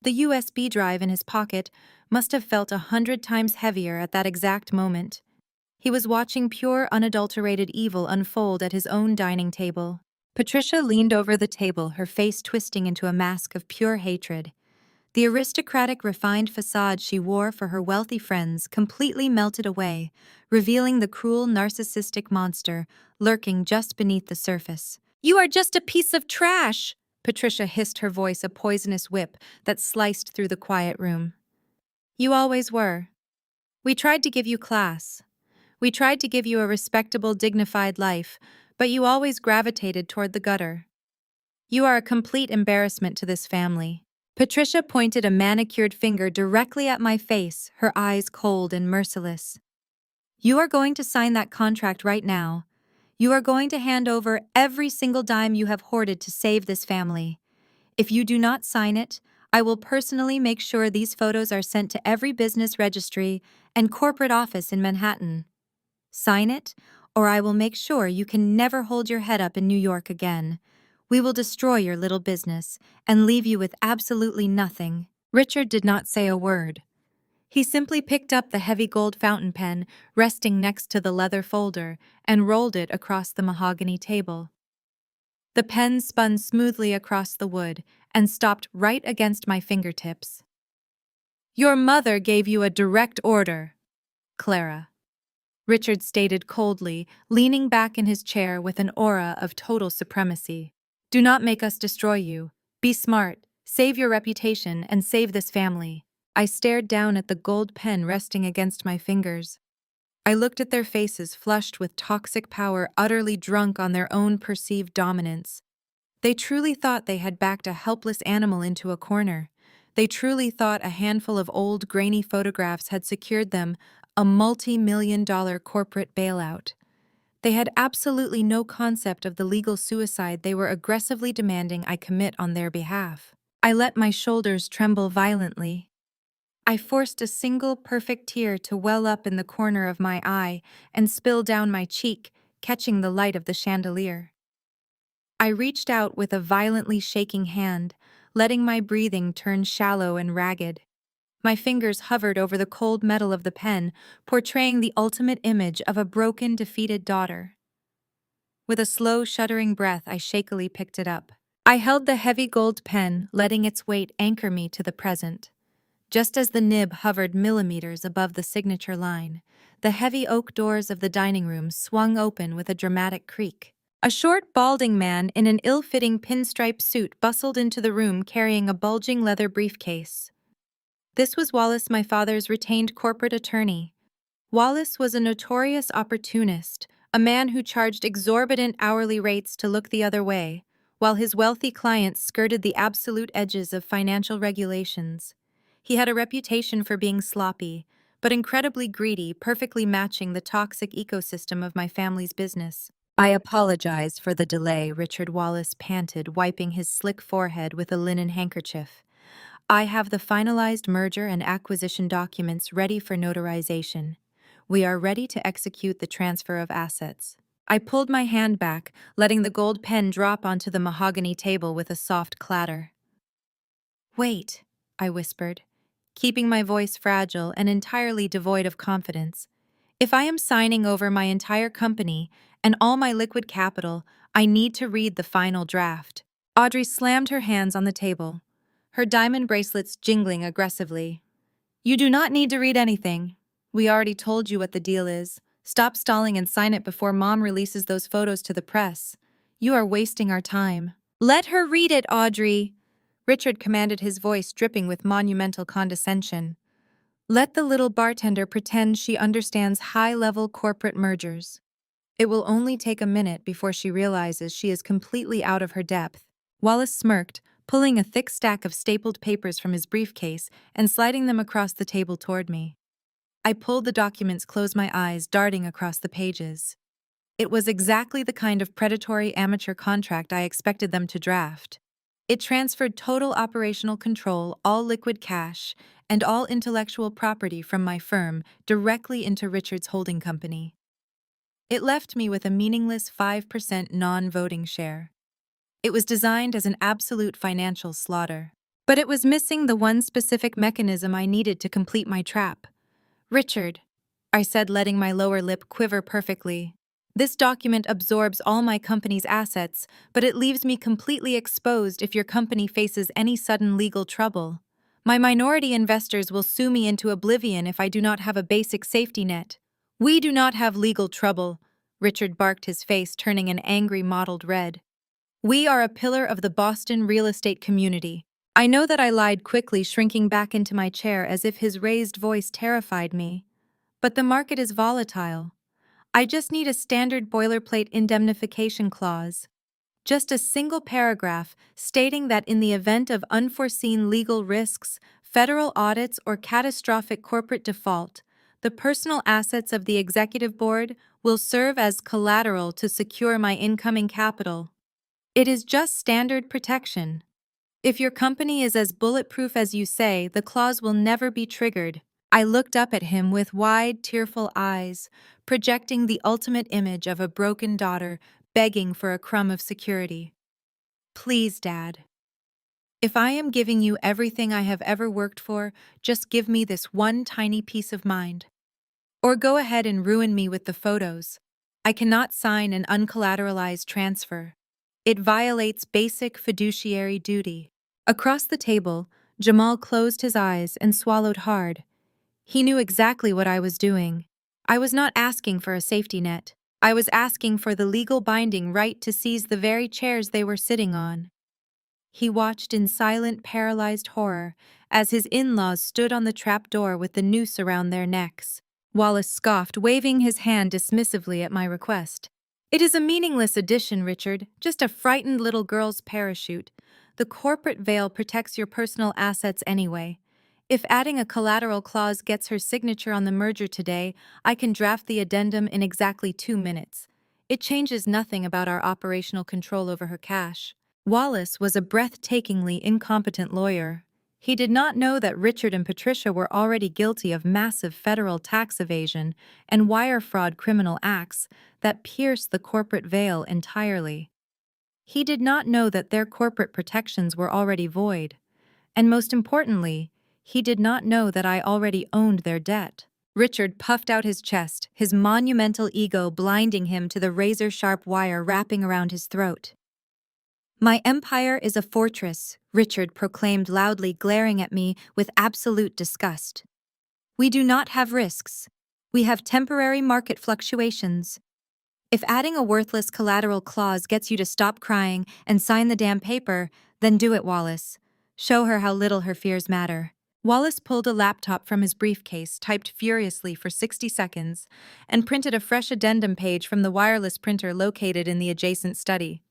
The USB drive in his pocket must have felt 100 times heavier at that exact moment. He was watching pure, unadulterated evil unfold at his own dining table. Patricia leaned over the table, her face twisting into a mask of pure hatred. The aristocratic, refined facade she wore for her wealthy friends completely melted away, revealing the cruel, narcissistic monster lurking just beneath the surface. "You are just a piece of trash!" Patricia hissed, her voice a poisonous whip that sliced through the quiet room. "You always were. We tried to give you class. We tried to give you a respectable, dignified life, but you always gravitated toward the gutter. You are a complete embarrassment to this family." Patricia pointed a manicured finger directly at my face, her eyes cold and merciless. "You are going to sign that contract right now. You are going to hand over every single dime you have hoarded to save this family. If you do not sign it, I will personally make sure these photos are sent to every business registry and corporate office in Manhattan. Sign it, or I will make sure you can never hold your head up in New York again. We will destroy your little business and leave you with absolutely nothing." Richard did not say a word. He simply picked up the heavy gold fountain pen resting next to the leather folder and rolled it across the mahogany table. The pen spun smoothly across the wood and stopped right against my fingertips. "Your mother gave you a direct order, Clara," Richard stated coldly, leaning back in his chair with an aura of total supremacy. "Do not make us destroy you. Be smart, save your reputation, and save this family." I stared down at the gold pen resting against my fingers. I looked at their faces flushed with toxic power, utterly drunk on their own perceived dominance. They truly thought they had backed a helpless animal into a corner. They truly thought a handful of old, grainy photographs had secured them a multi-million-dollar corporate bailout. They had absolutely no concept of the legal suicide they were aggressively demanding I commit on their behalf. I let my shoulders tremble violently. I forced a single perfect tear to well up in the corner of my eye and spill down my cheek, catching the light of the chandelier. I reached out with a violently shaking hand, letting my breathing turn shallow and ragged. My fingers hovered over the cold metal of the pen, portraying the ultimate image of a broken, defeated daughter. With a slow, shuddering breath, I shakily picked it up. I held the heavy gold pen, letting its weight anchor me to the present. Just as the nib hovered millimeters above the signature line, the heavy oak doors of the dining room swung open with a dramatic creak. A short, balding man in an ill-fitting pinstripe suit bustled into the room carrying a bulging leather briefcase. This was Wallace, my father's retained corporate attorney. Wallace was a notorious opportunist, a man who charged exorbitant hourly rates to look the other way, while his wealthy clients skirted the absolute edges of financial regulations. He had a reputation for being sloppy, but incredibly greedy, perfectly matching the toxic ecosystem of my family's business. "I apologize for the delay," Richard Wallace panted, wiping his slick forehead with a linen handkerchief. "I have the finalized merger and acquisition documents ready for notarization. We are ready to execute the transfer of assets." I pulled my hand back, letting the gold pen drop onto the mahogany table with a soft clatter. "Wait," I whispered, keeping my voice fragile and entirely devoid of confidence. "If I am signing over my entire company and all my liquid capital, I need to read the final draft." Audrey slammed her hands on the table, her diamond bracelets jingling aggressively. "You do not need to read anything. We already told you what the deal is. Stop stalling and sign it before Mom releases those photos to the press. You are wasting our time." "Let her read it, Audrey," Richard commanded, his voice dripping with monumental condescension. "Let the little bartender pretend she understands high-level corporate mergers. It will only take a minute before she realizes she is completely out of her depth." Wallace smirked, pulling a thick stack of stapled papers from his briefcase and sliding them across the table toward me. I pulled the documents, closed my eyes, darting across the pages. It was exactly the kind of predatory amateur contract I expected them to draft. It transferred total operational control, all liquid cash, and all intellectual property from my firm directly into Richard's holding company. It left me with a meaningless 5% non-voting share. It was designed as an absolute financial slaughter. But it was missing the one specific mechanism I needed to complete my trap. "Richard," I said, letting my lower lip quiver perfectly, "this document absorbs all my company's assets, but it leaves me completely exposed if your company faces any sudden legal trouble. My minority investors will sue me into oblivion if I do not have a basic safety net." "We do not have legal trouble," Richard barked, his face turning an angry mottled red. "We are a pillar of the Boston real estate community." I know that I lied quickly, shrinking back into my chair as if his raised voice terrified me. "But the market is volatile. I just need a standard boilerplate indemnification clause. Just a single paragraph stating that in the event of unforeseen legal risks, federal audits, or catastrophic corporate default, the personal assets of the executive board will serve as collateral to secure my incoming capital. It is just standard protection. If your company is as bulletproof as you say, the clause will never be triggered." I looked up at him with wide, tearful eyes, projecting the ultimate image of a broken daughter begging for a crumb of security. "Please, Dad. If I am giving you everything I have ever worked for, just give me this one tiny peace of mind. Or go ahead and ruin me with the photos. I cannot sign an uncollateralized transfer." It violates basic fiduciary duty. Across the table, Jamal closed his eyes and swallowed hard. He knew exactly what I was doing. I was not asking for a safety net. I was asking for the legal binding right to seize the very chairs they were sitting on. He watched in silent, paralyzed horror as his in-laws stood on the trapdoor with the noose around their necks. Wallace scoffed, waving his hand dismissively at my request. "It is a meaningless addition, Richard, just a frightened little girl's parachute. The corporate veil protects your personal assets anyway. If adding a collateral clause gets her signature on the merger today, I can draft the addendum in exactly 2 minutes. It changes nothing about our operational control over her cash." Wallace was a breathtakingly incompetent lawyer. He did not know that Richard and Patricia were already guilty of massive federal tax evasion and wire fraud criminal acts that pierced the corporate veil entirely. He did not know that their corporate protections were already void. And most importantly, he did not know that I already owned their debt. Richard puffed out his chest, his monumental ego blinding him to the razor-sharp wire wrapping around his throat. "My empire is a fortress," Richard proclaimed loudly, glaring at me with absolute disgust. "We do not have risks. We have temporary market fluctuations. If adding a worthless collateral clause gets you to stop crying and sign the damn paper, then do it, Wallace. Show her how little her fears matter." Wallace pulled a laptop from his briefcase, typed furiously for 60 seconds, and printed a fresh addendum page from the wireless printer located in the adjacent study.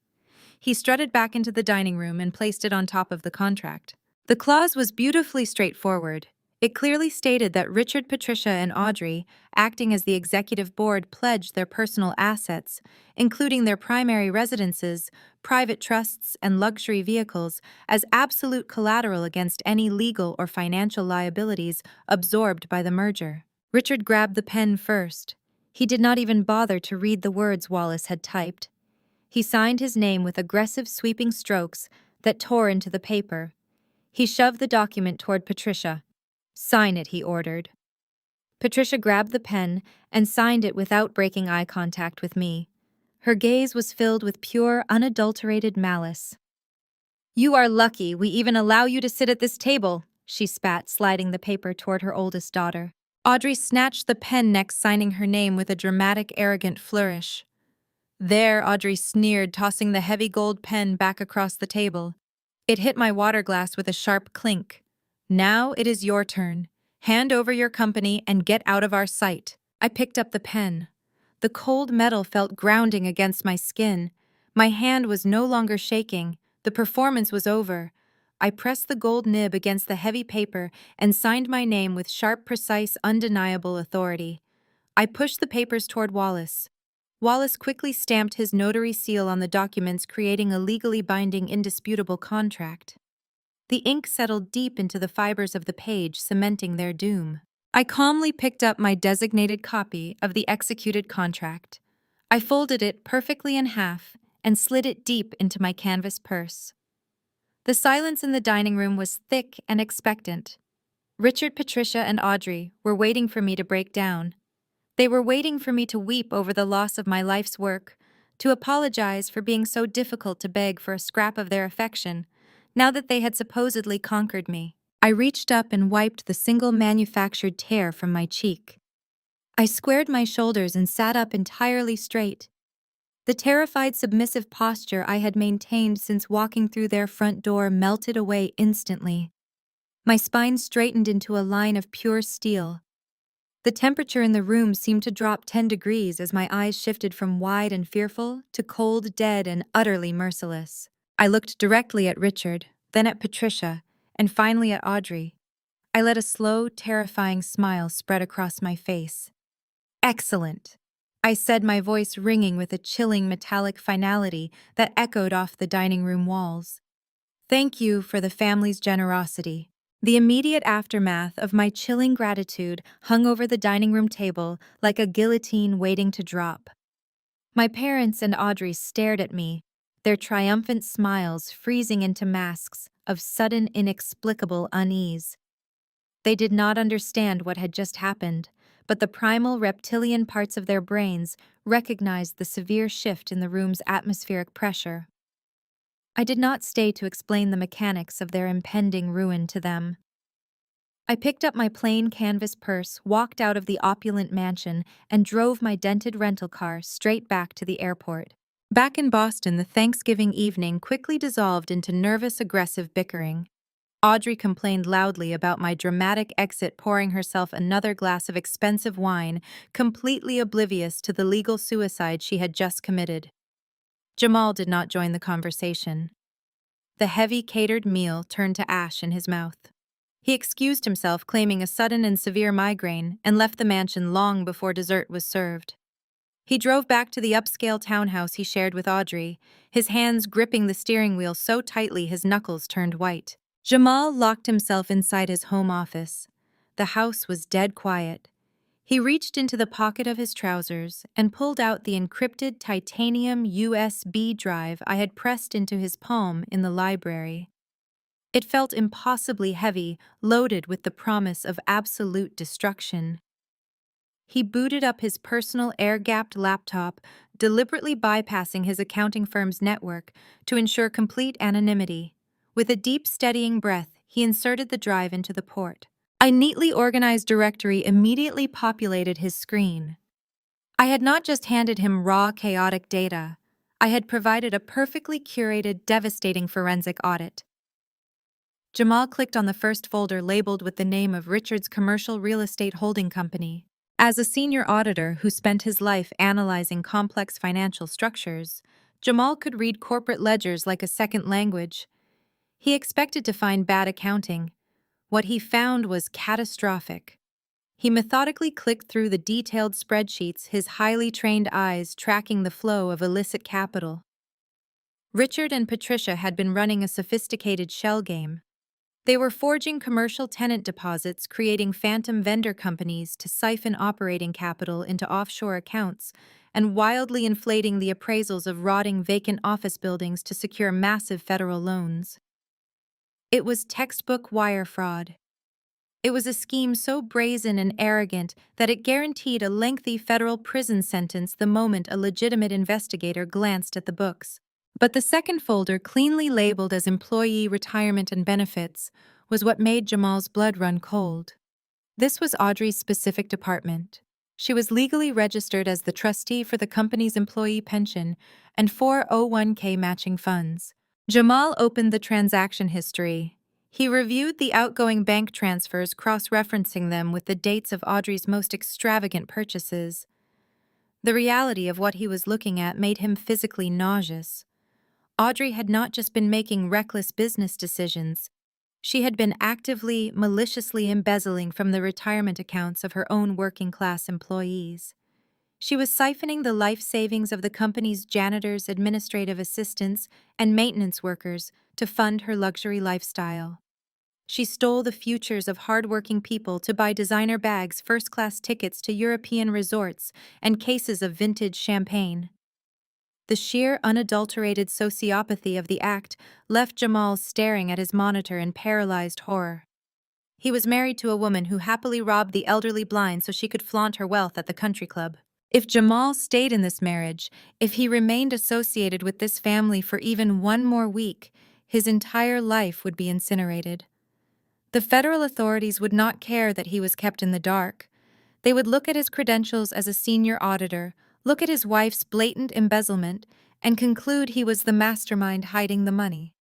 He strutted back into the dining room and placed it on top of the contract. The clause was beautifully straightforward. It clearly stated that Richard, Patricia, and Audrey, acting as the executive board, pledged their personal assets, including their primary residences, private trusts, and luxury vehicles, as absolute collateral against any legal or financial liabilities absorbed by the merger. Richard grabbed the pen first. He did not even bother to read the words Wallace had typed. He signed his name with aggressive sweeping strokes that tore into the paper. He shoved the document toward Patricia. "Sign it," he ordered. Patricia grabbed the pen and signed it without breaking eye contact with me. Her gaze was filled with pure, unadulterated malice. "You are lucky we even allow you to sit at this table," she spat, sliding the paper toward her oldest daughter. Audrey snatched the pen, next signing her name with a dramatic, arrogant flourish. "There," Audrey sneered, tossing the heavy gold pen back across the table. It hit my water glass with a sharp clink. "Now it is your turn. Hand over your company and get out of our sight." I picked up the pen. The cold metal felt grounding against my skin. My hand was no longer shaking. The performance was over. I pressed the gold nib against the heavy paper and signed my name with sharp, precise, undeniable authority. I pushed the papers toward Wallace. Wallace quickly stamped his notary seal on the documents, creating a legally binding, indisputable contract. The ink settled deep into the fibers of the page, cementing their doom. I calmly picked up my designated copy of the executed contract. I folded it perfectly in half and slid it deep into my canvas purse. The silence in the dining room was thick and expectant. Richard, Patricia, and Audrey were waiting for me to break down. They were waiting for me to weep over the loss of my life's work, to apologize for being so difficult to beg for a scrap of their affection, now that they had supposedly conquered me. I reached up and wiped the single manufactured tear from my cheek. I squared my shoulders and sat up entirely straight. The terrified, submissive posture I had maintained since walking through their front door melted away instantly. My spine straightened into a line of pure steel. The temperature in the room seemed to drop 10 degrees as my eyes shifted from wide and fearful to cold, dead, and utterly merciless. I looked directly at Richard, then at Patricia, and finally at Audrey. I let a slow, terrifying smile spread across my face. "Excellent," I said, my voice ringing with a chilling metallic finality that echoed off the dining room walls. "Thank you for the family's generosity." The immediate aftermath of my chilling gratitude hung over the dining room table like a guillotine waiting to drop. My parents and Audrey stared at me, their triumphant smiles freezing into masks of sudden, inexplicable unease. They did not understand what had just happened, but the primal reptilian parts of their brains recognized the severe shift in the room's atmospheric pressure. I did not stay to explain the mechanics of their impending ruin to them. I picked up my plain canvas purse, walked out of the opulent mansion, and drove my dented rental car straight back to the airport. Back in Boston, the Thanksgiving evening quickly dissolved into nervous, aggressive bickering. Audrey complained loudly about my dramatic exit, pouring herself another glass of expensive wine, completely oblivious to the legal suicide she had just committed. Jamal did not join the conversation. The heavy catered meal turned to ash in his mouth. He excused himself, claiming a sudden and severe migraine, and left the mansion long before dessert was served. He drove back to the upscale townhouse he shared with Audrey, his hands gripping the steering wheel so tightly his knuckles turned white. Jamal locked himself inside his home office. The house was dead quiet. He reached into the pocket of his trousers and pulled out the encrypted titanium USB drive I had pressed into his palm in the library. It felt impossibly heavy, loaded with the promise of absolute destruction. He booted up his personal air-gapped laptop, deliberately bypassing his accounting firm's network to ensure complete anonymity. With a deep, steadying breath, he inserted the drive into the port. A neatly organized directory immediately populated his screen. I had not just handed him raw, chaotic data. I had provided a perfectly curated, devastating forensic audit. Jamal clicked on the first folder labeled with the name of Richard's Commercial Real Estate Holding Company. As a senior auditor who spent his life analyzing complex financial structures, Jamal could read corporate ledgers like a second language. He expected to find bad accounting. What he found was catastrophic. He methodically clicked through the detailed spreadsheets, his highly trained eyes tracking the flow of illicit capital. Richard and Patricia had been running a sophisticated shell game. They were forging commercial tenant deposits, creating phantom vendor companies to siphon operating capital into offshore accounts, and wildly inflating the appraisals of rotting vacant office buildings to secure massive federal loans. It was textbook wire fraud. It was a scheme so brazen and arrogant that it guaranteed a lengthy federal prison sentence the moment a legitimate investigator glanced at the books. But the second folder, cleanly labeled as Employee Retirement and Benefits, was what made Jamal's blood run cold. This was Audrey's specific department. She was legally registered as the trustee for the company's employee pension and 401k matching funds. Jamal opened the transaction history. He reviewed the outgoing bank transfers, cross-referencing them with the dates of Audrey's most extravagant purchases. The reality of what he was looking at made him physically nauseous. Audrey had not just been making reckless business decisions. She had been actively, maliciously embezzling from the retirement accounts of her own working-class employees. She was siphoning the life savings of the company's janitors, administrative assistants, and maintenance workers to fund her luxury lifestyle. She stole the futures of hardworking people to buy designer bags, first-class tickets to European resorts, and cases of vintage champagne. The sheer, unadulterated sociopathy of the act left Jamal staring at his monitor in paralyzed horror. He was married to a woman who happily robbed the elderly blind so she could flaunt her wealth at the country club. If Jamal stayed in this marriage, if he remained associated with this family for even one more week, his entire life would be incinerated. The federal authorities would not care that he was kept in the dark. They would look at his credentials as a senior auditor, look at his wife's blatant embezzlement, and conclude he was the mastermind hiding the money.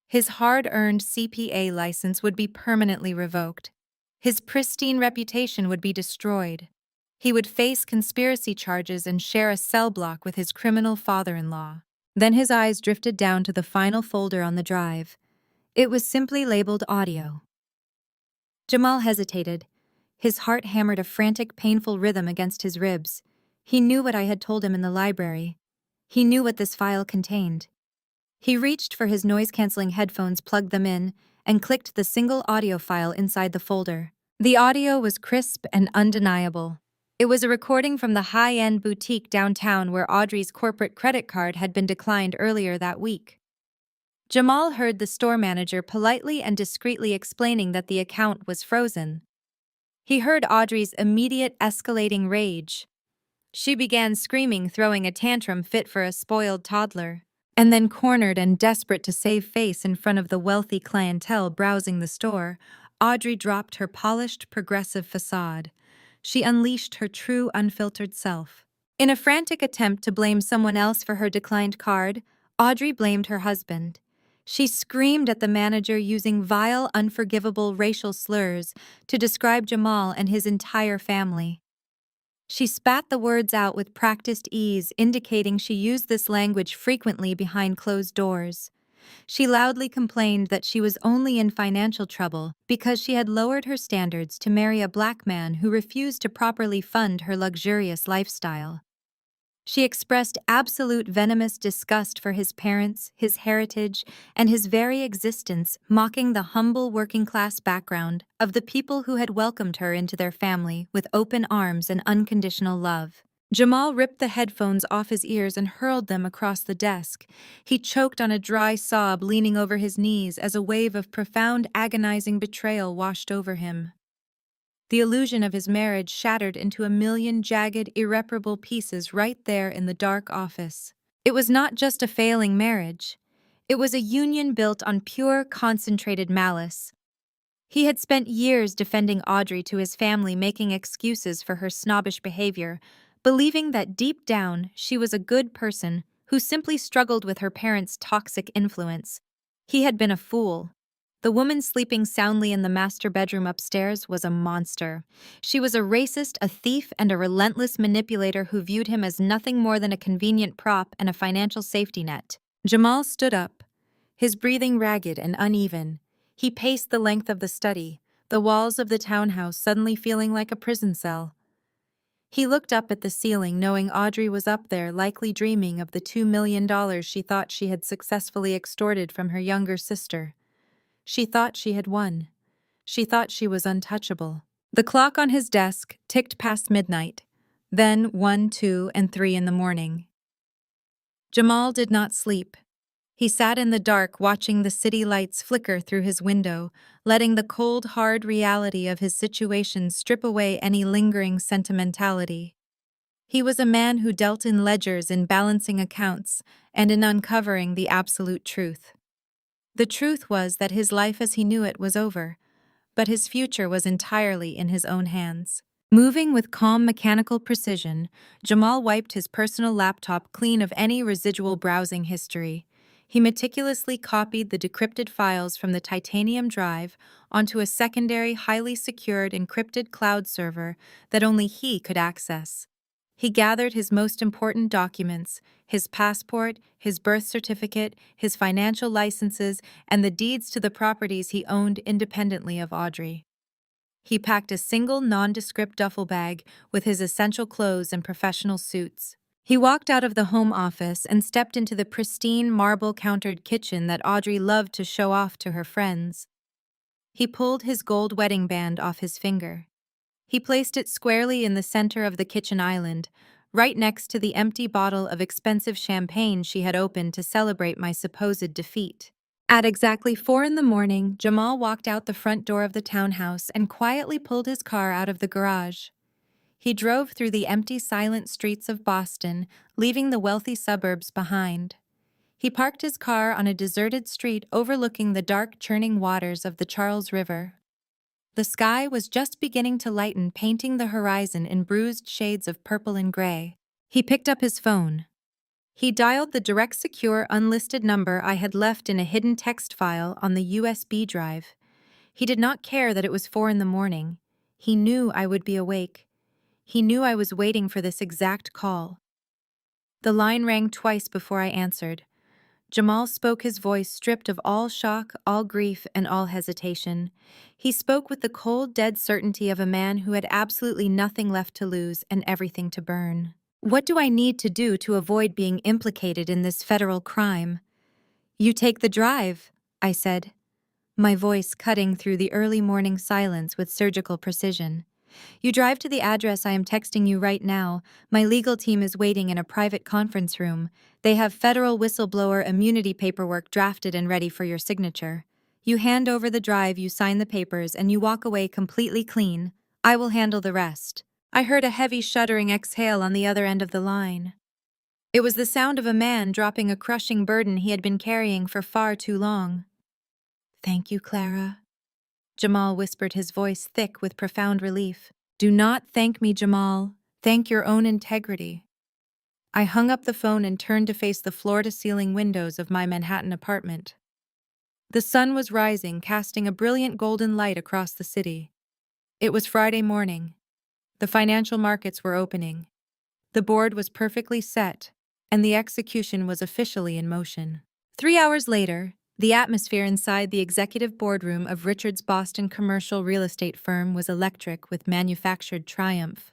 His hard-earned CPA license would be permanently revoked. His pristine reputation would be destroyed. He would face conspiracy charges and share a cell block with his criminal father-in-law. Then his eyes drifted down to the final folder on the drive. It was simply labeled audio. Jamal hesitated. His heart hammered a frantic, painful rhythm against his ribs. He knew what I had told him in the library. He knew what this file contained. He reached for his noise-canceling headphones, plugged them in, and clicked the single audio file inside the folder. The audio was crisp and undeniable. It was a recording from the high-end boutique downtown where Audrey's corporate credit card had been declined earlier that week. Jamal heard the store manager politely and discreetly explaining that the account was frozen. He heard Audrey's immediate escalating rage. She began screaming, throwing a tantrum fit for a spoiled toddler. And then, cornered and desperate to save face in front of the wealthy clientele browsing the store, Audrey dropped her polished, progressive facade. She unleashed her true, unfiltered self. In a frantic attempt to blame someone else for her declined card, Audrey blamed her husband. She screamed at the manager using vile, unforgivable racial slurs to describe Jamal and his entire family. She spat the words out with practiced ease, indicating she used this language frequently behind closed doors. She loudly complained that she was only in financial trouble because she had lowered her standards to marry a black man who refused to properly fund her luxurious lifestyle. She expressed absolute venomous disgust for his parents, his heritage, and his very existence, mocking the humble working-class background of the people who had welcomed her into their family with open arms and unconditional love. Jamal ripped the headphones off his ears and hurled them across the desk. He choked on a dry sob, leaning over his knees as a wave of profound, agonizing betrayal washed over him. The illusion of his marriage shattered into a million jagged, irreparable pieces right there in the dark office. It was not just a failing marriage. It was a union built on pure, concentrated malice. He had spent years defending Audrey to his family, making excuses for her snobbish behavior, believing that deep down she was a good person who simply struggled with her parents' toxic influence. He had been a fool. The woman sleeping soundly in the master bedroom upstairs was a monster. She was a racist, a thief, and a relentless manipulator who viewed him as nothing more than a convenient prop and a financial safety net. Jamal stood up, his breathing ragged and uneven. He paced the length of the study, the walls of the townhouse suddenly feeling like a prison cell. He looked up at the ceiling, knowing Audrey was up there, likely dreaming of the $2 million she thought she had successfully extorted from her younger sister. She thought she had won. She thought she was untouchable. The clock on his desk ticked past midnight, then 1, 2, and 3 in the morning. Jamal did not sleep. He sat in the dark watching the city lights flicker through his window, letting the cold, hard reality of his situation strip away any lingering sentimentality. He was a man who dealt in ledgers, in balancing accounts, and in uncovering the absolute truth. The truth was that his life as he knew it was over, but his future was entirely in his own hands. Moving with calm mechanical precision, Jamal wiped his personal laptop clean of any residual browsing history. He meticulously copied the decrypted files from the titanium drive onto a secondary, highly secured, encrypted cloud server that only he could access. He gathered his most important documents, his passport, his birth certificate, his financial licenses, and the deeds to the properties he owned independently of Audrey. He packed a single nondescript duffel bag with his essential clothes and professional suits. He walked out of the home office and stepped into the pristine, marble-countered kitchen that Audrey loved to show off to her friends. He pulled his gold wedding band off his finger. He placed it squarely in the center of the kitchen island, right next to the empty bottle of expensive champagne she had opened to celebrate my supposed defeat. At exactly 4 in the morning, Jamal walked out the front door of the townhouse and quietly pulled his car out of the garage. He drove through the empty, silent streets of Boston, leaving the wealthy suburbs behind. He parked his car on a deserted street overlooking the dark, churning waters of the Charles River. The sky was just beginning to lighten, painting the horizon in bruised shades of purple and gray. He picked up his phone. He dialed the direct, secure, unlisted number I had left in a hidden text file on the USB drive. He did not care that it was 4 in the morning. He knew I would be awake. He knew I was waiting for this exact call. The line rang twice before I answered. Jamal spoke, his voice stripped of all shock, all grief, and all hesitation. He spoke with the cold, dead certainty of a man who had absolutely nothing left to lose and everything to burn. "What do I need to do to avoid being implicated in this federal crime?" "You take the drive," I said, my voice cutting through the early morning silence with surgical precision. "You drive to the address I am texting you right now. My legal team is waiting in a private conference room. They have federal whistleblower immunity paperwork drafted and ready for your signature. You hand over the drive, you sign the papers, and you walk away completely clean. I will handle the rest." I heard a heavy, shuddering exhale on the other end of the line. It was the sound of a man dropping a crushing burden he had been carrying for far too long. "Thank you, Clara," Jamal whispered, his voice thick with profound relief. "Do not thank me, Jamal. Thank your own integrity." I hung up the phone and turned to face the floor-to-ceiling windows of my Manhattan apartment. The sun was rising, casting a brilliant golden light across the city. It was Friday morning. The financial markets were opening. The board was perfectly set, and the execution was officially in motion. 3 hours later, the atmosphere inside the executive boardroom of Richard's Boston commercial real estate firm was electric with manufactured triumph.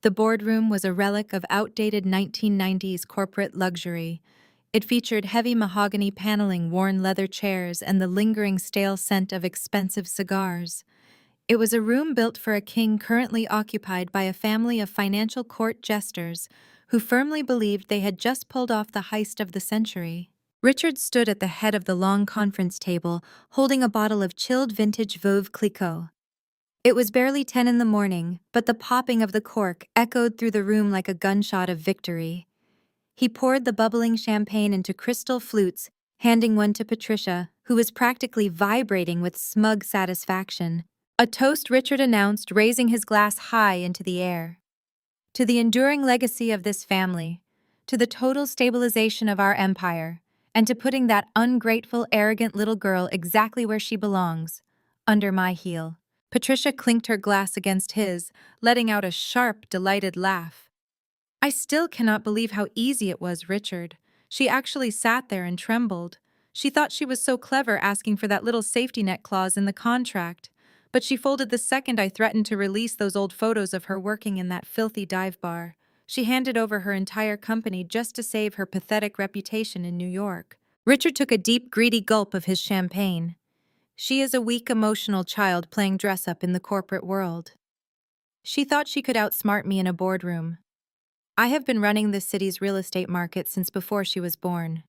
The boardroom was a relic of outdated 1990s corporate luxury. It featured heavy mahogany paneling, worn leather chairs, and the lingering stale scent of expensive cigars. It was a room built for a king currently occupied by a family of financial court jesters who firmly believed they had just pulled off the heist of the century. Richard stood at the head of the long conference table, holding a bottle of chilled vintage Veuve Clicquot. It was barely 10 in the morning, but the popping of the cork echoed through the room like a gunshot of victory. He poured the bubbling champagne into crystal flutes, handing one to Patricia, who was practically vibrating with smug satisfaction. A toast, Richard announced, raising his glass high into the air. "To the enduring legacy of this family, to the total stabilization of our empire, and to putting that ungrateful, arrogant little girl exactly where she belongs, under my heel." Patricia clinked her glass against his, letting out a sharp, delighted laugh. "I still cannot believe how easy it was, Richard." She actually sat there and trembled. She thought she was so clever asking for that little safety net clause in the contract. But she folded the second I threatened to release those old photos of her working in that filthy dive bar. She handed over her entire company just to save her pathetic reputation in New York. Richard took a deep, greedy gulp of his champagne. "She is a weak, emotional child playing dress-up in the corporate world. She thought she could outsmart me in a boardroom. I have been running this city's real estate market since before she was born.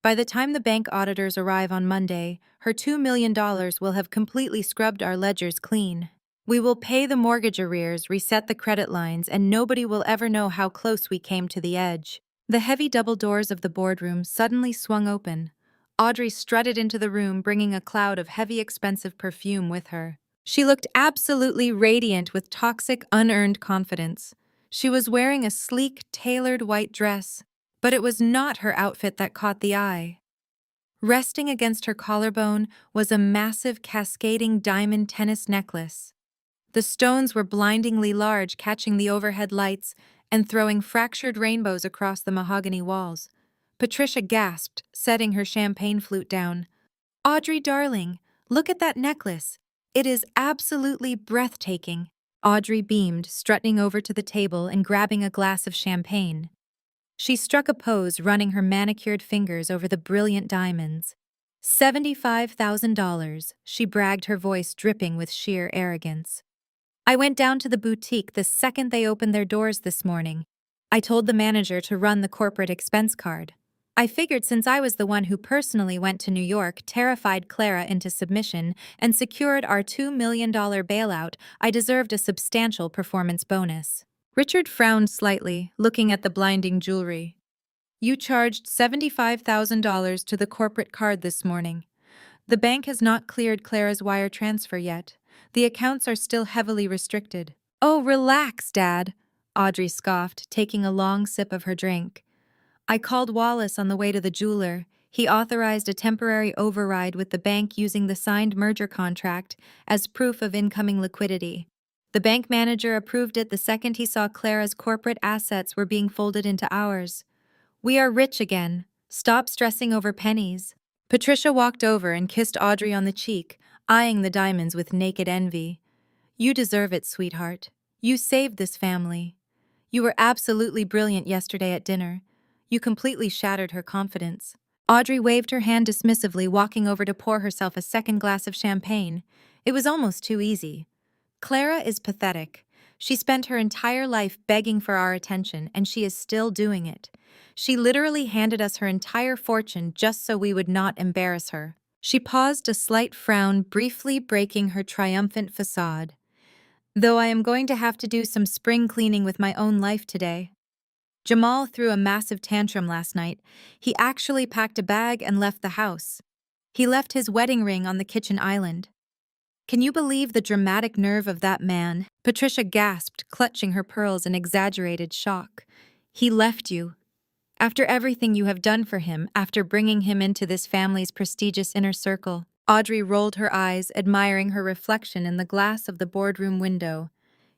By the time the bank auditors arrive on Monday, her $2 million will have completely scrubbed our ledgers clean. We will pay the mortgage arrears, reset the credit lines, and nobody will ever know how close we came to the edge." The heavy double doors of the boardroom suddenly swung open. Audrey strutted into the room, bringing a cloud of heavy, expensive perfume with her. She looked absolutely radiant with toxic, unearned confidence. She was wearing a sleek, tailored white dress, but it was not her outfit that caught the eye. Resting against her collarbone was a massive, cascading diamond tennis necklace. The stones were blindingly large, catching the overhead lights and throwing fractured rainbows across the mahogany walls. Patricia gasped, setting her champagne flute down. "Audrey, darling, look at that necklace. It is absolutely breathtaking." Audrey beamed, strutting over to the table and grabbing a glass of champagne. She struck a pose, running her manicured fingers over the brilliant diamonds. $75,000, she bragged, her voice dripping with sheer arrogance. "I went down to the boutique the second they opened their doors this morning. I told the manager to run the corporate expense card. I figured since I was the one who personally went to New York, terrified Clara into submission, and secured our $2 million bailout, I deserved a substantial performance bonus." Richard frowned slightly, looking at the blinding jewelry. "You charged $75,000 to the corporate card this morning. The bank has not cleared Clara's wire transfer yet. The accounts are still heavily restricted." "Oh, relax, Dad," Audrey scoffed, taking a long sip of her drink. "I called Wallace on the way to the jeweler. He authorized a temporary override with the bank using the signed merger contract as proof of incoming liquidity. The bank manager approved it the second he saw Clara's corporate assets were being folded into ours. We are rich again. Stop stressing over pennies." Patricia walked over and kissed Audrey on the cheek, eyeing the diamonds with naked envy. "You deserve it, sweetheart. You saved this family. You were absolutely brilliant yesterday at dinner." You completely shattered her confidence. Audrey waved her hand dismissively, walking over to pour herself a second glass of champagne. It was almost too easy. "Clara is pathetic. She spent her entire life begging for our attention, and she is still doing it. She literally handed us her entire fortune just so we would not embarrass her." She paused, a slight frown briefly breaking her triumphant facade. "Though I am going to have to do some spring cleaning with my own life today." Jamal threw a massive tantrum last night. He actually packed a bag and left the house. He left his wedding ring on the kitchen island. Can you believe the dramatic nerve of that man? Patricia gasped, clutching her pearls in exaggerated shock. He left you. After everything you have done for him, after bringing him into this family's prestigious inner circle. Audrey rolled her eyes, admiring her reflection in the glass of the boardroom window.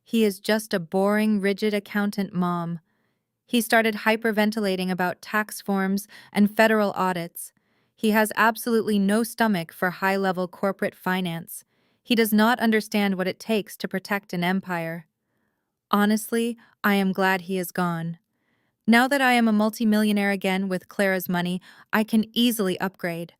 He is just a boring, rigid accountant mom. He started hyperventilating about tax forms and federal audits. He has absolutely no stomach for high-level corporate finance. He does not understand what it takes to protect an empire. Honestly, I am glad he is gone. Now that I am a multimillionaire again with Clara's money, I can easily upgrade.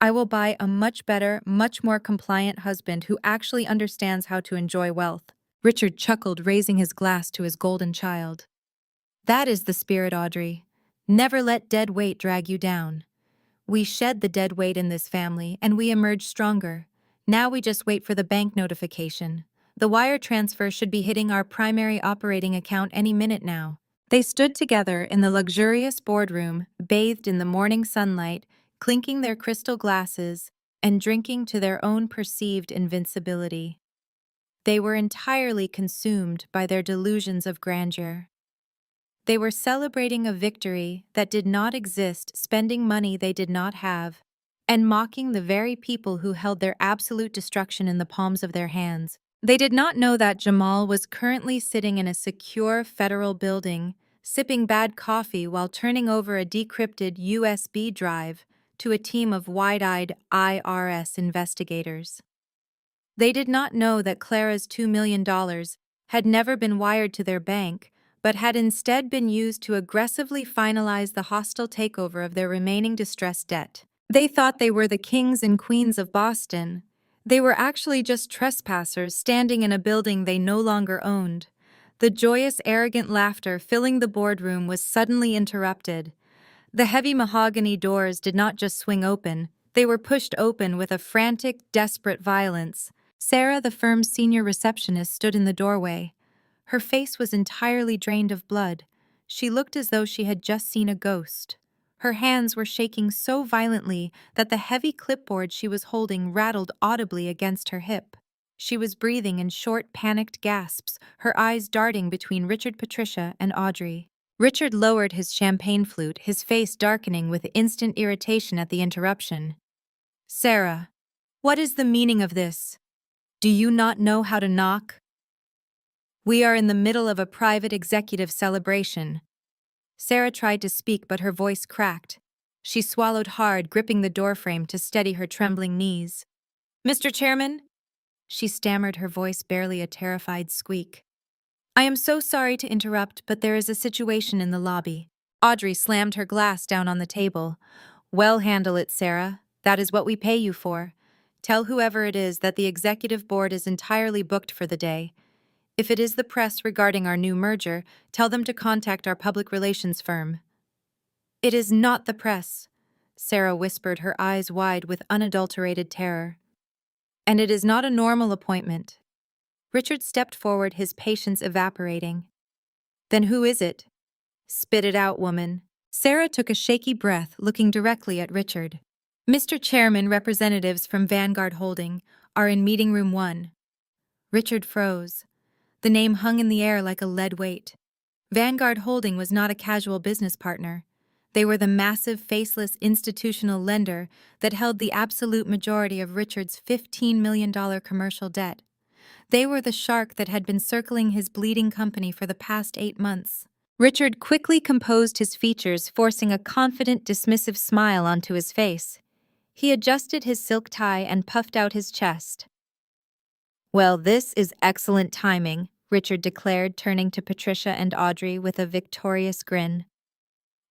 I will buy a much better, much more compliant husband who actually understands how to enjoy wealth. Richard chuckled, raising his glass to his golden child. That is the spirit, Audrey. Never let dead weight drag you down. We shed the dead weight in this family, and we emerge stronger. Now we just wait for the bank notification. The wire transfer should be hitting our primary operating account any minute now. They stood together in the luxurious boardroom, bathed in the morning sunlight, clinking their crystal glasses, and drinking to their own perceived invincibility. They were entirely consumed by their delusions of grandeur. They were celebrating a victory that did not exist, spending money they did not have, and mocking the very people who held their absolute destruction in the palms of their hands. They did not know that Jamal was currently sitting in a secure federal building, sipping bad coffee while turning over a decrypted USB drive to a team of wide-eyed IRS investigators. They did not know that Clara's $2 million had never been wired to their bank, but had instead been used to aggressively finalize the hostile takeover of their remaining distressed debt. They thought they were the kings and queens of Boston. They were actually just trespassers standing in a building they no longer owned. The joyous, arrogant laughter filling the boardroom was suddenly interrupted. The heavy mahogany doors did not just swing open, they were pushed open with a frantic, desperate violence. Sarah, the firm's senior receptionist, stood in the doorway. Her face was entirely drained of blood. She looked as though she had just seen a ghost. Her hands were shaking so violently that the heavy clipboard she was holding rattled audibly against her hip. She was breathing in short, panicked gasps, her eyes darting between Richard, Patricia, and Audrey. Richard lowered his champagne flute, his face darkening with instant irritation at the interruption. "Sarah, what is the meaning of this? Do you not know how to knock? We are in the middle of a private executive celebration." Sarah tried to speak, but her voice cracked. She swallowed hard, gripping the doorframe to steady her trembling knees. "Mr. Chairman?" She stammered, her voice barely a terrified squeak. "I am so sorry to interrupt, but there is a situation in the lobby." Audrey slammed her glass down on the table. "Well, handle it, Sarah. That is what we pay you for. Tell whoever it is that the executive board is entirely booked for the day. If it is the press regarding our new merger, tell them to contact our public relations firm." "It is not the press," Sarah whispered, her eyes wide with unadulterated terror. "And it is not a normal appointment." Richard stepped forward, his patience evaporating. "Then who is it? Spit it out, woman." Sarah took a shaky breath, looking directly at Richard. "Mr. Chairman, representatives from Vanguard Holding are in meeting room 1. Richard froze. The name hung in the air like a lead weight. Vanguard Holding was not a casual business partner. They were the massive, faceless institutional lender that held the absolute majority of Richard's $15 million commercial debt. They were the shark that had been circling his bleeding company for the past 8 months. Richard quickly composed his features, forcing a confident, dismissive smile onto his face. He adjusted his silk tie and puffed out his chest. "Well, this is excellent timing," Richard declared, turning to Patricia and Audrey with a victorious grin.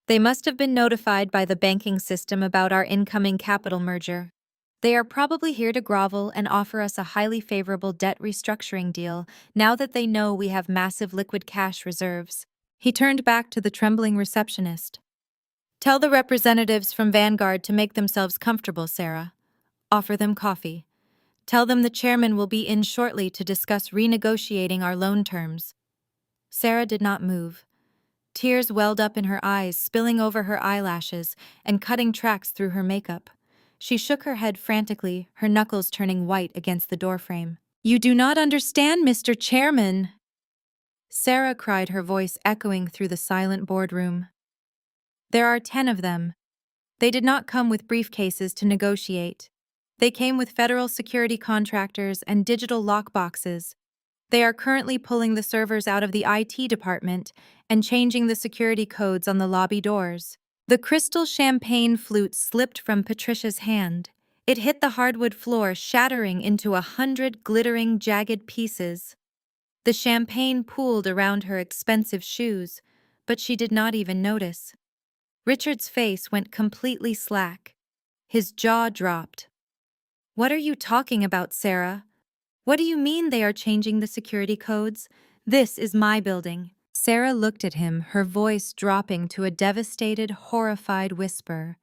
"They must have been notified by the banking system about our incoming capital merger. They are probably here to grovel and offer us a highly favorable debt restructuring deal now that they know we have massive liquid cash reserves." He turned back to the trembling receptionist. "Tell the representatives from Vanguard to make themselves comfortable, Sarah. Offer them coffee. Tell them the chairman will be in shortly to discuss renegotiating our loan terms." Sarah did not move. Tears welled up in her eyes, spilling over her eyelashes and cutting tracks through her makeup. She shook her head frantically, her knuckles turning white against the doorframe. "You do not understand, Mr. Chairman!" Sarah cried, her voice echoing through the silent boardroom. "There are 10 of them. They did not come with briefcases to negotiate. They came with federal security contractors and digital lockboxes. They are currently pulling the servers out of the IT department and changing the security codes on the lobby doors." The crystal champagne flute slipped from Patricia's hand. It hit the hardwood floor, shattering into 100 glittering, jagged pieces. The champagne pooled around her expensive shoes, but she did not even notice. Richard's face went completely slack. His jaw dropped. "What are you talking about, Sarah? What do you mean they are changing the security codes? This is my building." Sarah looked at him, her voice dropping to a devastated, horrified whisper.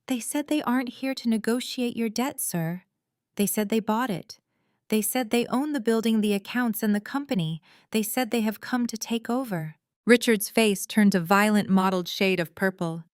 "They said they aren't here to negotiate your debt, sir. They said they bought it. They said they own the building, the accounts, and the company. They said they have come to take over." Richard's face turned a violent mottled shade of purple.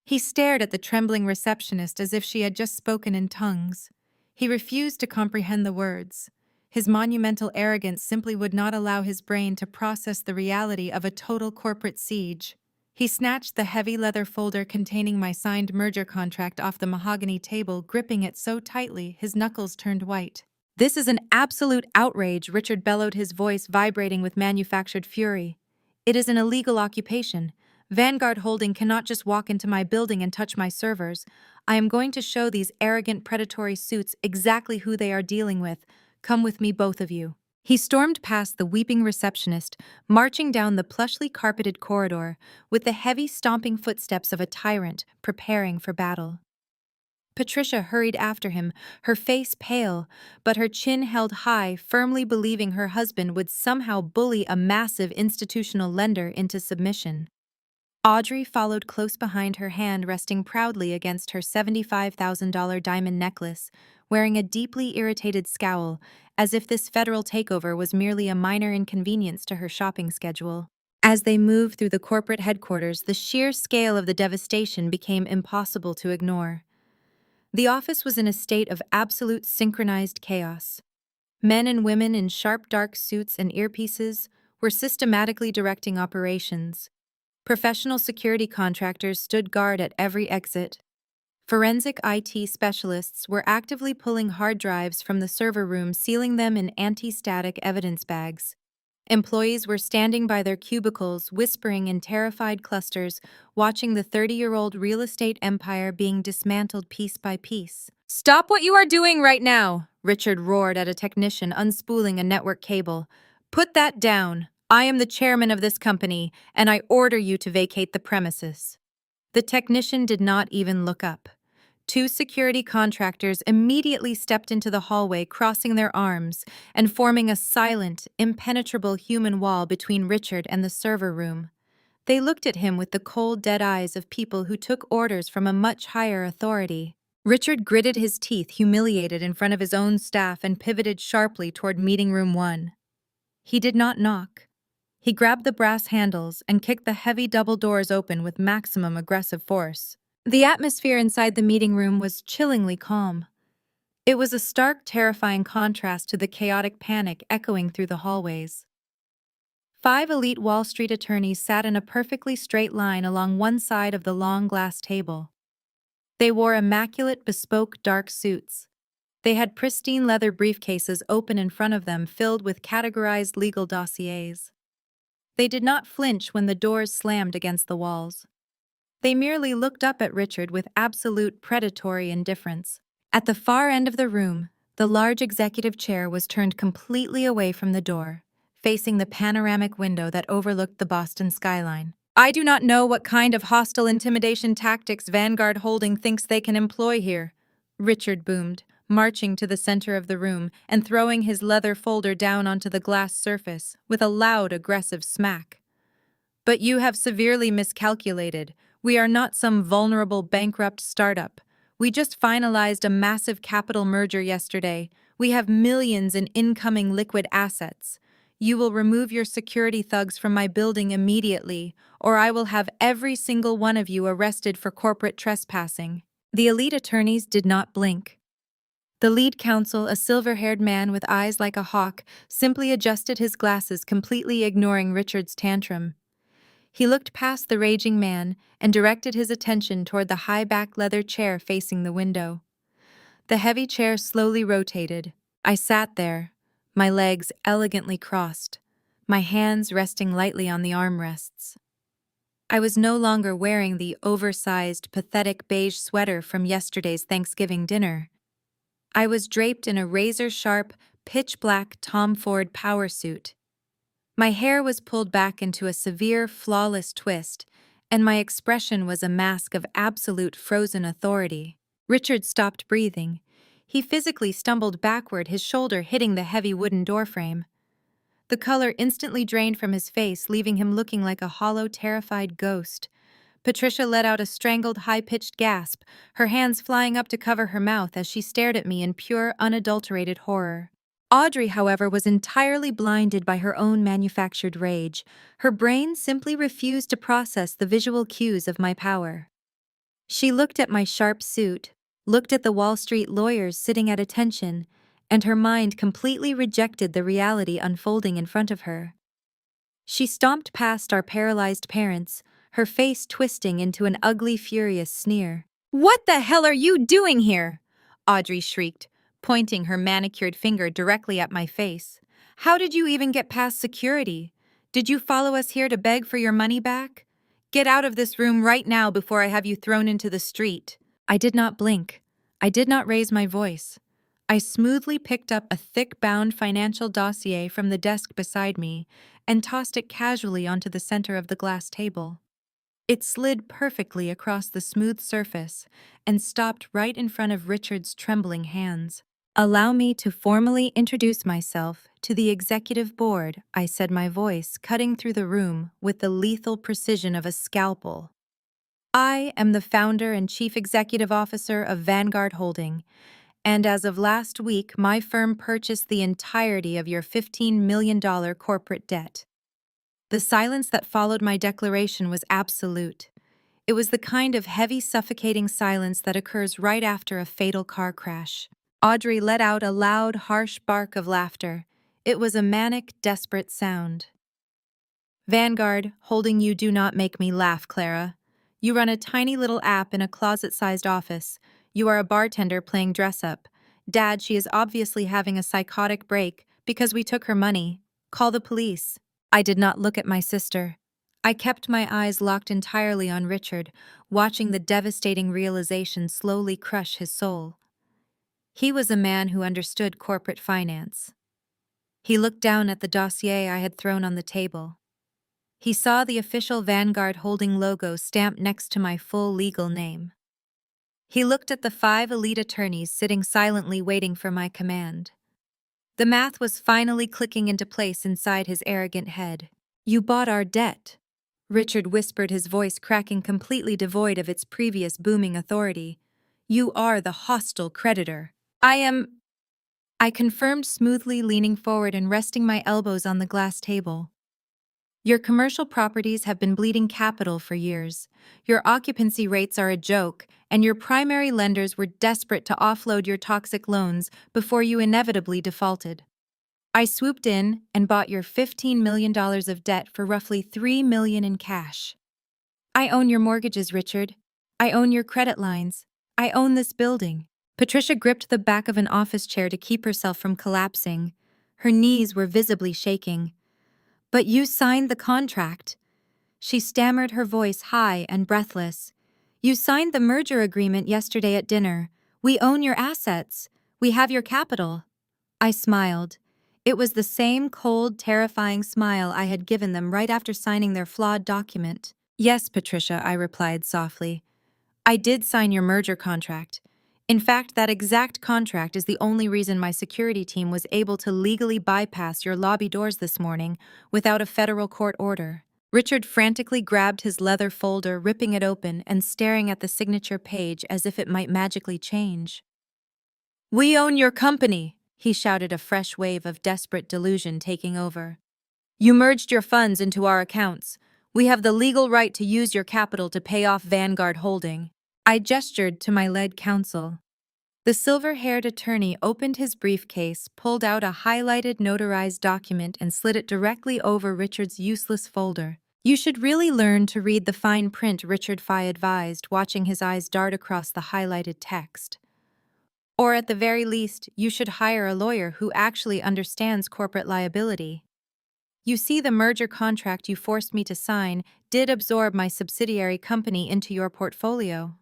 He stared at the trembling receptionist as if she had just spoken in tongues. He refused to comprehend the words. His monumental arrogance simply would not allow his brain to process the reality of a total corporate siege. He snatched the heavy leather folder containing my signed merger contract off the mahogany table, gripping it so tightly his knuckles turned white. "This is an absolute outrage," Richard bellowed, his voice vibrating with manufactured fury. "It is an illegal occupation. Vanguard Holding cannot just walk into my building and touch my servers. I am going to show these arrogant, predatory suits exactly who they are dealing with. Come with me, both of you." He stormed past the weeping receptionist, marching down the plushly carpeted corridor with the heavy stomping footsteps of a tyrant preparing for battle. Patricia hurried after him, her face pale, but her chin held high, firmly believing her husband would somehow bully a massive institutional lender into submission. Audrey followed close behind, her hand resting proudly against her $75,000 diamond necklace, wearing a deeply irritated scowl, as if this federal takeover was merely a minor inconvenience to her shopping schedule. As they moved through the corporate headquarters, the sheer scale of the devastation became impossible to ignore. The office was in a state of absolute synchronized chaos. Men and women in sharp dark suits and earpieces were systematically directing operations. Professional security contractors stood guard at every exit. Forensic IT specialists were actively pulling hard drives from the server room, sealing them in anti-static evidence bags. Employees were standing by their cubicles, whispering in terrified clusters, watching the 30-year-old real estate empire being dismantled piece by piece. "Stop what you are doing right now!" Richard roared at a technician unspooling a network cable. "Put that down. I am the chairman of this company, and I order you to vacate the premises." The technician did not even look up. 2 security contractors immediately stepped into the hallway, crossing their arms and forming a silent, impenetrable human wall between Richard and the server room. They looked at him with the cold, dead eyes of people who took orders from a much higher authority. Richard gritted his teeth, humiliated in front of his own staff, and pivoted sharply toward meeting room 1. He did not knock. He grabbed the brass handles and kicked the heavy double doors open with maximum aggressive force. The atmosphere inside the meeting room was chillingly calm. It was a stark, terrifying contrast to the chaotic panic echoing through the hallways. 5 elite Wall Street attorneys sat in a perfectly straight line along one side of the long glass table. They wore immaculate, bespoke dark suits. They had pristine leather briefcases open in front of them, filled with categorized legal dossiers. They did not flinch when the doors slammed against the walls. They merely looked up at Richard with absolute predatory indifference. At the far end of the room, the large executive chair was turned completely away from the door, facing the panoramic window that overlooked the Boston skyline. "I do not know what kind of hostile intimidation tactics Vanguard Holding thinks they can employ here," Richard boomed, marching to the center of the room and throwing his leather folder down onto the glass surface with a loud, aggressive smack. "But you have severely miscalculated. We are not some vulnerable, bankrupt startup. We just finalized a massive capital merger yesterday. We have millions in incoming liquid assets. You will remove your security thugs from my building immediately, or I will have every single one of you arrested for corporate trespassing." The elite attorneys did not blink. The lead counsel, a silver-haired man with eyes like a hawk, simply adjusted his glasses, completely ignoring Richard's tantrum. He looked past the raging man and directed his attention toward the high-backed leather chair facing the window. The heavy chair slowly rotated. I sat there, my legs elegantly crossed, my hands resting lightly on the armrests. I was no longer wearing the oversized, pathetic beige sweater from yesterday's Thanksgiving dinner. I was draped in a razor-sharp, pitch-black Tom Ford power suit. My hair was pulled back into a severe, flawless twist, and my expression was a mask of absolute frozen authority. Richard stopped breathing. He physically stumbled backward, his shoulder hitting the heavy wooden doorframe. The color instantly drained from his face, leaving him looking like a hollow, terrified ghost. Patricia let out a strangled, high-pitched gasp, her hands flying up to cover her mouth as she stared at me in pure, unadulterated horror. Audrey, however, was entirely blinded by her own manufactured rage. Her brain simply refused to process the visual cues of my power. She looked at my sharp suit, looked at the Wall Street lawyers sitting at attention, and her mind completely rejected the reality unfolding in front of her. She stomped past our paralyzed parents, her face twisting into an ugly, furious sneer. "What the hell are you doing here?" Audrey shrieked, pointing her manicured finger directly at my face. "How did you even get past security? Did you follow us here to beg for your money back? Get out of this room right now before I have you thrown into the street." I did not blink. I did not raise my voice. I smoothly picked up a thick-bound financial dossier from the desk beside me and tossed it casually onto the center of the glass table. It slid perfectly across the smooth surface and stopped right in front of Richard's trembling hands. "Allow me to formally introduce myself to the executive board," I said, my voice cutting through the room with the lethal precision of a scalpel. "I am the founder and chief executive officer of Vanguard Holding, and as of last week, my firm purchased the entirety of your $15 million corporate debt." The silence that followed my declaration was absolute. It was the kind of heavy, suffocating silence that occurs right after a fatal car crash. Audrey let out a loud, harsh bark of laughter. It was a manic, desperate sound. "Vanguard, holding you do not make me laugh, Clara. You run a tiny little app in a closet-sized office. You are a bartender playing dress-up. Dad, she is obviously having a psychotic break because we took her money. Call the police." I did not look at my sister. I kept my eyes locked entirely on Richard, watching the devastating realization slowly crush his soul. He was a man who understood corporate finance. He looked down at the dossier I had thrown on the table. He saw the official Vanguard Holding logo stamped next to my full legal name. He looked at the 5 elite attorneys sitting silently waiting for my command. The math was finally clicking into place inside his arrogant head. "You bought our debt," Richard whispered, his voice cracking, completely devoid of its previous booming authority. "You are the hostile creditor." I confirmed smoothly, leaning forward and resting my elbows on the glass table. "Your commercial properties have been bleeding capital for years. Your occupancy rates are a joke, and your primary lenders were desperate to offload your toxic loans before you inevitably defaulted. I swooped in and bought your $15 million of debt for roughly $3 million in cash. I own your mortgages, Richard. I own your credit lines. I own this building." Patricia gripped the back of an office chair to keep herself from collapsing. Her knees were visibly shaking. "But you signed the contract," she stammered, her voice high and breathless. "You signed the merger agreement yesterday at dinner. We own your assets. We have your capital." I smiled. It was the same cold, terrifying smile I had given them right after signing their flawed document. "Yes, Patricia," I replied softly. "I did sign your merger contract. In fact, that exact contract is the only reason my security team was able to legally bypass your lobby doors this morning without a federal court order." Richard frantically grabbed his leather folder, ripping it open and staring at the signature page as if it might magically change. "We own your company," he shouted, a fresh wave of desperate delusion taking over. You merged your funds into our accounts. We have the legal right to use your capital to pay off Vanguard Holding. I gestured to my lead counsel. The silver-haired attorney opened his briefcase, pulled out a highlighted, notarized document, and slid it directly over Richard's useless folder. You should really learn to read the fine print, Richard Fye advised, watching his eyes dart across the highlighted text. Or at the very least, you should hire a lawyer who actually understands corporate liability. You see, the merger contract you forced me to sign did absorb my subsidiary company into your portfolio.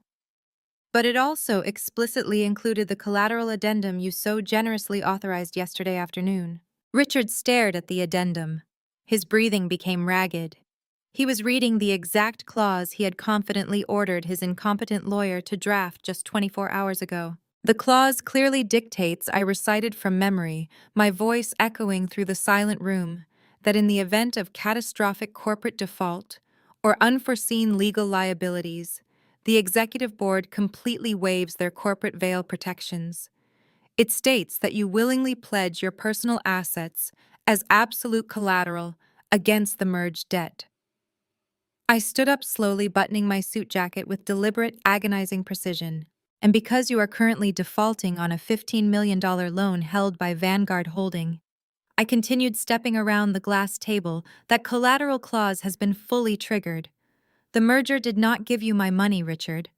But it also explicitly included the collateral addendum you so generously authorized yesterday afternoon. Richard stared at the addendum. His breathing became ragged. He was reading the exact clause he had confidently ordered his incompetent lawyer to draft just 24 hours ago. The clause clearly dictates, I recited from memory, my voice echoing through the silent room, that in the event of catastrophic corporate default or unforeseen legal liabilities, the executive board completely waives their corporate veil protections. It states that you willingly pledge your personal assets as absolute collateral against the merged debt. I stood up slowly, buttoning my suit jacket with deliberate, agonizing precision. And because you are currently defaulting on a $15 million loan held by Vanguard Holding, I continued, stepping around the glass table, that collateral clause has been fully triggered. The merger did not give you my money, Richard.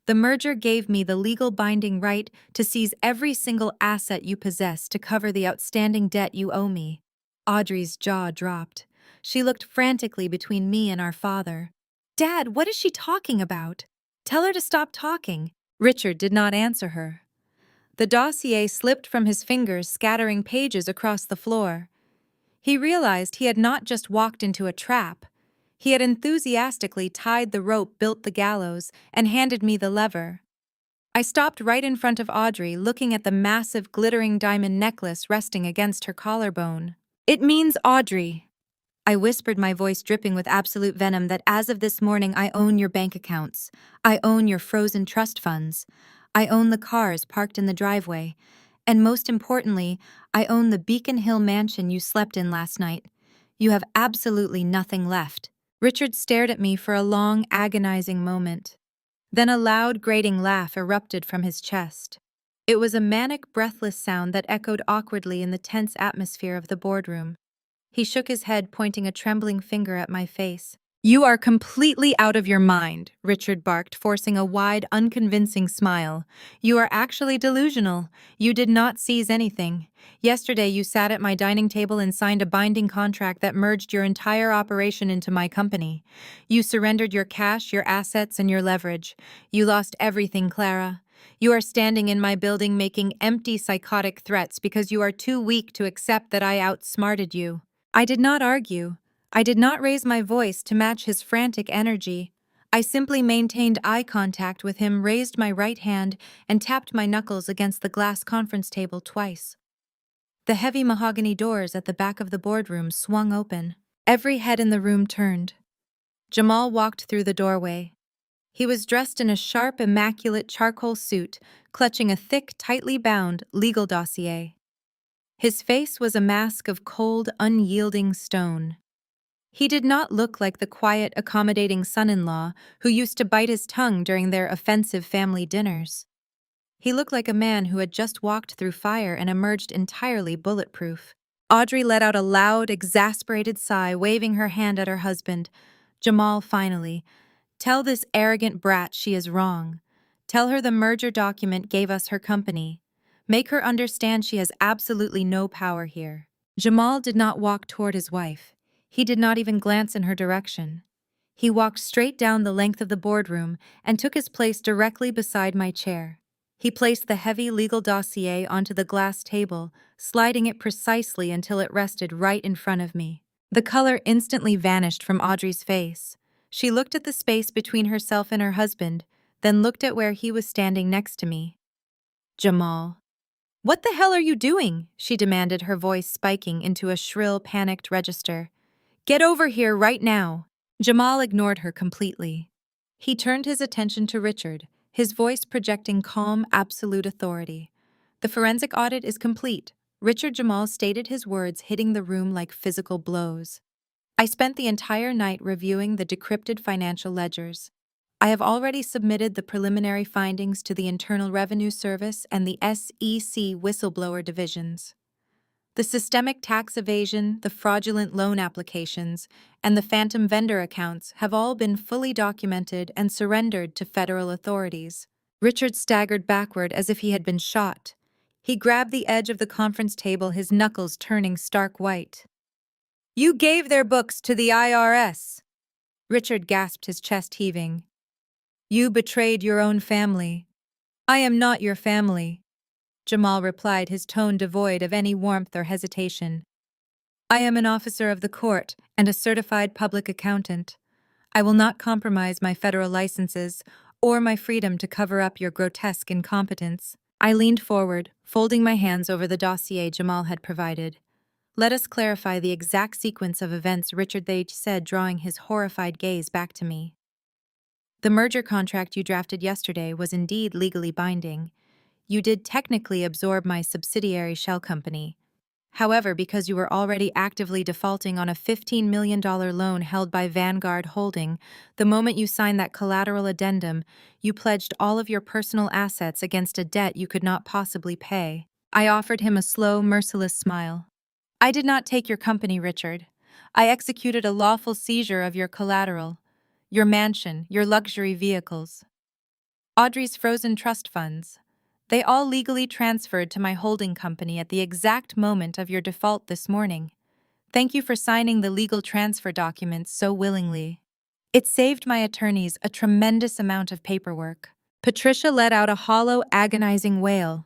The merger gave me the legal binding right to seize every single asset you possess to cover the outstanding debt you owe me. Audrey's jaw dropped. She looked frantically between me and our father. Dad, what is she talking about? Tell her to stop talking. Richard did not answer her. The dossier slipped from his fingers, scattering pages across the floor. He realized he had not just walked into a trap. He had enthusiastically tied the rope, built the gallows, and handed me the lever. I stopped right in front of Audrey, looking at the massive, glittering diamond necklace resting against her collarbone. It means, Audrey, I whispered, my voice dripping with absolute venom, that as of this morning I own your bank accounts. I own your frozen trust funds. I own the cars parked in the driveway. And most importantly, I own the Beacon Hill mansion you slept in last night. You have absolutely nothing left. Richard stared at me for a long, agonizing moment. Then a loud, grating laugh erupted from his chest. It was a manic, breathless sound that echoed awkwardly in the tense atmosphere of the boardroom. He shook his head, pointing a trembling finger at my face. You are completely out of your mind, Richard barked, forcing a wide, unconvincing smile. You are actually delusional. You did not seize anything. Yesterday you sat at my dining table and signed a binding contract that merged your entire operation into my company. You surrendered your cash, your assets, and your leverage. You lost everything, Clara. You are standing in my building making empty, psychotic threats because you are too weak to accept that I outsmarted you. I did not argue. I did not raise my voice to match his frantic energy. I simply maintained eye contact with him, raised my right hand, and tapped my knuckles against the glass conference table twice. The heavy mahogany doors at the back of the boardroom swung open. Every head in the room turned. Jamal walked through the doorway. He was dressed in a sharp, immaculate charcoal suit, clutching a thick, tightly bound legal dossier. His face was a mask of cold, unyielding stone. He did not look like the quiet, accommodating son-in-law who used to bite his tongue during their offensive family dinners. He looked like a man who had just walked through fire and emerged entirely bulletproof. Audrey let out a loud, exasperated sigh, waving her hand at her husband. Jamal, finally. Tell this arrogant brat she is wrong. Tell her the merger document gave us her company. Make her understand she has absolutely no power here. Jamal did not walk toward his wife. He did not even glance in her direction. He walked straight down the length of the boardroom and took his place directly beside my chair. He placed the heavy legal dossier onto the glass table, sliding it precisely until it rested right in front of me. The color instantly vanished from Audrey's face. She looked at the space between herself and her husband, then looked at where he was standing next to me. Jamal. What the hell are you doing? She demanded, her voice spiking into a shrill, panicked register. Get over here right now. Jamal ignored her completely. He turned his attention to Richard, his voice projecting calm, absolute authority. The forensic audit is complete. Richard Jamal stated, his words hitting the room like physical blows. I spent the entire night reviewing the decrypted financial ledgers. I have already submitted the preliminary findings to the Internal Revenue Service and the SEC whistleblower divisions. The systemic tax evasion, the fraudulent loan applications, and the phantom vendor accounts have all been fully documented and surrendered to federal authorities. Richard staggered backward as if he had been shot. He grabbed the edge of the conference table, his knuckles turning stark white. "You gave their books to the IRS!" Richard gasped, his chest heaving. "You betrayed your own family." "I am not your family," Jamal replied, his tone devoid of any warmth or hesitation. "I am an officer of the court and a certified public accountant. I will not compromise my federal licenses or my freedom to cover up your grotesque incompetence." I leaned forward, folding my hands over the dossier Jamal had provided. "Let us clarify the exact sequence of events," Richard Thage said, drawing his horrified gaze back to me. "The merger contract you drafted yesterday was indeed legally binding. You did technically absorb my subsidiary shell company. However, because you were already actively defaulting on a $15 million loan held by Vanguard Holding, the moment you signed that collateral addendum, you pledged all of your personal assets against a debt you could not possibly pay." I offered him a slow, merciless smile. "I did not take your company, Richard. I executed a lawful seizure of your collateral, your mansion, your luxury vehicles, Audrey's frozen trust funds. They all legally transferred to my holding company at the exact moment of your default this morning. Thank you for signing the legal transfer documents so willingly. It saved my attorneys a tremendous amount of paperwork." Patricia let out a hollow, agonizing wail.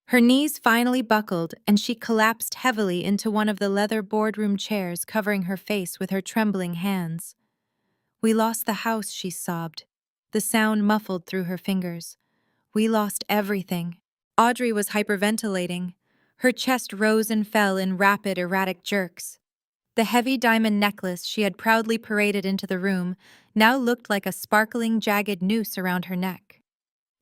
Her knees finally buckled, and she collapsed heavily into one of the leather boardroom chairs, covering her face with her trembling hands. "We lost the house," she sobbed, the sound muffled through her fingers. "We lost everything." Audrey was hyperventilating. Her chest rose and fell in rapid, erratic jerks. The heavy diamond necklace she had proudly paraded into the room now looked like a sparkling, jagged noose around her neck.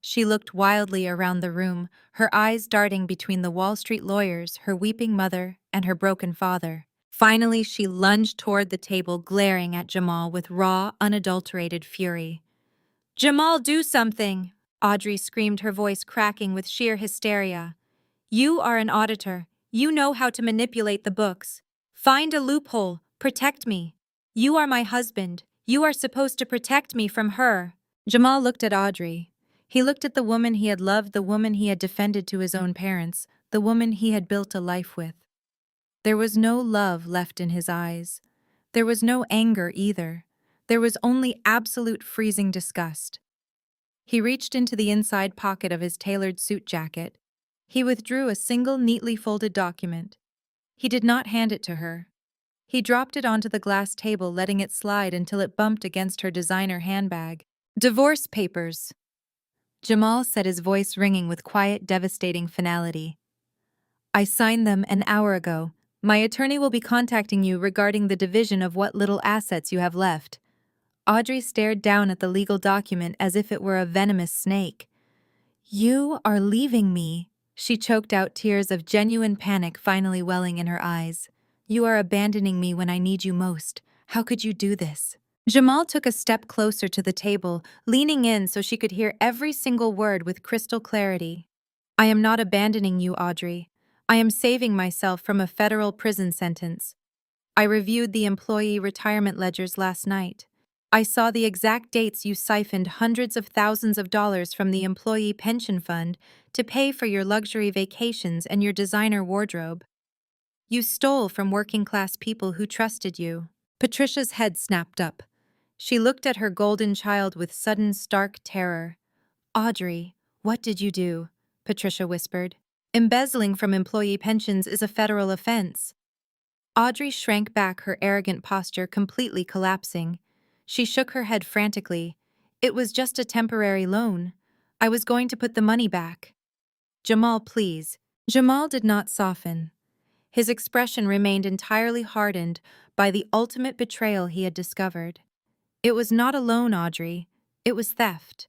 She looked wildly around the room, her eyes darting between the Wall Street lawyers, her weeping mother, and her broken father. Finally, she lunged toward the table, glaring at Jamal with raw, unadulterated fury. "Jamal, do something!" Audrey screamed, her voice cracking with sheer hysteria. "You are an auditor. You know how to manipulate the books. Find a loophole. Protect me. You are my husband. You are supposed to protect me from her." Jamal looked at Audrey. He looked at the woman he had loved, the woman he had defended to his own parents, the woman he had built a life with. There was no love left in his eyes. There was no anger either. There was only absolute freezing disgust. He reached into the inside pocket of his tailored suit jacket. He withdrew a single neatly folded document. He did not hand it to her. He dropped it onto the glass table, letting it slide until it bumped against her designer handbag. "Divorce papers," Jamal said, his voice ringing with quiet, devastating finality. "I signed them an hour ago. My attorney will be contacting you regarding the division of what little assets you have left." Audrey stared down at the legal document as if it were a venomous snake. "You are leaving me," she choked out, tears of genuine panic finally welling in her eyes. "You are abandoning me when I need you most. How could you do this?" Jamal took a step closer to the table, leaning in so she could hear every single word with crystal clarity. "I am not abandoning you, Audrey. I am saving myself from a federal prison sentence. I reviewed the employee retirement ledgers last night. I saw the exact dates you siphoned hundreds of thousands of dollars from the employee pension fund to pay for your luxury vacations and your designer wardrobe. You stole from working-class people who trusted you." Patricia's head snapped up. She looked at her golden child with sudden, stark terror. "Audrey, what did you do?" Patricia whispered. "Embezzling from employee pensions is a federal offense." Audrey shrank back, her arrogant posture completely collapsing. She shook her head frantically. "It was just a temporary loan. I was going to put the money back." "Jamal, please." Jamal did not soften. His expression remained entirely hardened by the ultimate betrayal he had discovered. "It was not a loan, Audrey. It was theft.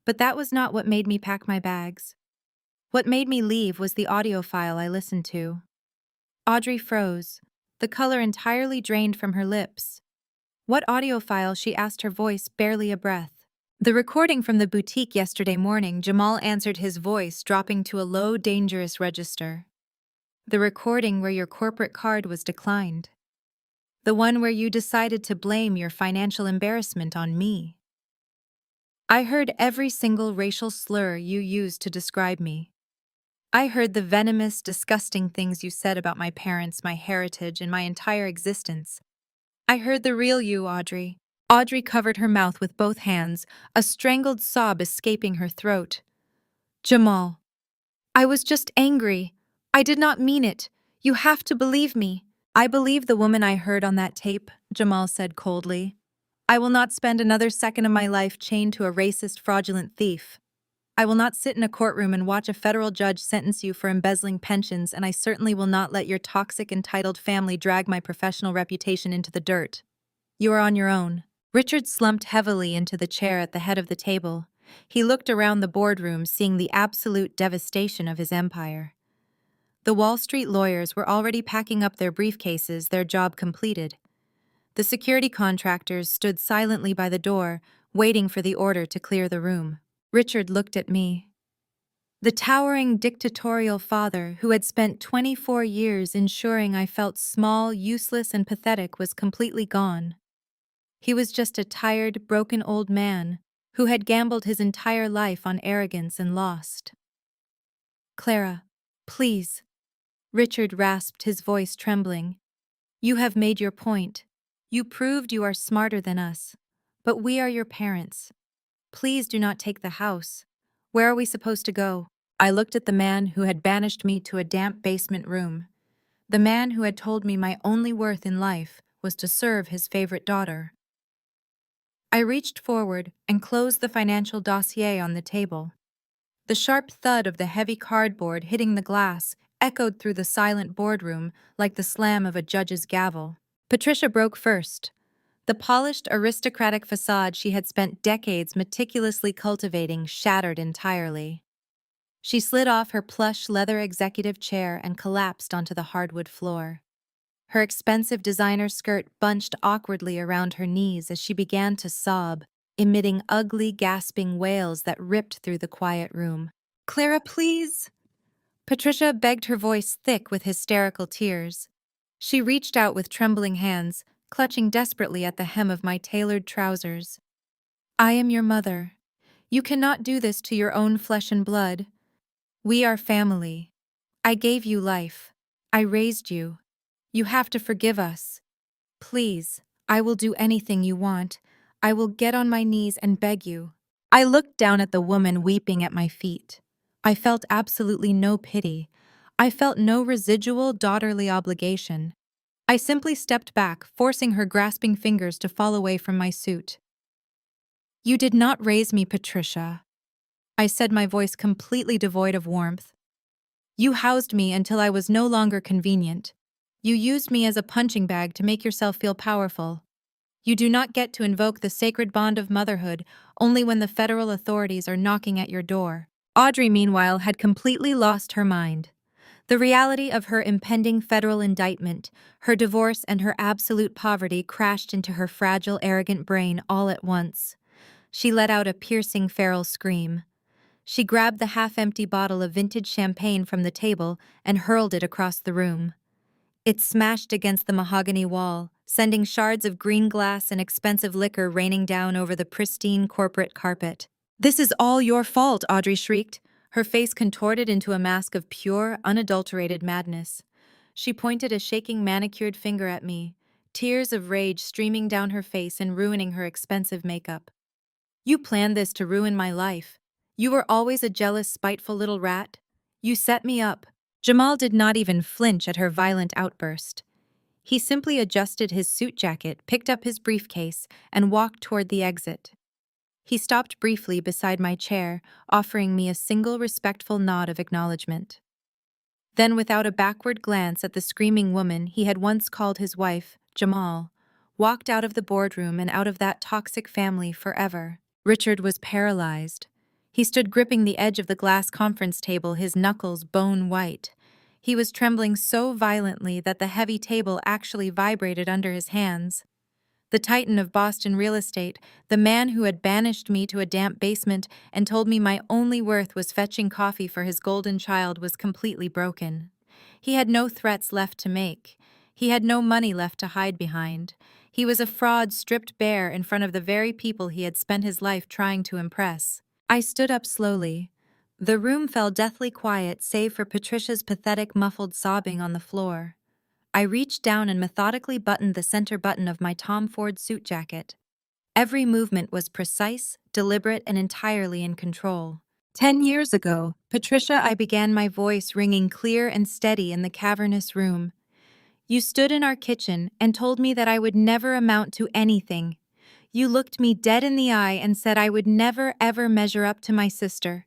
But that was not what made me pack my bags. What made me leave was the audio file I listened to." Audrey froze. the color entirely drained from her lips. "What audio file?" she asked, her voice barely a breath. "The recording from the boutique yesterday morning," Jamal answered, his voice dropping to a low, dangerous register. "The recording where your corporate card was declined. The one where you decided to blame your financial embarrassment on me. I heard every single racial slur you used to describe me. I heard the venomous, disgusting things you said about my parents, my heritage, and my entire existence. I heard the real you, Audrey." Audrey covered her mouth with both hands, a strangled sob escaping her throat. "Jamal, I was just angry. I did not mean it. You have to believe me." "I believe the woman I heard on that tape," Jamal said coldly. "I will not spend another second of my life chained to a racist, fraudulent thief. I will not sit in a courtroom and watch a federal judge sentence you for embezzling pensions, and I certainly will not let your toxic, entitled family drag my professional reputation into the dirt. You are on your own." Richard slumped heavily into the chair at the head of the table. He looked around the boardroom, seeing the absolute devastation of his empire. The Wall Street lawyers were already packing up their briefcases, their job completed. The security contractors stood silently by the door, waiting for the order to clear the room. Richard looked at me. The towering dictatorial father who had spent 24 years ensuring I felt small, useless, and pathetic was completely gone. He was just a tired, broken old man who had gambled his entire life on arrogance and lost. "Clara, please," Richard rasped, his voice trembling. "You have made your point. You proved you are smarter than us. But we are your parents. Please do not take the house. Where are we supposed to go?" I looked at the man who had banished me to a damp basement room. The man who had told me my only worth in life was to serve his favorite daughter. I reached forward and closed the financial dossier on the table. The sharp thud of the heavy cardboard hitting the glass echoed through the silent boardroom like the slam of a judge's gavel. Patricia broke first. The polished, aristocratic facade she had spent decades meticulously cultivating shattered entirely. She slid off her plush leather executive chair and collapsed onto the hardwood floor. Her expensive designer skirt bunched awkwardly around her knees as she began to sob, emitting ugly, gasping wails that ripped through the quiet room. "Clara, please!" Patricia begged, her voice thick with hysterical tears. She reached out with trembling hands, clutching desperately at the hem of my tailored trousers. "I am your mother. You cannot do this to your own flesh and blood. We are family. I gave you life. I raised you. You have to forgive us. Please, I will do anything you want. I will get on my knees and beg you." I looked down at the woman weeping at my feet. I felt absolutely no pity. I felt no residual daughterly obligation. I simply stepped back, forcing her grasping fingers to fall away from my suit. "You did not raise me, Patricia," I said, my voice completely devoid of warmth. "You housed me until I was no longer convenient. You used me as a punching bag to make yourself feel powerful. You do not get to invoke the sacred bond of motherhood only when the federal authorities are knocking at your door." Audrey, meanwhile, had completely lost her mind. The reality of her impending federal indictment, her divorce, and her absolute poverty crashed into her fragile, arrogant brain all at once. She let out a piercing, feral scream. She grabbed the half-empty bottle of vintage champagne from the table and hurled it across the room. It smashed against the mahogany wall, sending shards of green glass and expensive liquor raining down over the pristine corporate carpet. "This is all your fault," Audrey shrieked, her face contorted into a mask of pure, unadulterated madness. She pointed a shaking manicured finger at me, tears of rage streaming down her face and ruining her expensive makeup. "You planned this to ruin my life. You were always a jealous, spiteful little rat. You set me up." Jamal did not even flinch at her violent outburst. He simply adjusted his suit jacket, picked up his briefcase, and walked toward the exit. He stopped briefly beside my chair, offering me a single respectful nod of acknowledgement. Then, without a backward glance at the screaming woman he had once called his wife, Jamal, walked out of the boardroom and out of that toxic family forever. Richard was paralyzed. He stood gripping the edge of the glass conference table, his knuckles bone white. He was trembling so violently that the heavy table actually vibrated under his hands. The titan of Boston real estate, the man who had banished me to a damp basement and told me my only worth was fetching coffee for his golden child, was completely broken. He had no threats left to make. He had no money left to hide behind. He was a fraud stripped bare in front of the very people he had spent his life trying to impress. I stood up slowly. The room fell deathly quiet save for Patricia's pathetic muffled sobbing on the floor. I reached down and methodically buttoned the center button of my Tom Ford suit jacket. Every movement was precise, deliberate, and entirely in control. 10 years ago, Patricia, I began, my voice ringing clear and steady in the cavernous room. You stood in our kitchen and told me that I would never amount to anything. You looked me dead in the eye and said I would never ever measure up to my sister.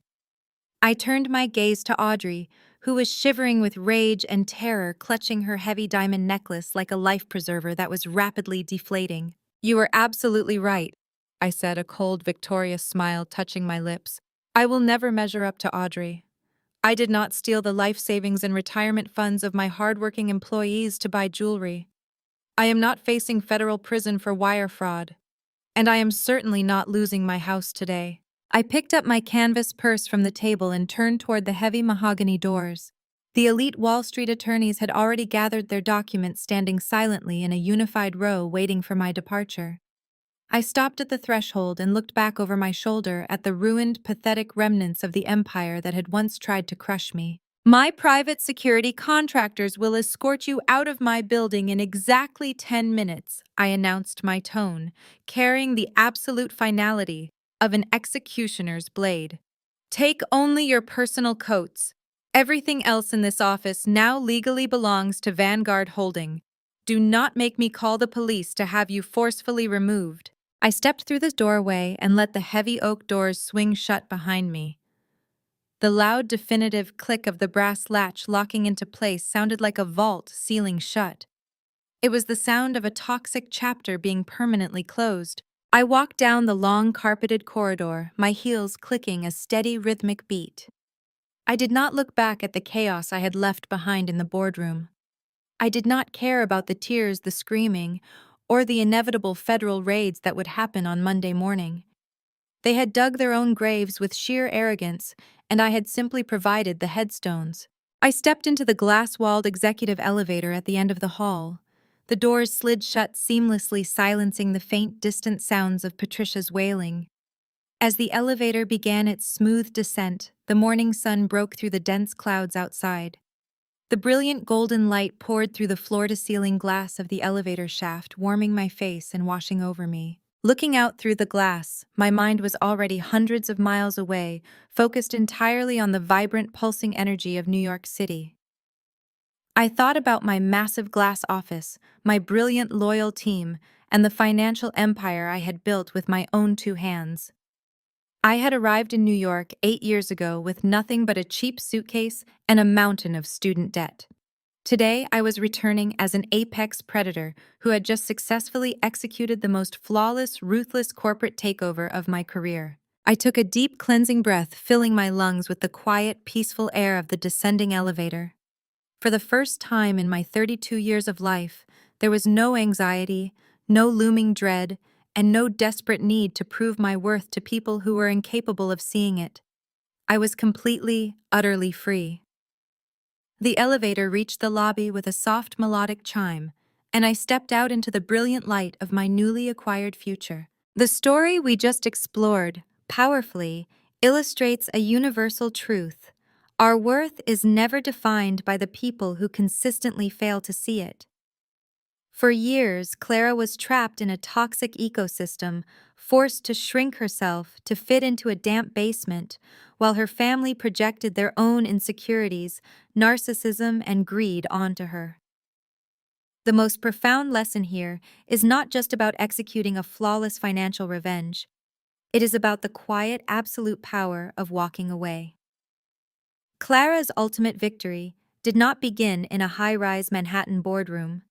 I turned my gaze to Audrey, who was shivering with rage and terror, clutching her heavy diamond necklace like a life preserver that was rapidly deflating. You were absolutely right, I said, a cold, victorious smile touching my lips. I will never measure up to Audrey. I did not steal the life savings and retirement funds of my hardworking employees to buy jewelry. I am not facing federal prison for wire fraud. And I am certainly not losing my house today. I picked up my canvas purse from the table and turned toward the heavy mahogany doors. The elite Wall Street attorneys had already gathered their documents, standing silently in a unified row waiting for my departure. I stopped at the threshold and looked back over my shoulder at the ruined, pathetic remnants of the empire that had once tried to crush me. My private security contractors will escort you out of my building in exactly 10 minutes, I announced, my tone carrying the absolute finality of an executioner's blade. Take only your personal coats. Everything else in this office now legally belongs to Vanguard Holding. Do not make me call the police to have you forcefully removed. I stepped through the doorway and let the heavy oak doors swing shut behind me. The loud, definitive click of the brass latch locking into place sounded like a vault sealing shut. It was the sound of a toxic chapter being permanently closed. I walked down the long, carpeted corridor, my heels clicking a steady, rhythmic beat. I did not look back at the chaos I had left behind in the boardroom. I did not care about the tears, the screaming, or the inevitable federal raids that would happen on Monday morning. They had dug their own graves with sheer arrogance, and I had simply provided the headstones. I stepped into the glass-walled executive elevator at the end of the hall. The doors slid shut seamlessly, silencing the faint, distant sounds of Patricia's wailing. As the elevator began its smooth descent, the morning sun broke through the dense clouds outside. The brilliant golden light poured through the floor-to-ceiling glass of the elevator shaft, warming my face and washing over me. Looking out through the glass, my mind was already hundreds of miles away, focused entirely on the vibrant, pulsing energy of New York City. I thought about my massive glass office, my brilliant, loyal team, and the financial empire I had built with my own two hands. I had arrived in New York 8 years ago with nothing but a cheap suitcase and a mountain of student debt. Today, I was returning as an apex predator who had just successfully executed the most flawless, ruthless corporate takeover of my career. I took a deep, cleansing breath, filling my lungs with the quiet, peaceful air of the descending elevator. For the first time in my 32 years of life, there was no anxiety, no looming dread, and no desperate need to prove my worth to people who were incapable of seeing it. I was completely, utterly free. The elevator reached the lobby with a soft melodic chime, and I stepped out into the brilliant light of my newly acquired future. The story we just explored, powerfully, illustrates a universal truth. Our worth is never defined by the people who consistently fail to see it. For years, Clara was trapped in a toxic ecosystem, forced to shrink herself to fit into a damp basement, while her family projected their own insecurities, narcissism, and greed onto her. The most profound lesson here is not just about executing a flawless financial revenge. It is about the quiet, absolute power of walking away. Clara's ultimate victory did not begin in a high-rise Manhattan boardroom.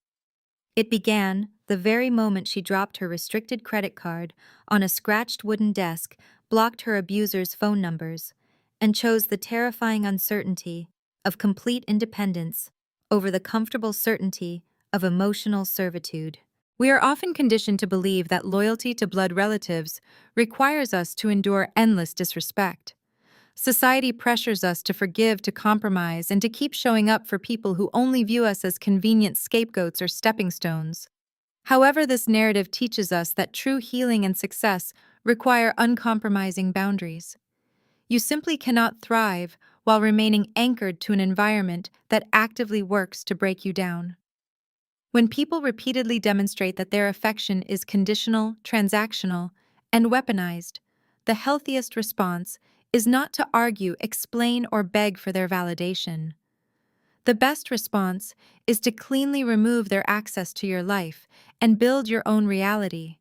It began the very moment she dropped her restricted credit card on a scratched wooden desk, blocked her abuser's phone numbers, and chose the terrifying uncertainty of complete independence over the comfortable certainty of emotional servitude. We are often conditioned to believe that loyalty to blood relatives requires us to endure endless disrespect. Society pressures us to forgive, to compromise, and to keep showing up for people who only view us as convenient scapegoats or stepping stones. However, this narrative teaches us that true healing and success require uncompromising boundaries. You simply cannot thrive while remaining anchored to an environment that actively works to break you down. When people repeatedly demonstrate that their affection is conditional, transactional, and weaponized, the healthiest response is not to argue, explain, or beg for their validation. The best response is to cleanly remove their access to your life and build your own reality.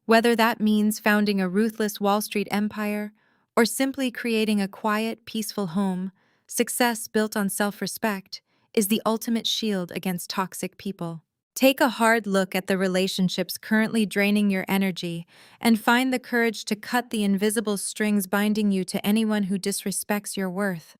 Whether that means founding a ruthless Wall Street empire or simply creating a quiet, peaceful home, success built on self-respect is the ultimate shield against toxic people. Take a hard look at the relationships currently draining your energy and find the courage to cut the invisible strings binding you to anyone who disrespects your worth.